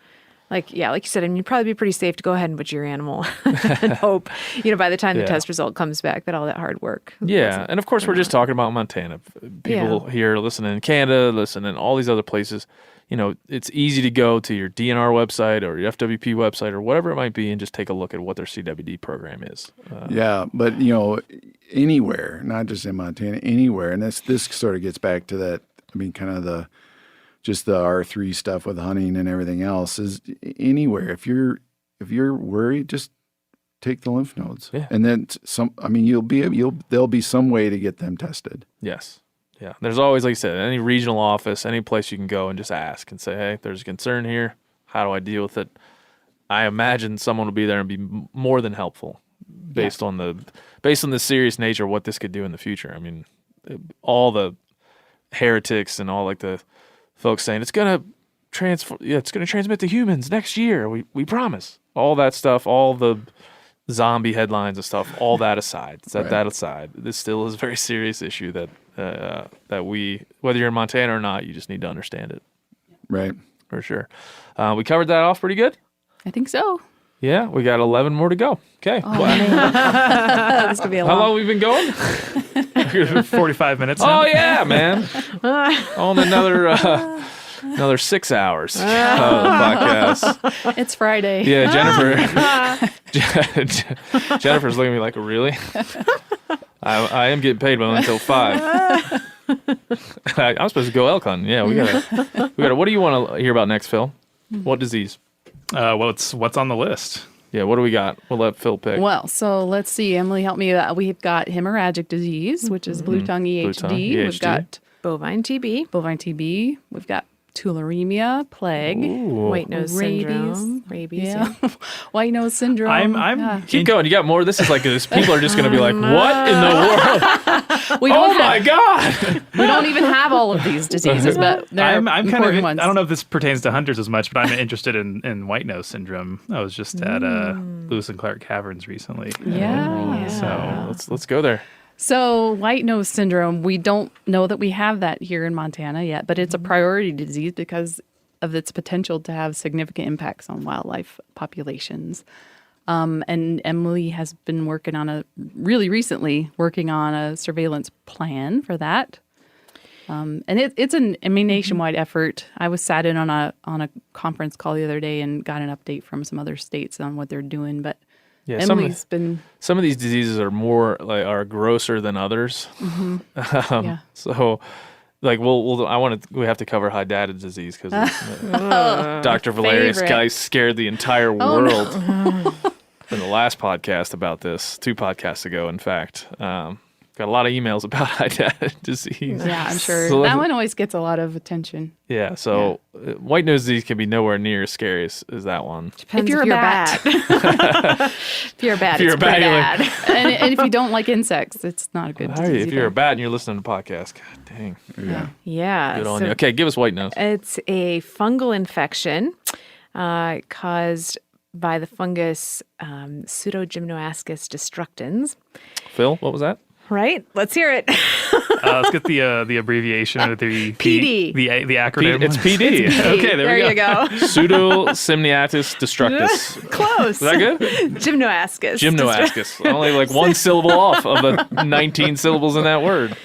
like you said, I mean, you'd probably be pretty safe to go ahead and butcher your animal and hope, by the time the test result comes back, that all that hard work. Yeah, and of course we're just talking about Montana. People here listening in Canada, listening in all these other places. It's easy to go to your DNR website or your FWP website or whatever it might be and just take a look at what their CWD program is. But anywhere, not just in Montana, anywhere, and this sort of gets back to that. I mean, kind of the R3 stuff with hunting and everything else is anywhere. If you're worried, just take the lymph nodes, and then there'll be some way to get them tested. Yes. Yeah, there's always, like you said, any regional office, any place you can go and just ask and say, hey, there's a concern here. How do I deal with it? I imagine someone will be there and be more than helpful based on the serious nature of what this could do in the future. I mean, all the heretics and all like the folks saying it's going to transmit to humans next year. We promise. All that stuff, all the zombie headlines and stuff, all that aside, set that aside. This still is a very serious issue that we, whether you're in Montana or not, you just need to understand it. Right. For sure. We covered that off pretty good? I think so. Yeah, we got 11 more to go. Okay. Oh, man. This could be a How long have we been going? 45 minutes now. Oh, yeah, man. On another 6 hours of the podcast. It's Friday. Yeah, Jennifer's looking at me like, really? I am getting paid until 5. I'm supposed to go elk hunting. Yeah, we gotta. What do you want to hear about next, Phil? What disease? What's on the list? Yeah, what do we got? We'll let Phil pick. Well, so let's see. Emily, help me. We've got hemorrhagic disease, which is blue tongue EHD. We've got bovine TB. We've got tularemia, plague, white nose syndrome, rabies. White nose syndrome. Keep going. You got more. This is like this. People are just going to be like, "What in the world?" My God! We don't even have all of these diseases, but they're important ones. I don't know if this pertains to hunters as much, but I'm interested in white nose syndrome. I was just at Lewis and Clark Caverns recently. Yeah. So let's go there. So white nose syndrome, we don't know that we have that here in Montana yet, but it's a priority disease because of its potential to have significant impacts on wildlife populations. And Emily has been working on a surveillance plan for that. And it's a nationwide effort. I was sat in on a conference call the other day and got an update from some other states on what they're doing, but yeah, Emily's some of these diseases are more are grosser than others. So, like we have to cover hydatids disease because Dr. Valerius guy scared the entire world in the last podcast about this, 2 podcasts ago, in fact. Got a lot of emails about hydatids disease. Yeah, I'm sure. So that one always gets a lot of attention. Yeah, so white nose disease can be nowhere near as scary as that one. Depends if you're a bat. If you're a bat, it's pretty bad. And if you don't like insects, it's not a good disease. If you're a bat and you're listening to the podcast, God dang. Yeah. Good on you. Okay, give us white nose. It's a fungal infection caused by the fungus Pseudogymnoascus destructans. Phil, what was that? Right? Let's hear it. Let's get the abbreviation of the PD. The acronym. It's PD. It's PD. Okay, there we go. Pseudogymnoascus destructus. Close. Is that good? Gymnoascus. Only like one syllable off of the 19 syllables in that word.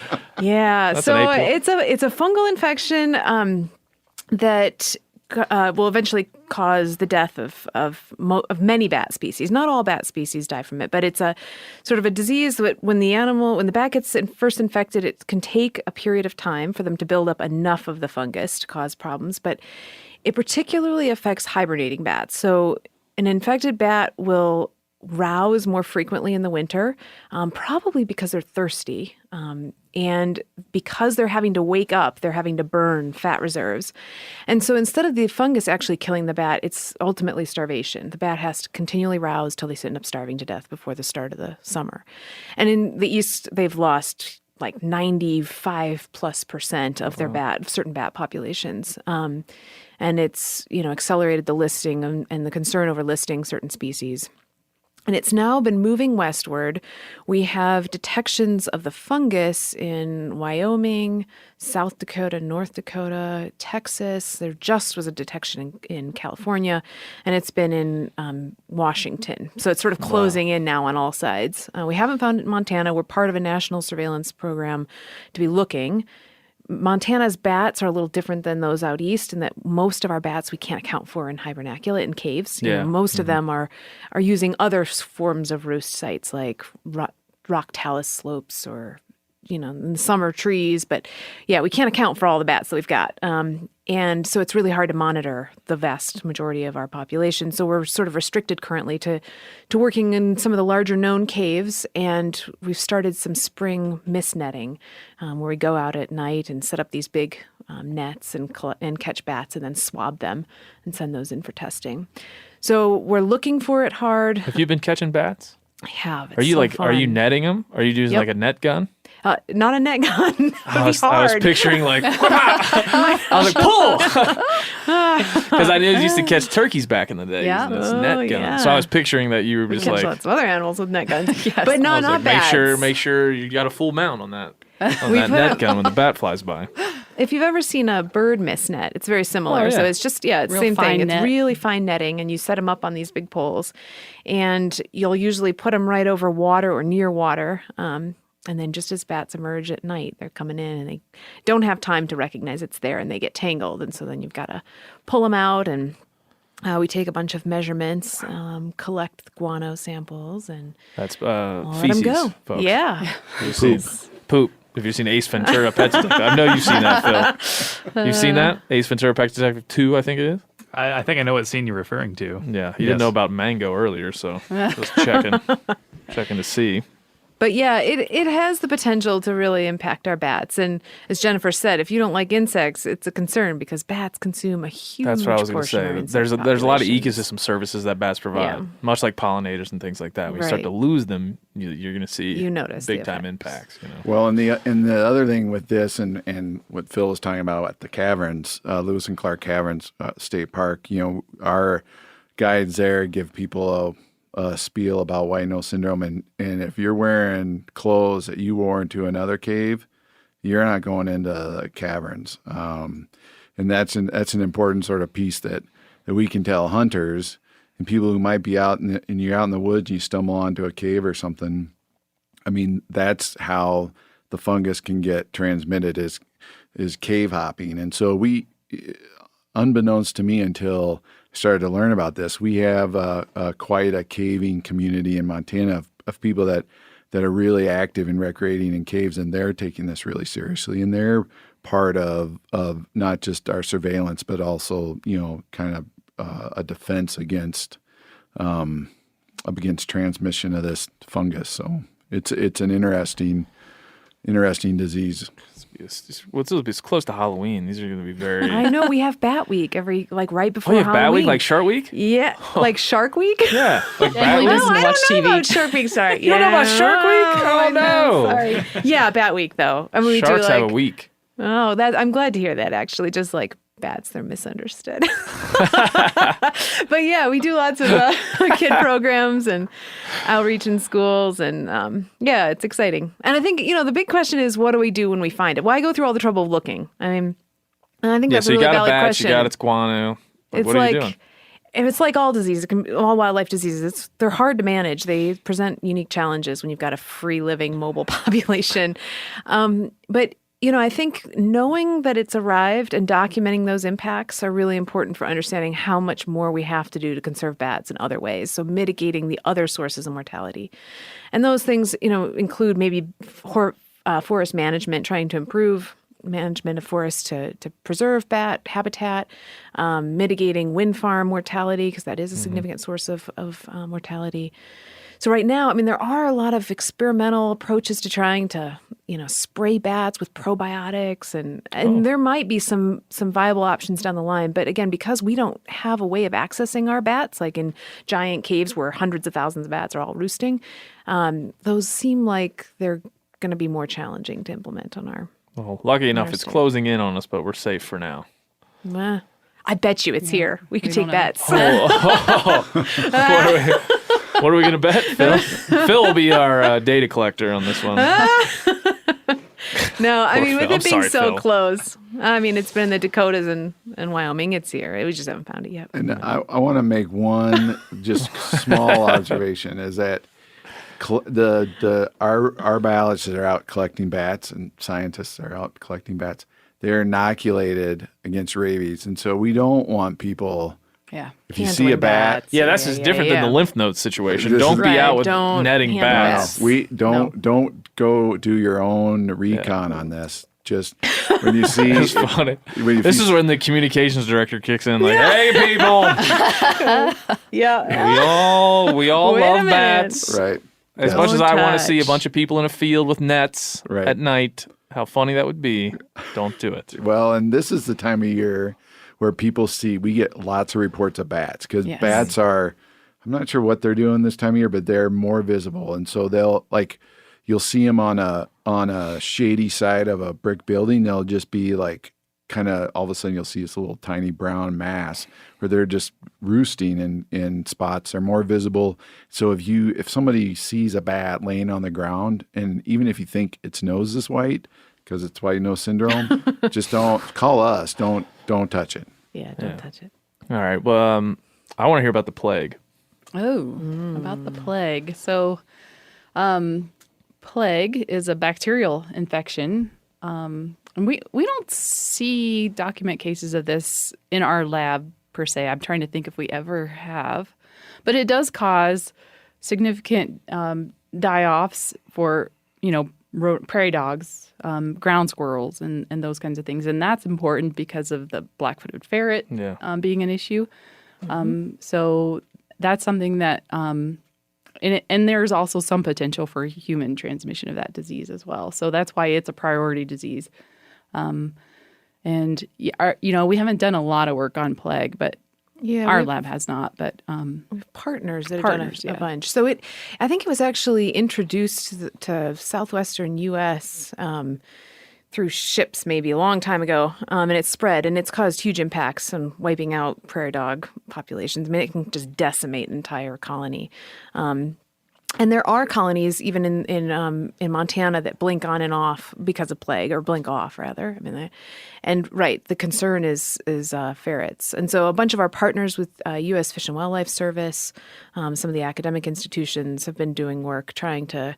Yeah. That's so it's a fungal infection that will eventually cause the death of many bat species. Not all bat species die from it, but it's a sort of a disease that when the bat gets first infected, it can take a period of time for them to build up enough of the fungus to cause problems. But it particularly affects hibernating bats. So an infected bat will rouse more frequently in the winter, probably because they're thirsty. And because they're having to wake up, they're having to burn fat reserves. And so instead of the fungus actually killing the bat, it's ultimately starvation. The bat has to continually rouse till they end up starving to death before the start of the summer. And in the East, they've lost like 95+% of their certain bat populations. And it's, accelerated the listing and the concern over listing certain species. And it's now been moving westward. We have detections of the fungus in Wyoming, South Dakota, North Dakota, Texas. There just was a detection in California, and it's been in Washington. So it's sort of closing in now on all sides. We haven't found it in Montana. We're part of a national surveillance program to be looking. Montana's bats are a little different than those out east in that most of our bats we can't account for in hibernaculate in caves. You know, most of them are using other forms of roost sites like rock talus slopes or, you know, in the summer trees. But yeah, we can't account for all the bats that we've got. And so it's really hard to monitor the vast majority of our population. So we're sort of restricted currently to working in some of the larger known caves. And we've started some spring mist netting where we go out at night and set up these big nets and catch bats and then swab them and send those in for testing. So we're looking for it hard. Have you been catching bats? I have. Are you are you netting them? Are you using like a net gun? Not a net gun. I was picturing like, I was like, pull! Because I used to catch turkeys back in the day using this net gun. Yeah. So I was picturing that you were just catch like, lots of other animals with net guns, but no, not bats. Make sure you got a full mount on that net gun when the bat flies by. If you've ever seen a bird mist net, it's very similar. Oh, yeah. So it's just, it's the same thing. Net. It's really fine netting, and you set them up on these big poles. And you'll usually put them right over water or near water. And then just as bats emerge at night, they're coming in and they don't have time to recognize it's there and they get tangled. And so then you've got to pull them out and we take a bunch of measurements, collect the guano samples, and that's let feces, them go. folks. Yeah. Poop. Have you seen Ace Ventura: Pet Detective? I know you've seen that, Phil. You've seen that? Ace Ventura: Pet Detective 2, I think it is. I think I know what scene you're referring to. Yeah, you didn't know about mango earlier, so just checking to see. But yeah, it has the potential to really impact our bats. And as Jennifer said, if you don't like insects, it's a concern because bats consume a huge portion. That's what I was going to say. There's a lot of populations. ecosystem services that bats provide, much like pollinators and things like that. When you start to lose them, you're going to see big time impacts. You know? Well, and the other thing with this and what Phil was talking about at the caverns, Lewis and Clark Caverns State Park, you know, our guides there give people a spiel about white nose syndrome, and if you're wearing clothes that you wore into another cave, you're not going into the caverns, and that's an important sort of piece that we can tell hunters and people who might be out and you're out in the woods and you stumble onto a cave or something. I mean, that's how the fungus can get transmitted is cave hopping, and so we, unbeknownst to me until started to learn about this, we have quite a caving community in Montana of people that are really active in recreating in caves, and they're taking this really seriously, and they're part of not just our surveillance, but also, you know, kind of a defense against transmission of this fungus. So it's an interesting disease. It's close to Halloween. These are going to be very. I know we have Bat Week right before you have Halloween. Bat Week, like Shark Week? Yeah, like Shark Week. Yeah, like Bat Week. I don't know about Shark Week. Sorry, You don't know about Shark Week? Oh no! Sorry. Yeah, Bat Week though. I mean, Sharks we do have a week. Oh, I'm glad to hear that. Actually, just like bats, they're misunderstood. But yeah, we do lots of kid programs and outreach in schools, and yeah, it's exciting. And I think, you know, the big question is, what do we do when we find it? Why go through all the trouble of looking? I mean, and I think that's a really valid question. You got its guano. What are you doing? And it's like all diseases, all wildlife diseases. They're hard to manage. They present unique challenges when you've got a free living mobile population. But you know, I think knowing that it's arrived and documenting those impacts are really important for understanding how much more we have to do to conserve bats in other ways. So mitigating the other sources of mortality. And those things, you know, include maybe forest management, trying to improve management of forests to preserve bat habitat, mitigating wind farm mortality, because that is a significant source of mortality. So right now, I mean, there are a lot of experimental approaches to trying to, you know, spray bats with probiotics, and there might be some viable options down the line. But again, because we don't have a way of accessing our bats, like in giant caves where hundreds of thousands of bats are all roosting, those seem like they're going to be more challenging to implement on our. Well, lucky enough, it's closing in on us, but we're safe for now. I bet you it's here. We could take bets. What are we gonna bet, Phil? Phil will be our data collector on this one. No, I mean, with Phil. it being Sorry, so Phil. close, I mean, it's been in the Dakotas and Wyoming. It's here. We just haven't found it yet. And I want to make one just small observation is that our biologists that are out collecting bats and scientists that are out collecting bats, they're inoculated against rabies. And so we don't want people, Yeah. if you see a bat, Yeah, that's just different than the lymph node situation. This Don't is- be out Right, with don't netting handle bats. we don't go do your own recon on this. Just when you see, It's funny. when This is when the communications director kicks in, like, "Hey, people, Yeah. we all Wait a love minute. bats. right. As Yeah. much as I want to see a touch. bunch of people in a field with nets Right. at night, how funny that would be. Don't do it. Well, and this is the time of year where we get lots of reports of bats because Yes. bats are, I'm not sure what they're doing this time of year, but they're more visible. And so you'll see them on a shady side of a brick building. They'll just be like, kind of all of a sudden you'll see this little tiny brown mass where they're just roosting in spots. They're more visible. So if somebody sees a bat laying on the ground, and even if you think its nose is white, because it's white nose syndrome, just don't call us. Don't touch it. Yeah, don't touch it. All right. Well, I want to hear about the plague. Oh, about the plague. So, plague is a bacterial infection. And we don't document cases of this in our lab per se. I'm trying to think if we ever have. But it does cause significant die-offs for, prairie dogs, ground squirrels, and those kinds of things. And that's important because of the black-footed ferret being an issue. So that's something that and there's also some potential for human transmission of that disease as well. So that's why it's a priority disease. And we haven't done a lot of work on plague, but our lab has not. But we have partners that Partners, have done a yeah. bunch. So I think it was actually introduced to southwestern U.S. Through ships maybe a long time ago, and it's spread, and it's caused huge impacts on wiping out prairie dog populations. I mean, it can just decimate an entire colony. And there are colonies even in Montana that blink on and off because of plague, or blink off rather. I mean, the concern is ferrets, and so a bunch of our partners with U.S. Fish and Wildlife Service, some of the academic institutions have been doing work trying to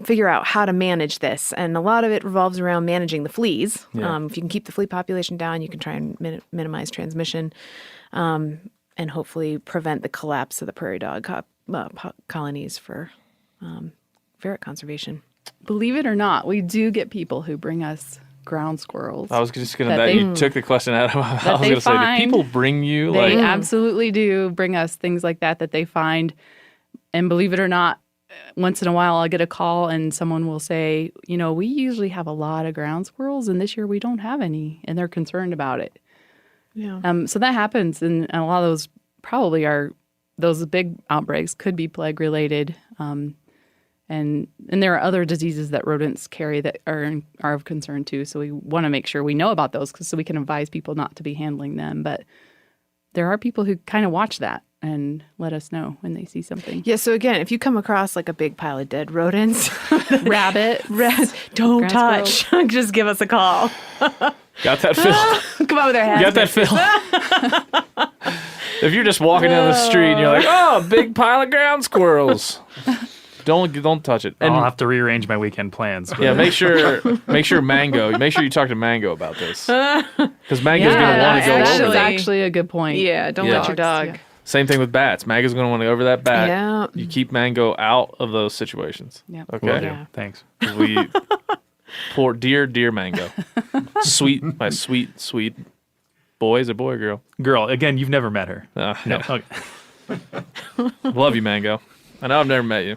figure out how to manage this, and a lot of it revolves around managing the fleas. If you can keep the flea population down, you can try and minimize transmission, and hopefully prevent the collapse of the prairie dog colonies for ferret conservation. believe it or not, we do get people who bring us ground squirrels. I was just going to That bet they- you took the question out of my mouth. I was they going to say, do find- people bring you They like absolutely do bring us things like that they find. And believe it or not, once in a while I'll get a call and someone will say, we usually have a lot of ground squirrels and this year we don't have any. And they're concerned about it. Yeah. So that happens. And a lot of those probably are, those big outbreaks could be plague related. And there are other diseases that rodents carry that are of concern too. So we want to make sure we know about those so we can advise people not to be handling them. But there are people who kind of watch that and let us know when they see something. Yeah, so again, if you come across like a big pile of dead rodents, Rabbit, don't Grass touch. Just give us a call. got that Phil? Come on with our hands. Got that Phil? If you're just walking down the street and you're like, oh, big pile of ground squirrels. Don't touch it. And I'll have to rearrange my weekend plans. But yeah, make sure Mango. Make sure you talk to Mango about this, because Mango's going to want to go that over is that. actually a good point. Yeah, don't Yeah. let your dog. Yeah. Same thing with bats. Mango's going to want to go over that bat. Yeah. You keep Mango out of those situations. Yeah. Okay. Will do. Yeah. Thanks. We poor dear Mango, my sweet boy. Is it boy or girl? Girl, again, you've never met her. No. Okay. Love you, Mango. I know I've never met you.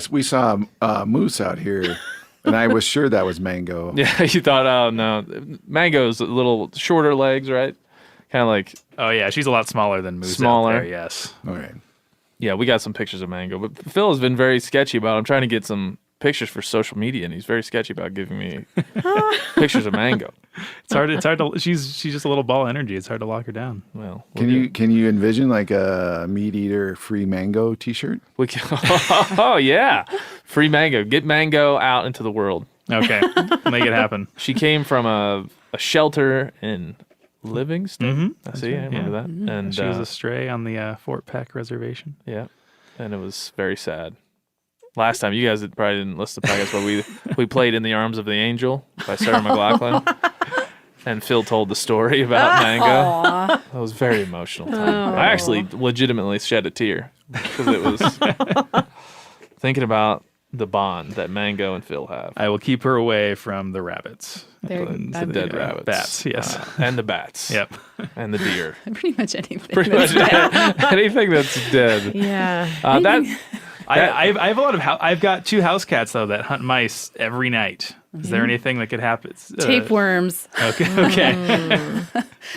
We saw a moose out here, and I was sure that was Mango. Yeah, you thought, oh no, Mango's a little shorter legs, right? Kind of like, Oh yeah, she's a lot smaller than Moose. Smaller. Out there, yes. All right. yeah, we got some pictures of Mango, but Phil has been very sketchy about it. I'm trying to get some pictures for social media, and he's very sketchy about giving me pictures of mango. It's hard to. She's just a little ball of energy. It's hard to lock her down. Well, Can you envision like a meat eater free mango T-shirt? we can, oh yeah, free mango. Get mango out into the world. Okay, make it happen. She came from a shelter in Livingston. I see. I remember that. And She was a stray on the Fort Peck reservation. yeah, and it was very sad. Last time, you guys probably didn't listen to the podcast, but we played "In the Arms of the Angel" by Sarah McLachlan, and Phil told the story about mango. It was a very emotional time. I actually legitimately shed a tear because it was thinking about the bond that mango and Phil have. I will keep her away from the rabbits. The dead rabbits. Bats, yes. And the bats. Yep. And the deer. Pretty much anything. Pretty much anything that's dead. Yeah. I have a lot of I've got 2 house cats though that hunt mice every night. Is there anything that could happen? Tapeworms. Okay.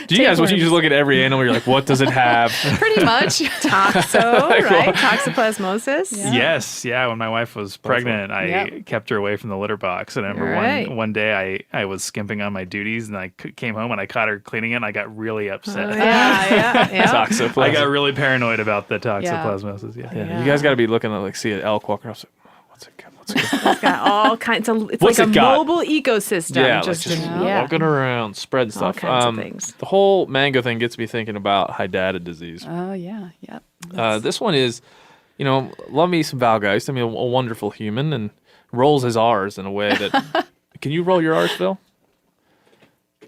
Do you guys, when you just look at every animal, you're like, what does it have? Pretty much. Toxo, right? Toxoplasmosis. Yeah. Yes, yeah. When my wife was pregnant, I kept her away from the litter box. And I remember one day I was skimping on my duties, and I came home and I caught her cleaning it, and I got really upset. Yeah. Toxoplasmosis. I got really paranoid about the toxoplasmosis. Yeah. You guys got to be looking at, like, see an elk walking off. What's it got? It's got all kinds of. It's What's like a it got? mobile ecosystem. Yeah, just walking around, spreading stuff. kinds of things. The whole mango thing gets me thinking about hydatid disease. Oh, yeah. Yep. This one is, love me some Valgeist. I mean, a wonderful human, and rolls his R's in a way that. Can you roll your R's, Phil?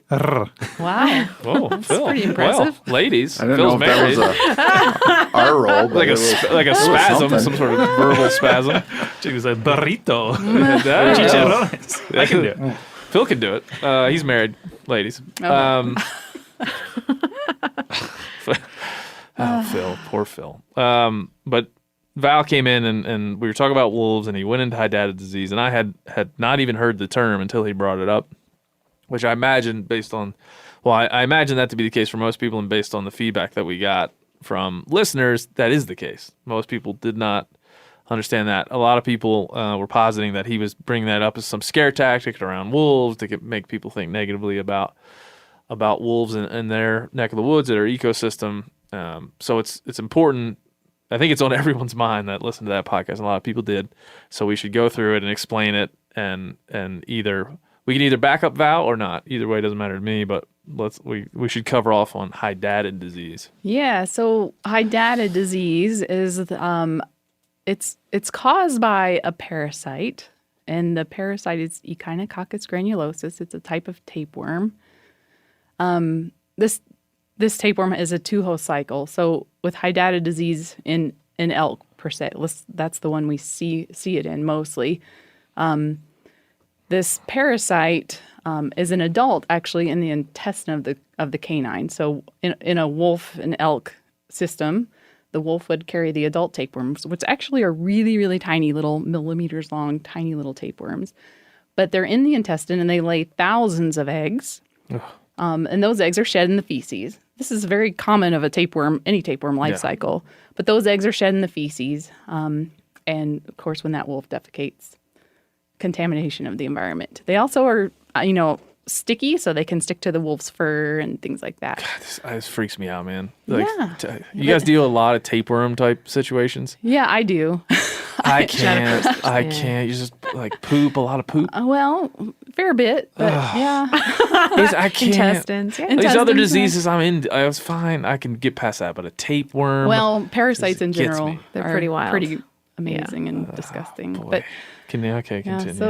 Wow. Oh, Phil. pretty impressive. Well, ladies, I didn't Phil's know if married. that was a R roll, but like a spasm, something. some sort of verbal spasm. She was a burrito. That is- Chicharrones. I can do it. Phil can do it. He's married, ladies. Okay. Phil, poor Phil. But Val came in and we were talking about wolves, and he went into hydatid disease, and I had not even heard the term until he brought it up, which I imagine based on, I imagine that to be the case for most people, and based on the feedback that we got from listeners, that is the case. Most people did not understand that. A lot of people were positing that he was bringing that up as some scare tactic around wolves to make people think negatively about wolves in their neck of the woods, their ecosystem. So it's important. I think it's on everyone's mind that listened to that podcast, and a lot of people did. So we should go through it and explain it, and we can either back up Val or not. Either way, it doesn't matter to me, but we should cover off on hydatid disease. Yeah, so hydatid disease is it's caused by a parasite, and the parasite is Echinococcus granulosus. It's a type of tapeworm. This tapeworm is a 2-host cycle. So with hydatid disease in elk per se, that's the one we see it in mostly. This parasite is an adult actually in the intestine of the canine. So in a wolf and elk system, the wolf would carry the adult tapeworms, which actually are really, really tiny little millimeters long, tiny little tapeworms. But they're in the intestine and they lay thousands of eggs. And those eggs are shed in the feces. This is very common of any tapeworm life cycle. But those eggs are shed in the feces. And of course, when that wolf defecates, contamination of the environment. They also are, sticky, so they can stick to the wolf's fur and things like that. God, this freaks me out, man. You guys deal with a lot of tapeworm type situations? Yeah, I do. I can't. You just poop, a lot of poop. Well, fair bit, but yeah. I can't. Intestines. Yeah. These other diseases I was fine. I can get past that, but a tapeworm. Well, parasites in gets general, me. They're pretty wild. Pretty amazing and disgusting. Boy. Continue.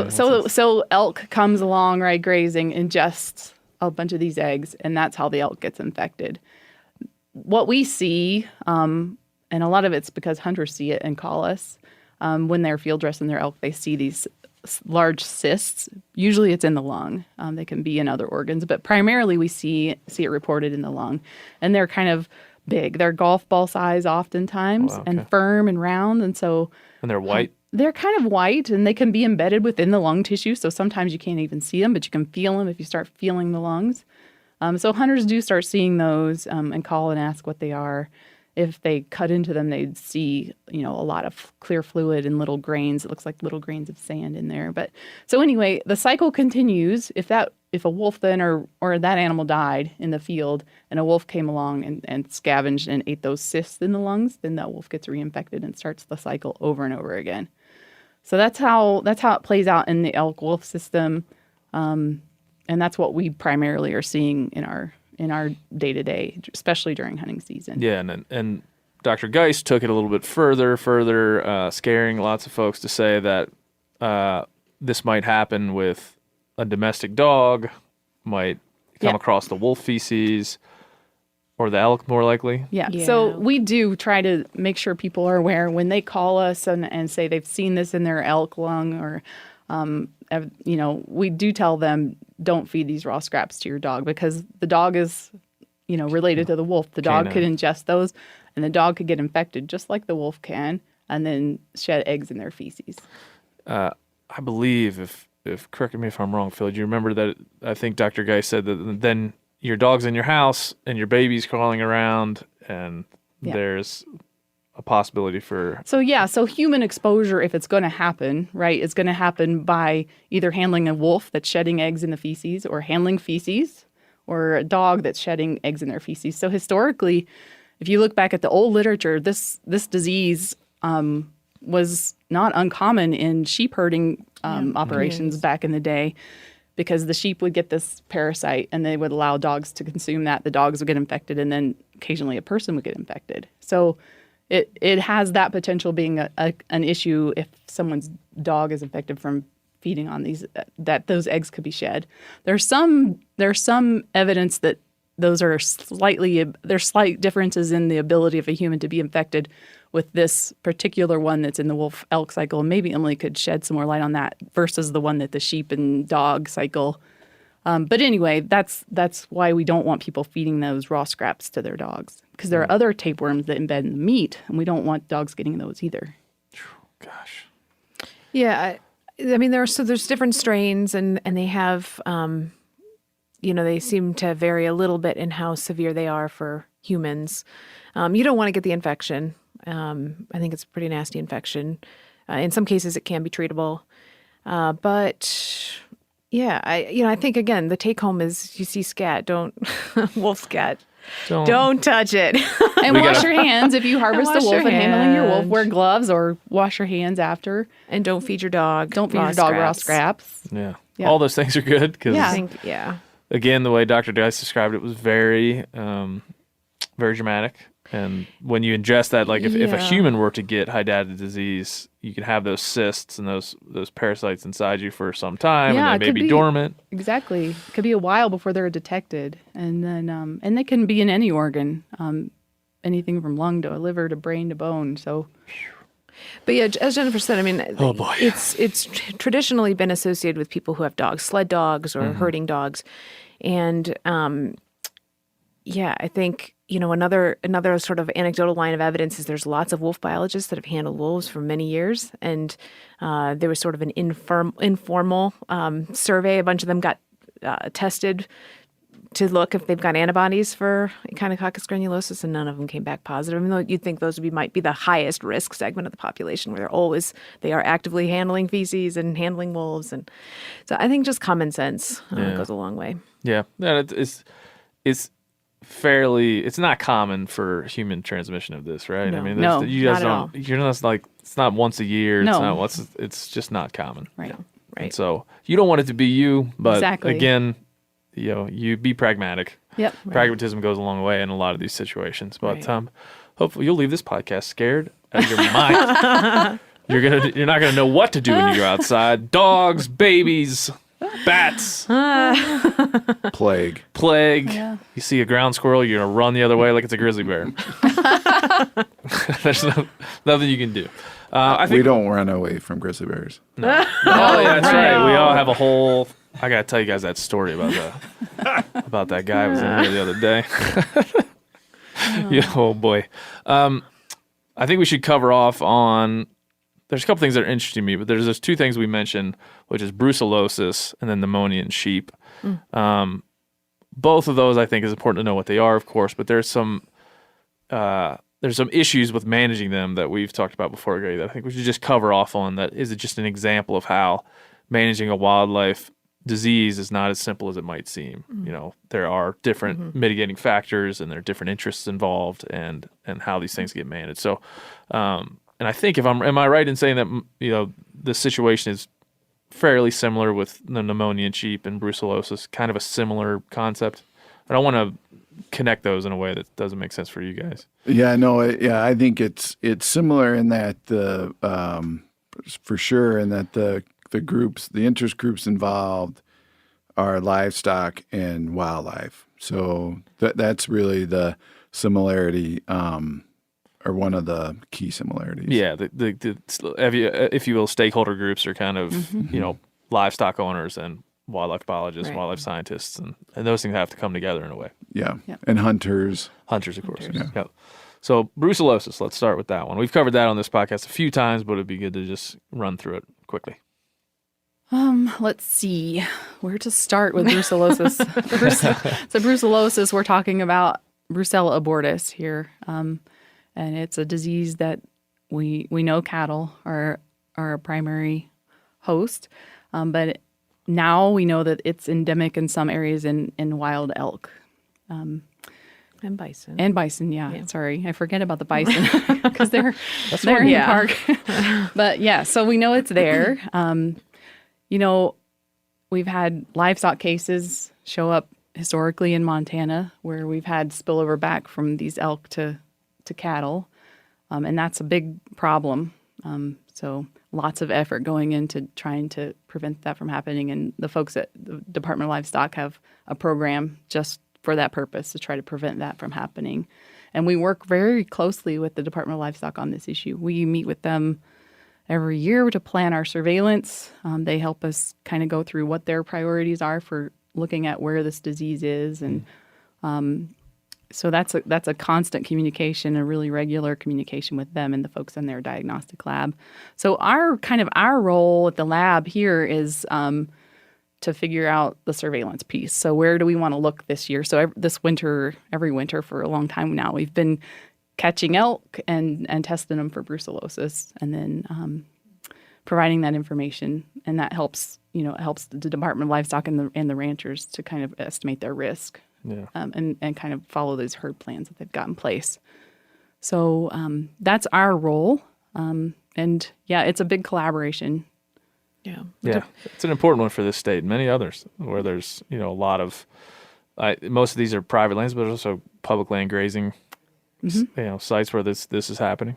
So elk comes along, right, grazing, ingests a bunch of these eggs, and that's how the elk gets infected. What we see, and a lot of it's because hunters see it and call us, when they're field dressing their elk, they see these large cysts. Usually it's in the lung. They can be in other organs, but primarily we see it reported in the lung. And they're kind of big. They're golf ball size oftentimes, and firm and round. And so... And they're white? They're kind of white, and they can be embedded within the lung tissue, so sometimes you can't even see them, but you can feel them if you start feeling the lungs. So hunters do start seeing those and call and ask what they are. if they cut into them, they'd see, a lot of clear fluid and little grains. It looks like little grains of sand in there. But so anyway, the cycle continues. If a wolf then or that animal died in the field and a wolf came along and scavenged and ate those cysts in the lungs, then that wolf gets reinfected and starts the cycle over and over again. So that's how it plays out in the elk wolf system. And that's what we primarily are seeing in our day-to-day, especially during hunting season. Yeah, and Dr. Geist took it a little bit further, scaring lots of folks to say that this might happen with a domestic dog, might come across the wolf feces, or the elk more likely. Yeah. So we do try to make sure people are aware when they call us and say they've seen this in their elk lung or, we do tell them, don't feed these raw scraps to your dog because the dog is, related to the wolf. The dog could ingest those and the dog could get infected just like the wolf can and then shed eggs in their feces. I believe, if correct me if I'm wrong, Phil, do you remember that I think Dr. Guy said that then your dog's in your house and your baby's crawling around and there's a possibility for... So human exposure, if it's going to happen, right, it's going to happen by either handling a wolf that's shedding eggs in the feces or handling feces or a dog that's shedding eggs in their feces. So historically, if you look back at the old literature, this disease was not uncommon in sheep herding operations back in the day because the sheep would get this parasite and they would allow dogs to consume that. The dogs would get infected and then occasionally a person would get infected. So it has that potential being an issue if someone's dog is infected from feeding on these, that those eggs could be shed. There's some evidence that there's slight differences in the ability of a human to be infected with this particular one that's in the wolf elk cycle. And maybe Emily could shed some more light on that versus the one that the sheep and dog cycle. But anyway, that's why we don't want people feeding those raw scraps to their dogs because there are other tapeworms that embed in the meat, and we don't want dogs getting those either. Gosh. Yeah, I mean there's different strains, and they have, they seem to vary a little bit in how severe they are for humans. You don't want to get the infection. I think it's a pretty nasty infection. In some cases, it can be treatable, but. Yeah, I think again the take home is you see scat, don't wolf scat, don't touch it, and wash your hands if you harvest a wolf and handling your wolf. Wear gloves or wash your hands after, and don't feed your dog. Don't feed your dog raw scraps. Yeah, all those things are good because again the way Dr. Dice described it was very, very dramatic. And when you ingest that, like if a human were to get hydatid disease, you can have those cysts and those parasites inside you for some time, and they may be dormant. Exactly, it could be a while before they're detected, and then and they can be in any organ, anything from lung to liver to brain to bone. So, but yeah, as Jennifer said, I mean, it's traditionally been associated with people who have dogs, sled dogs or herding dogs, and I think. Another sort of anecdotal line of evidence is there's lots of wolf biologists that have handled wolves for many years. And there was sort of an informal survey. A bunch of them got tested to look if they've got antibodies for Echinococcus granulosus, and none of them came back positive. Even though you'd think those might be the highest risk segment of the population where they are actively handling feces and handling wolves. And so I think just common sense goes a long way. Yeah. It's it's not common for human transmission of this, right? No. I mean, you guys don't. You're not like it's not once a year. No. It's just not common. Right. No. Right. And so you don't want it to be you, but exactly. Again, you be pragmatic. Yep. Pragmatism goes a long way in a lot of these situations. But hopefully you'll leave this podcast scared out of your mind. You're not gonna know what to do when you go outside. Dogs, babies. Bats, plague. Yeah. You see a ground squirrel, you're gonna run the other way like it's a grizzly bear. There's nothing you can do. I think we don't run away from grizzly bears. No. Oh, yeah, that's right. We all have a whole. I gotta tell you guys that story about that guy who was in here the other day. Oh boy. I think we should cover off on. There's a couple things that are interesting to me, but there's two things we mentioned, which is brucellosis and then pneumonia in sheep. Both of those I think is important to know what they are, of course, but there's some there's some issues with managing them that we've talked about before, Greg, that I think we should just cover off on. That is just an example of how managing a wildlife disease is not as simple as it might seem. You know, there are different mitigating factors, and there are different interests involved, and how these things get managed. So, and I think am I right in saying that, you know, the situation is fairly similar with the pneumonia in sheep and brucellosis, kind of a similar concept? I don't want to connect those in a way that doesn't make sense for you guys. Yeah, no, I think it's similar in that for sure, in that the interest groups involved are livestock and wildlife. So that's really the similarity, or one of the key similarities. Yeah, the if you will, stakeholder groups are kind of you know, livestock owners and wildlife biologists, Right. wildlife scientists, and those things have to come together in a way. Yeah, and hunters. Hunters, of course. Yeah. So brucellosis, let's start with that one. We've covered that on this podcast a few times, but it'd be good to just run through it quickly. Let's see where to start with brucellosis. So brucellosis, we're talking about Brucella abortus here, and it's a disease that we know cattle are a primary host, but now we know that it's endemic in some areas in wild elk. And bison. And bison, yeah. Sorry, I forget about the bison because they're in the park. But yeah, so we know it's there. You know, we've had livestock cases show up historically in Montana where we've had spillover back from these elk to cattle, and that's a big problem. So lots of effort going into trying to prevent that from happening, and the folks at the Department of Livestock have a program just for that purpose, to try to prevent that from happening. And we work very closely with the Department of Livestock on this issue. We meet with them every year to plan our surveillance. They help us kind of go through what their priorities are for looking at where this disease is. And so that's a constant communication, a really regular communication with them and the folks in their diagnostic lab. So our role at the lab here is to figure out the surveillance piece. So where do we want to look this year? So every winter for a long time now, we've been catching elk and testing them for brucellosis, and then providing that information, and that helps the Department of Livestock and the ranchers to kind of estimate their risk, and kind of follow those herd plans that they've got in place. So that's our role, and yeah, it's a big collaboration. Yeah, it's an important one for this state and many others where there's, you know, a lot of most of these are private lands, but there's also public land grazing, you know, sites where this is happening.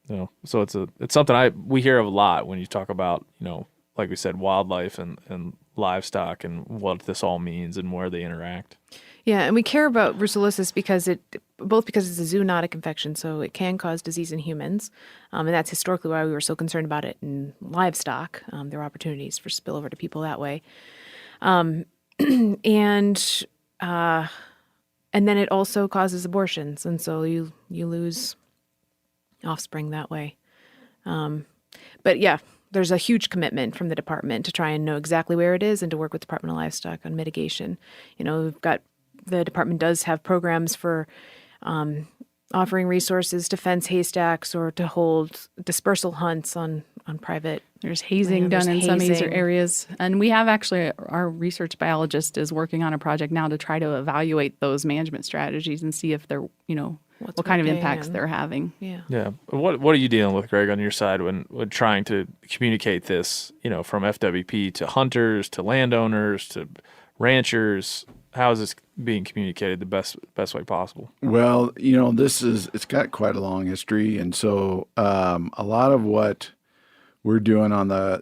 You know, so it's something we hear of a lot when you talk about, you know, like we said, wildlife and livestock and what this all means and where they interact. Yeah, and we care about brucellosis because it's a zoonotic infection, so it can cause disease in humans, and that's historically why we were so concerned about it in livestock. There are opportunities for spillover to people that way, and then it also causes abortions, and so you lose offspring that way. But yeah, there's a huge commitment from the department to try and know exactly where it is and to work with Department of Livestock on mitigation. You know, the department does have programs for offering resources to fence haystacks or to hold dispersal hunts on private. There's hazing land. done in some hazing. areas. And we have actually, our research biologist is working on a project now to try to evaluate those management strategies and see if they're, you know, what kind of impacts they're having. Yeah. Yeah. What are you dealing with, Greg, on your side when trying to communicate this, you know, from FWP to hunters to landowners to ranchers? How is this being communicated the best way possible? Well, you know, it's got quite a long history. And so a lot of what we're doing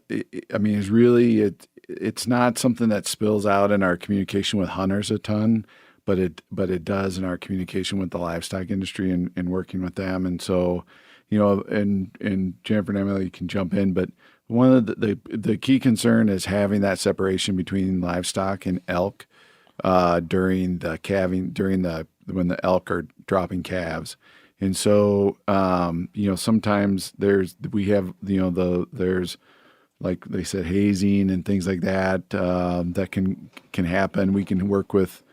is really, it's not something that spills out in our communication with hunters a ton, but it does in our communication with the livestock industry and working with them. And so, you know, and Jennifer and Emily can jump in, but one of the key concern is having that separation between livestock and elk during the calving, when the elk are dropping calves. And so, you know, sometimes there's like they said, hazing and things like that, that can happen. We can work with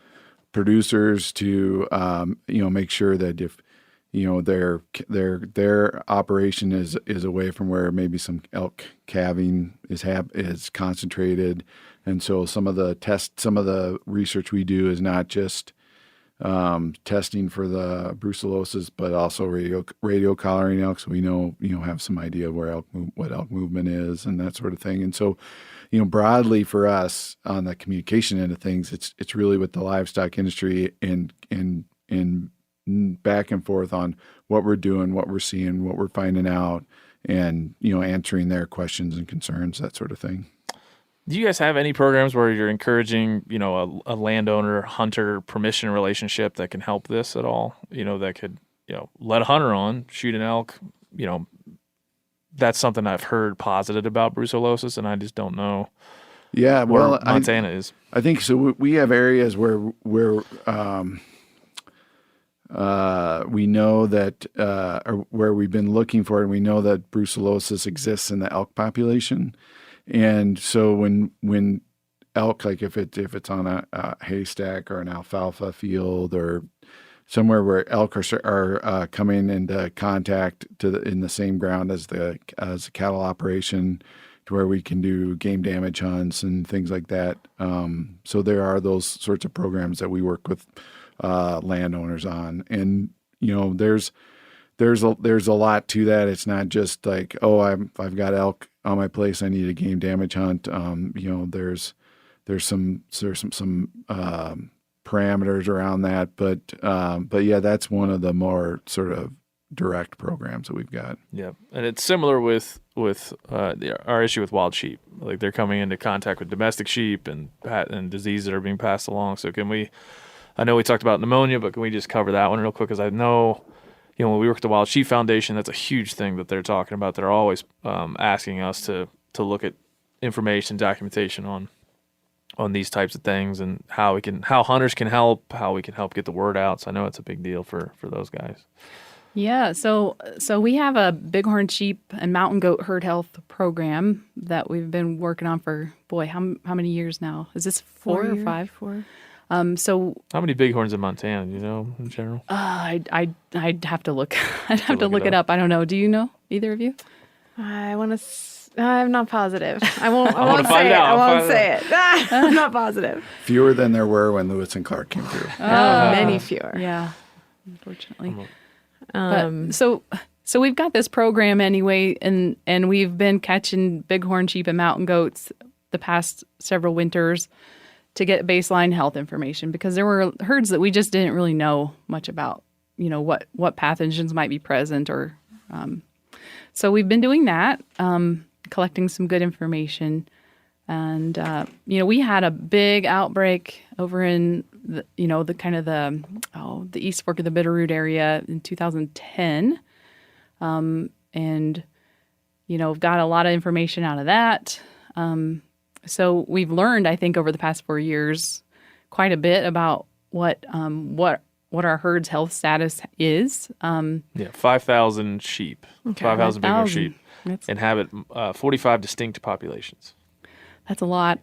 producers to, you know, make sure that their operation is away from where maybe some elk calving is concentrated, and so some of the research we do is not just testing for the brucellosis, but also radio collaring elk, so we have some idea of where what elk movement is and that sort of thing. And so, broadly for us on the communication end of things, it's really with the livestock industry and back and forth on what we're doing, what we're seeing, what we're finding out, and answering their questions and concerns, that sort of thing. Do you guys have any programs where you're encouraging, a landowner hunter permission relationship that can help this at all? That could, let a hunter on, shoot an elk. That's something I've heard positive about brucellosis, and I just don't know. Yeah, well, Montana is. I think so. We have areas where we know that, or where we've been looking for it, and we know that brucellosis exists in the elk population. And so when elk, like if it's on a haystack or an alfalfa field or somewhere where elk are coming into contact in the same ground as the cattle operation, to where we can do game damage hunts and things like that. So there are those sorts of programs that we work with landowners on, and there's a lot to that. It's not just like, oh, I've got elk on my place, I need a game damage hunt. There's some parameters around that, but yeah, that's one of the more sort of direct programs that we've got. Yeah, and it's similar with our issue with wild sheep. Like they're coming into contact with domestic sheep and diseases that are being passed along. So I know we talked about pneumonia, but can we just cover that one real quick? Because I know, when we work at the Wild Sheep Foundation, that's a huge thing that they're talking about. They're always asking us to look at information, documentation on these types of things, and how hunters can help, how we can help get the word out. So I know it's a big deal for those guys. Yeah, so we have a bighorn sheep and mountain goat herd health program that we've been working on for, how many years now? Is this 4 or 5? 4. So how many bighorns in Montana, in general? I'd have to look. I'd have to look it up. I don't know. Do you know, either of you? I'm not positive. I won't find say it. out. I won't say it. I'm not positive. Fewer than there were when Lewis and Clark came through. Many fewer. Yeah, unfortunately. But, so we've got this program anyway, and we've been catching bighorn sheep and mountain goats the past several winters to get baseline health information, because there were herds that we just didn't really know much about, what pathogens might be present, or so we've been doing that, collecting some good information. And we had a big outbreak over in the East Fork of the Bitterroot area in 2010, and got a lot of information out of that. So we've learned, I think, over the past 4 years, quite a bit about what our herd's health status is. 5,000 sheep, Okay, 5,000 bighorn sheep, That's- inhabit 45 distinct populations. That's a lot,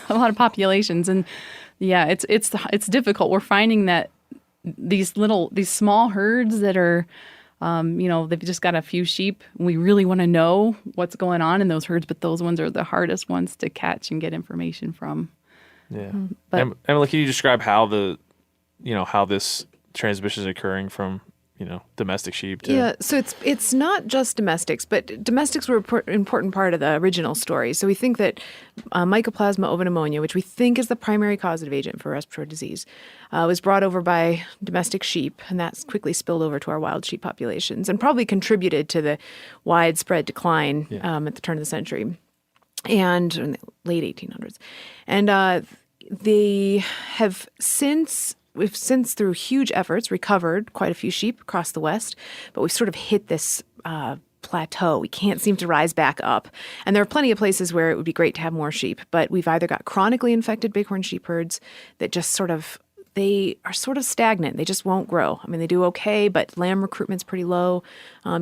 a lot of populations, and yeah, it's difficult. We're finding that these small herds that are, they've just got a few sheep. We really want to know what's going on in those herds, but those ones are the hardest ones to catch and get information from. Yeah, But Emily, can you describe how how this transmission is occurring from domestic sheep to... Yeah, so it's not just domestics, but domestics were an important part of the original story. So we think that Mycoplasma ovipneumonia, which we think is the primary causative agent for respiratory disease, was brought over by domestic sheep, and that's quickly spilled over to our wild sheep populations and probably contributed to the widespread decline at the turn of the century and in the late 1800s. And we've since, through huge efforts, recovered quite a few sheep across the West, but we've sort of hit this plateau. We can't seem to rise back up. And there are plenty of places where it would be great to have more sheep, but we've either got chronically infected bighorn sheep herds that just sort of they are sort of stagnant. They just won't grow. I mean, they do okay, but lamb recruitment's pretty low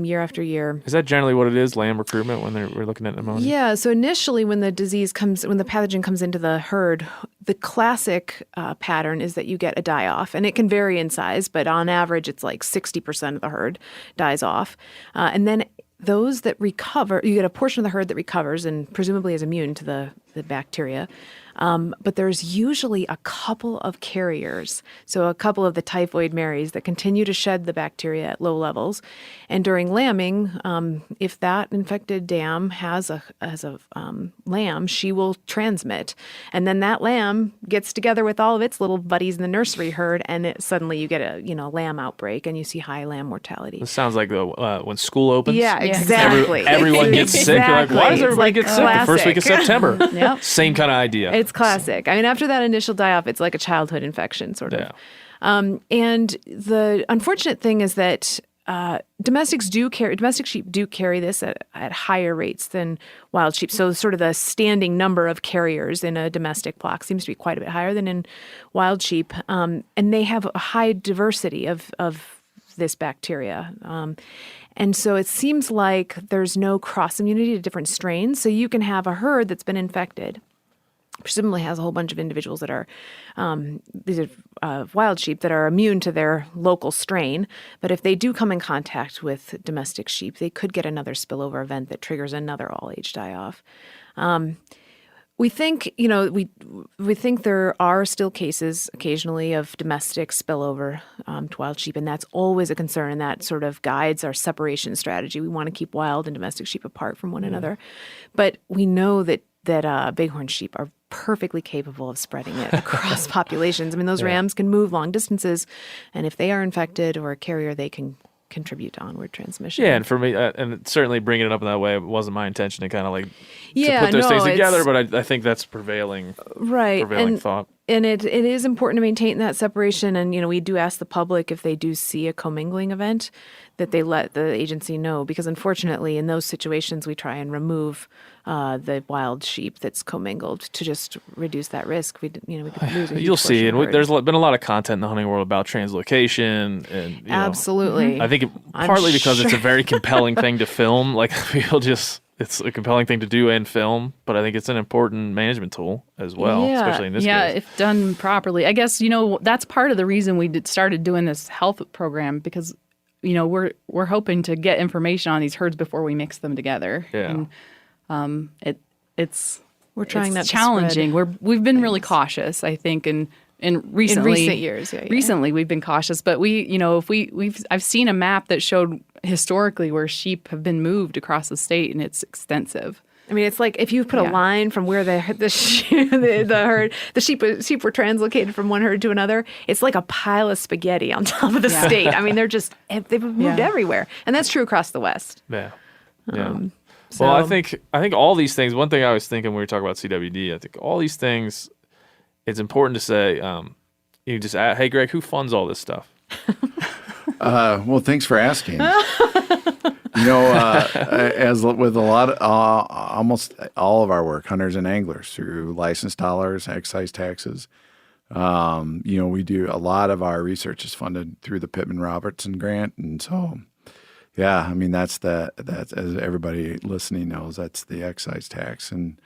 year after year. Is that generally what it is, lamb recruitment, when we're looking at pneumonia? Yeah. So initially, when the pathogen comes into the herd, the classic pattern is that you get a die-off, and it can vary in size, but on average, it's like 60% of the herd dies off. And then those that recover, you get a portion of the herd that recovers and presumably is immune to the bacteria. But there's usually a couple of carriers, so a couple of the typhoid Marys that continue to shed the bacteria at low levels. And during lambing, if that infected dam has a lamb, she will transmit. And then that lamb gets together with all of its little buddies in the nursery herd, and suddenly you get a lamb outbreak, and you see high lamb mortality. This sounds like when school opens. Yeah, exactly. Everyone gets sick. You're like, why does everybody get sick the first week of September? Yep. Same kind of idea. It's classic. I mean, after that initial die-off, it's like a childhood infection, sort of. Yeah. And the unfortunate thing is that domestic sheep do carry this at higher rates than wild sheep. So sort of the standing number of carriers in a domestic flock seems to be quite a bit higher than in wild sheep. And they have a high diversity of this bacteria. And so it seems like there's no cross immunity to different strains. So you can have a herd that's been infected, presumably has a whole bunch of individuals that are these are wild sheep that are immune to their local strain. But if they do come in contact with domestic sheep, they could get another spillover event that triggers another all-age die-off. We think, we think there are still cases occasionally of domestic spillover to wild sheep, and that's always a concern, and that sort of guides our separation strategy. We want to keep wild and domestic sheep apart from one another. But we know that bighorn sheep are perfectly capable of spreading it across populations. I mean, those rams can move long distances, and if they are infected or a carrier, they can contribute to onward transmission. Yeah, and for me, and certainly bringing it up in that way, it wasn't my intention to kind of to put those things together, but I think that's prevailing thought. And it is important to maintain that separation. And, we do ask the public if they do see a commingling event that they let the agency know, because unfortunately in those situations we try and remove the wild sheep that's commingled to just reduce that risk. We could lose a huge You'll see, portion of and there's been a lot of content in the hunting world about translocation, and absolutely. I think partly because it's a very compelling thing to film. Like it's a compelling thing to do and film, but I think it's an important management tool as well, especially in this case. Yeah, if done properly. I guess, that's part of the reason we started doing this health program, because, we're hoping to get information on these herds before we mix them together. Yeah. And we're trying it's that challenging. We've been really cautious, I think, in recently, recent years. Yeah. Recently, we've been cautious, but I've seen a map that showed historically where sheep have been moved across the state, and it's extensive. I mean, it's like if you put a line from where the sheep were translocated from one herd to another, it's like a pile of spaghetti on top of the state. I mean, they've moved everywhere, and that's true across the West. Yeah. Well, I think all these things. One thing I was thinking when we were talking about CWD, I think all these things, it's important to say. You just ask, hey, Greg, who funds all this stuff? Well, thanks for asking. As with a lot of almost all of our work, hunters and anglers, through license dollars, excise taxes. We do a lot of our research is funded through the Pittman Robertson grant, and so. Yeah, I mean that's as everybody listening knows, that's the excise tax, and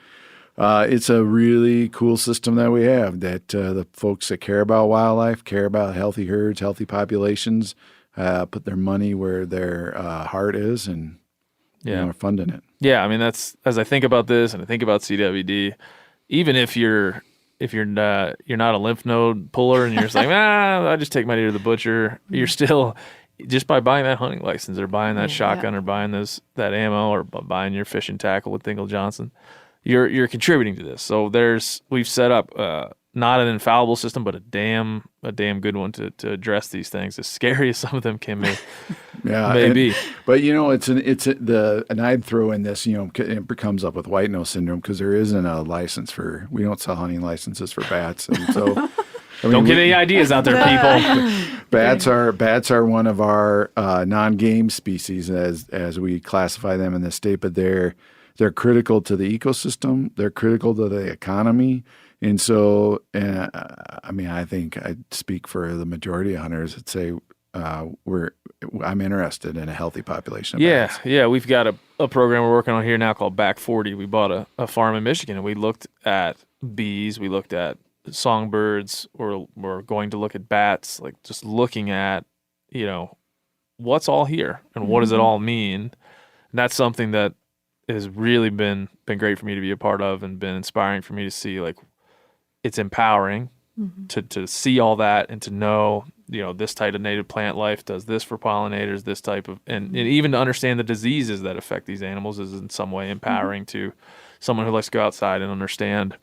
it's a really cool system that we have. That the folks that care about wildlife, care about healthy herds, healthy populations, put their money where their heart is, and are funding it. Yeah, I mean that's, as I think about this and I think about CWD, even if you're not a lymph node puller and you're just like, I just take my deer to the butcher, you're still. Just by buying that hunting license or buying that shotgun or buying that ammo or buying your fishing tackle with Dingle Johnson, you're contributing to this. So we've set up not an infallible system, but a damn good one to address these things, as scary as some of them can be. Maybe. But and I'd throw in this, it comes up with white nose syndrome because there isn't a license we don't sell hunting licenses for bats, and so. Don't get any ideas out there, people. Bats are one of our non-game species as we classify them in the state, but they're critical to the ecosystem. They're critical to the economy And so, I mean, I think I speak for the majority of hunters that say I'm interested in a healthy population of bats. Yeah. We've got a program we're working on here now called Back 40. We bought a farm in Michigan, and we looked at bees. We looked at songbirds. We're going to look at bats, like just looking at, what's all here and what does it all mean. And that's something that has really been great for me to be a part of and been inspiring for me to see, like, it's empowering to see all that and to know, this type of native plant life does this for pollinators, this type of, and even to understand the diseases that affect these animals is in some way empowering to someone who likes to go outside and understand,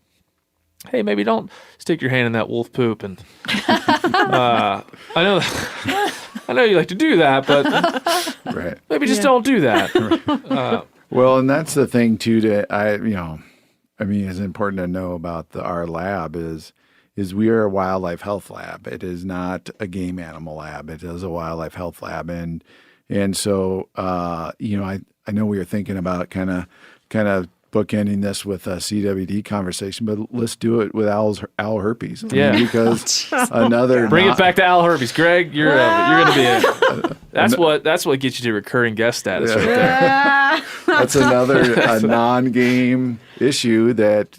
hey, maybe don't stick your hand in that wolf poop. And I know you like to do that, but Right. maybe just don't do that. Well, and that's the thing too. Is important to know about our lab is we are a wildlife health lab. It is not a game animal lab. It is a wildlife health lab, and so I know we were thinking about kind of bookending this with a CWD conversation, but let's do it with owl herpes. Because another bring it back to owl herpes, Greg. You're going to be it. That's what gets you to recurring guest status right there. That's a non-game issue that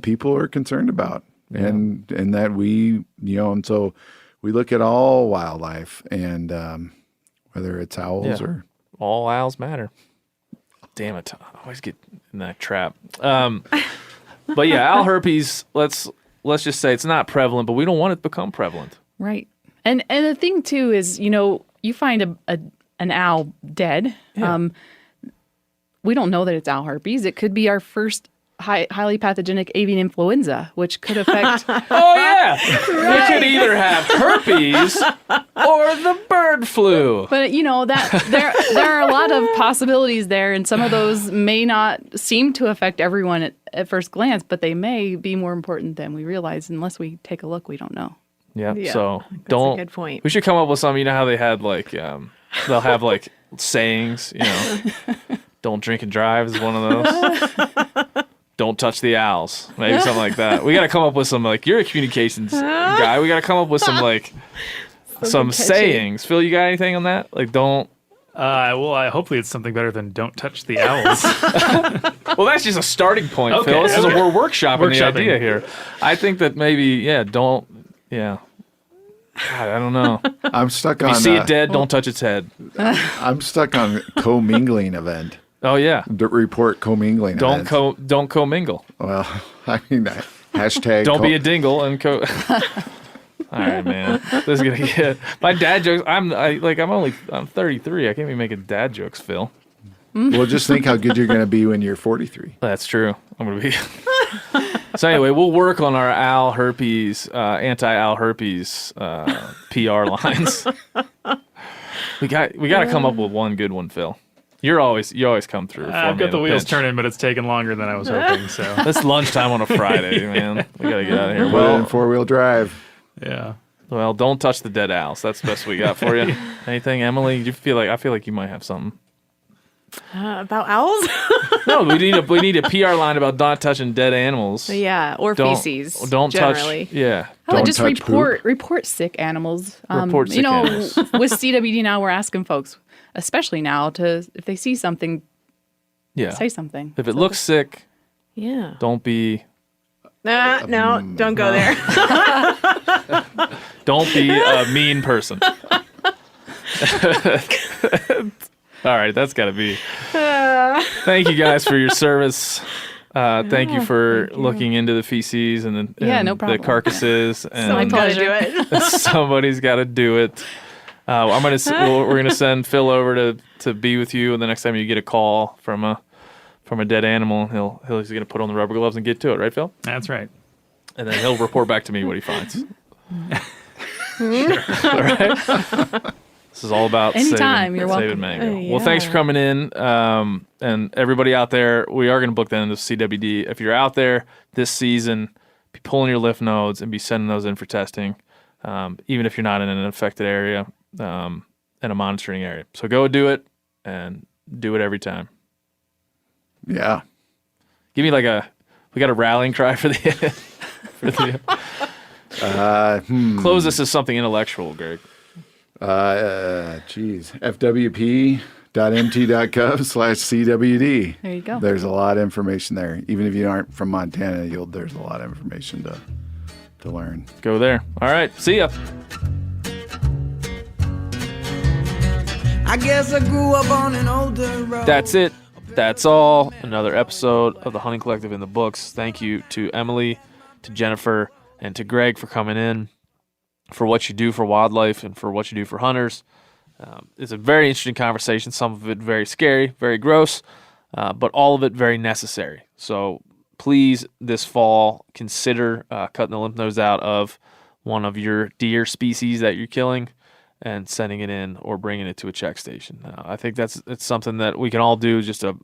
people are concerned about, and that we and so we look at all wildlife, and whether it's owls or all owls matter. Damn it! I always get in that trap. But yeah, owl herpes. Let's just say it's not prevalent, but we don't want it to become prevalent. Right. And the thing too is, you find an owl dead. Yeah. We don't know that it's owl herpes. It could be our first highly pathogenic avian influenza, which could affect. Oh yeah, we could either have herpes or the bird flu. But that there are a lot of possibilities there, and some of those may not seem to affect everyone at first glance, but they may be more important than we realize. Unless we take a look, we don't know. Yeah. Yeah, So that's a good point. We should come up with some. You know how they had like they'll have like sayings. Don't drink and drive is one of those. Don't touch the owls. Maybe something like that. We got to come up with some, like, you're a communications guy. We got to come up with some, like, some sayings. Phil, you got anything on that? Like, don't. Hopefully it's something better than don't touch the owls. Well, that's just a starting point, Okay, Phil. We're workshopping the Workshopping. idea here. I think that maybe, don't. God, I don't know. I'm stuck If on. you see it dead, don't touch its head. I'm stuck on commingling event. Oh yeah. Report commingling. Don't commingle. Well, I mean, hashtag. Don't be a dingle and All right, man. This is gonna get my dad jokes. I'm 33. I can't even make dad jokes, Phil. Well, just think how good you're going to be when you're 43. That's true. I'm gonna be. So anyway, we'll work on our owl herpes, anti-owl herpes PR lines. We got to come up with one good one, Phil. You always come through. I've got the wheels turning, but it's taking longer than I was hoping. So it's lunchtime on a Friday, man. We gotta get out of here. Well, 4-wheel drive. Yeah. Well, don't touch the dead owls. That's the best we got for you. Anything, Emily? I feel like you might have something. About owls? No, we need a PR line about not touching dead animals. Yeah, or feces. Don't generally. touch. Yeah. Don't Just touch report sick animals. Report sick animals. With CWD now, we're asking folks, especially now, if they see something, say something. If it looks sick, Yeah. don't be. No, don't go there. Don't be a mean person. All right, that's got to be. Thank you guys for your service. Thank you for looking into the feces and no problem. the carcasses. And Someone's got to do it. somebody's got to do it. We're gonna send Phil over to be with you, and the next time you get a call from a dead animal, he's gonna put on the rubber gloves and get to it, right, Phil? That's right. And then he'll report back to me what he finds. Sure. All right. This is all about Anytime, you're saving welcome. mango. Yeah. Well, thanks for coming in. And everybody out there, we are going to book that into CWD. If you're out there this season, be pulling your lymph nodes and be sending those in for testing, even if you're not in an affected area and a monitoring area. So go do it and do it every time. Yeah. Give me we got a rallying cry for the Close this as something intellectual, Greg. fwp.mt.gov/CWD. There you go. There's a lot of information there. Even if you aren't from Montana, there's a lot of information to learn. Go there. All right. See ya. I guess I grew up on an older road. That's it. That's all. Another episode of the Hunting Collective in the books. Thank you to Emily, to Jennifer, and to Greg for coming in, for what you do for wildlife and for what you do for hunters. It's a very interesting conversation. Some of it very scary, very gross, but all of it very necessary. So please, this fall, consider cutting the lymph nodes out of one of your deer species that you're killing and sending it in or bringing it to a check station. I think it's something that we can all do, just a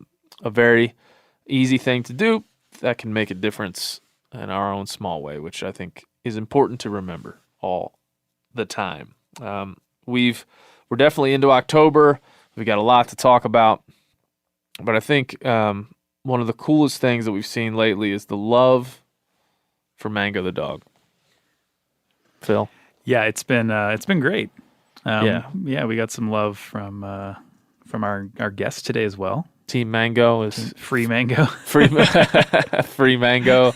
very easy thing to do that can make a difference in our own small way, which I think is important to remember all the time. We're definitely into October. We've got a lot to talk about, but I think one of the coolest things that we've seen lately is the love for Mango the dog. Phil? Yeah, it's been great. Yeah, we got some love from our guest today as well. Team Mango is Free Mango. Free Mango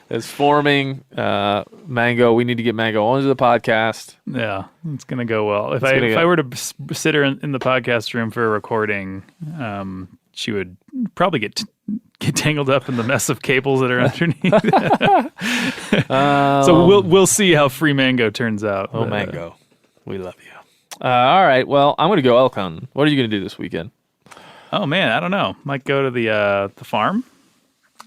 is forming. Mango, we need to get Mango onto the podcast. Yeah, it's gonna go well. If I were to sit her in the podcast room for a recording, she would probably get tangled up in the mess of cables that are underneath. So we'll see how Free Mango turns out. Oh, Mango, we love you. All right, well, I'm going to go elk hunting. What are you going to do this weekend? Oh man, I don't know. Might go to the farm.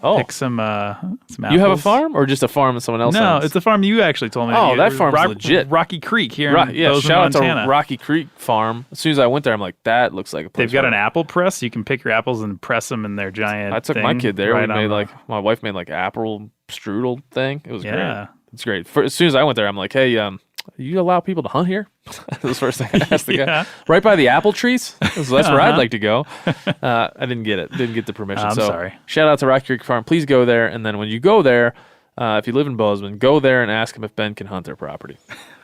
Oh, pick some apples. You have a farm, or just a farm that someone else No, owns? it's a farm you actually told me. Oh, that farm's legit. Rocky Creek here in Bozeman, shout out Montana. to Rocky Creek Farm. As soon as I went there, I'm like, that looks like a place. They've got an apple press. You can pick your apples and press them in their giant. I took my kid there. Right, my wife made like apple strudel thing. It was Yeah. great. It's great. As soon as I went there, I'm like, hey, you allow people to hunt here? That was the first thing I asked the guy. Right by the apple trees? So that's where I'd like to go. I didn't get it. Didn't get the permission. I'm sorry. Shout out to Rocky Creek Farm. Please go there. And then when you go there, if you live in Bozeman, go there and ask them if Ben can hunt their property.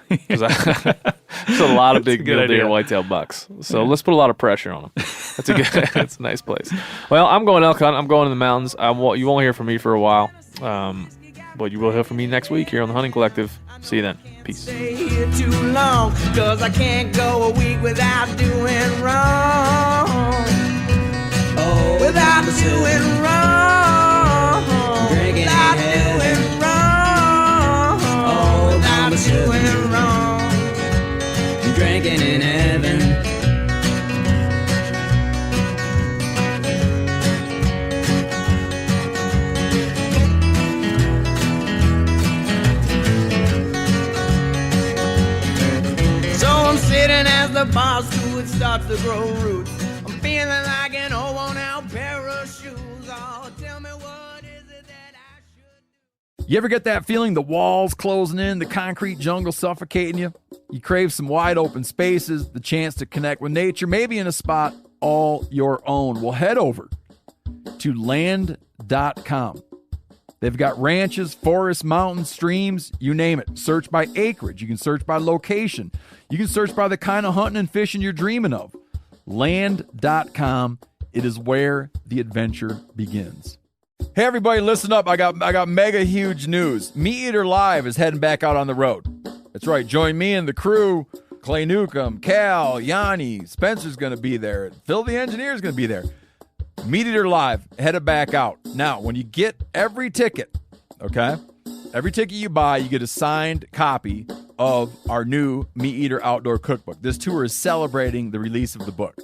Because there's a lot of big mule deer and whitetail bucks. So let's put a lot of pressure on them. That's it's a nice place. Well, I'm going elk hunt. I'm going to the mountains. You won't hear from me for a while. But you will hear from me next week here on the Hunting Collective. See you then. Peace. Stay here too long, 'cause I can't go a week without doing wrong. Oh, without doing wrong. Without doing wrong. Oh, without doing wrong. Drinking in heaven. Sitting as the bar stool starts to grow roots. I'm feeling like an old worn-out pair of shoes. Oh, tell me what is it that I should do? You ever get that feeling the walls closing in, the concrete jungle suffocating you? You crave some wide open spaces, the chance to connect with nature, maybe in a spot all your own. Well, head over to land.com. They've got ranches, forests, mountains, streams, you name it. Search by acreage. You can search by location. You can search by the kind of hunting and fishing you're dreaming of. Land.com. It is where the adventure begins. Hey, everybody, listen up. I got mega huge news. Meat Eater Live is heading back out on the road. That's right. Join me and the crew. Clay Newcomb, Cal, Yanni, Spencer's going to be there. Phil the Engineer's going to be there. Meat Eater Live, headed back out. Now, when you get every ticket, okay, every ticket you buy, you get a signed copy of our new Meat Eater Outdoor Cookbook. This tour is celebrating the release of the book.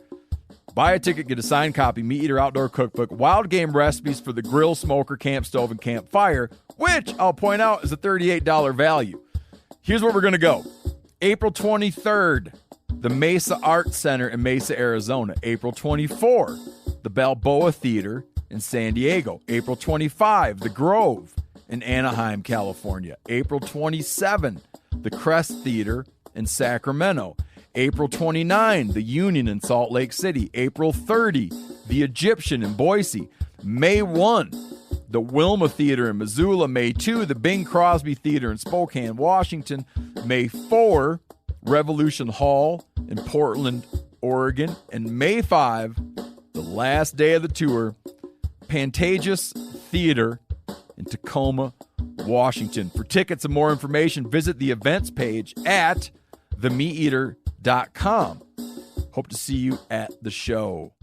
Buy a ticket, get a signed copy, Meat Eater Outdoor Cookbook, wild game recipes for the grill, smoker, camp stove, and campfire, which I'll point out is a $38 value. Here's where we're going to go. April 23rd, the Mesa Art Center in Mesa, Arizona. April 24th, the Balboa Theater in San Diego. April 25, the Grove in Anaheim, California. April 27, the Crest Theater in Sacramento. April 29, the Union in Salt Lake City. April 30, the Egyptian in Boise. May 1, the Wilma Theater in Missoula, May 2, the Bing Crosby Theater in Spokane, Washington, May 4, Revolution Hall in Portland, Oregon, and May 5, the last day of the tour, Pantages Theater in Tacoma, Washington. For tickets and more information, visit the events page at themeateater.com. Hope to see you at the show.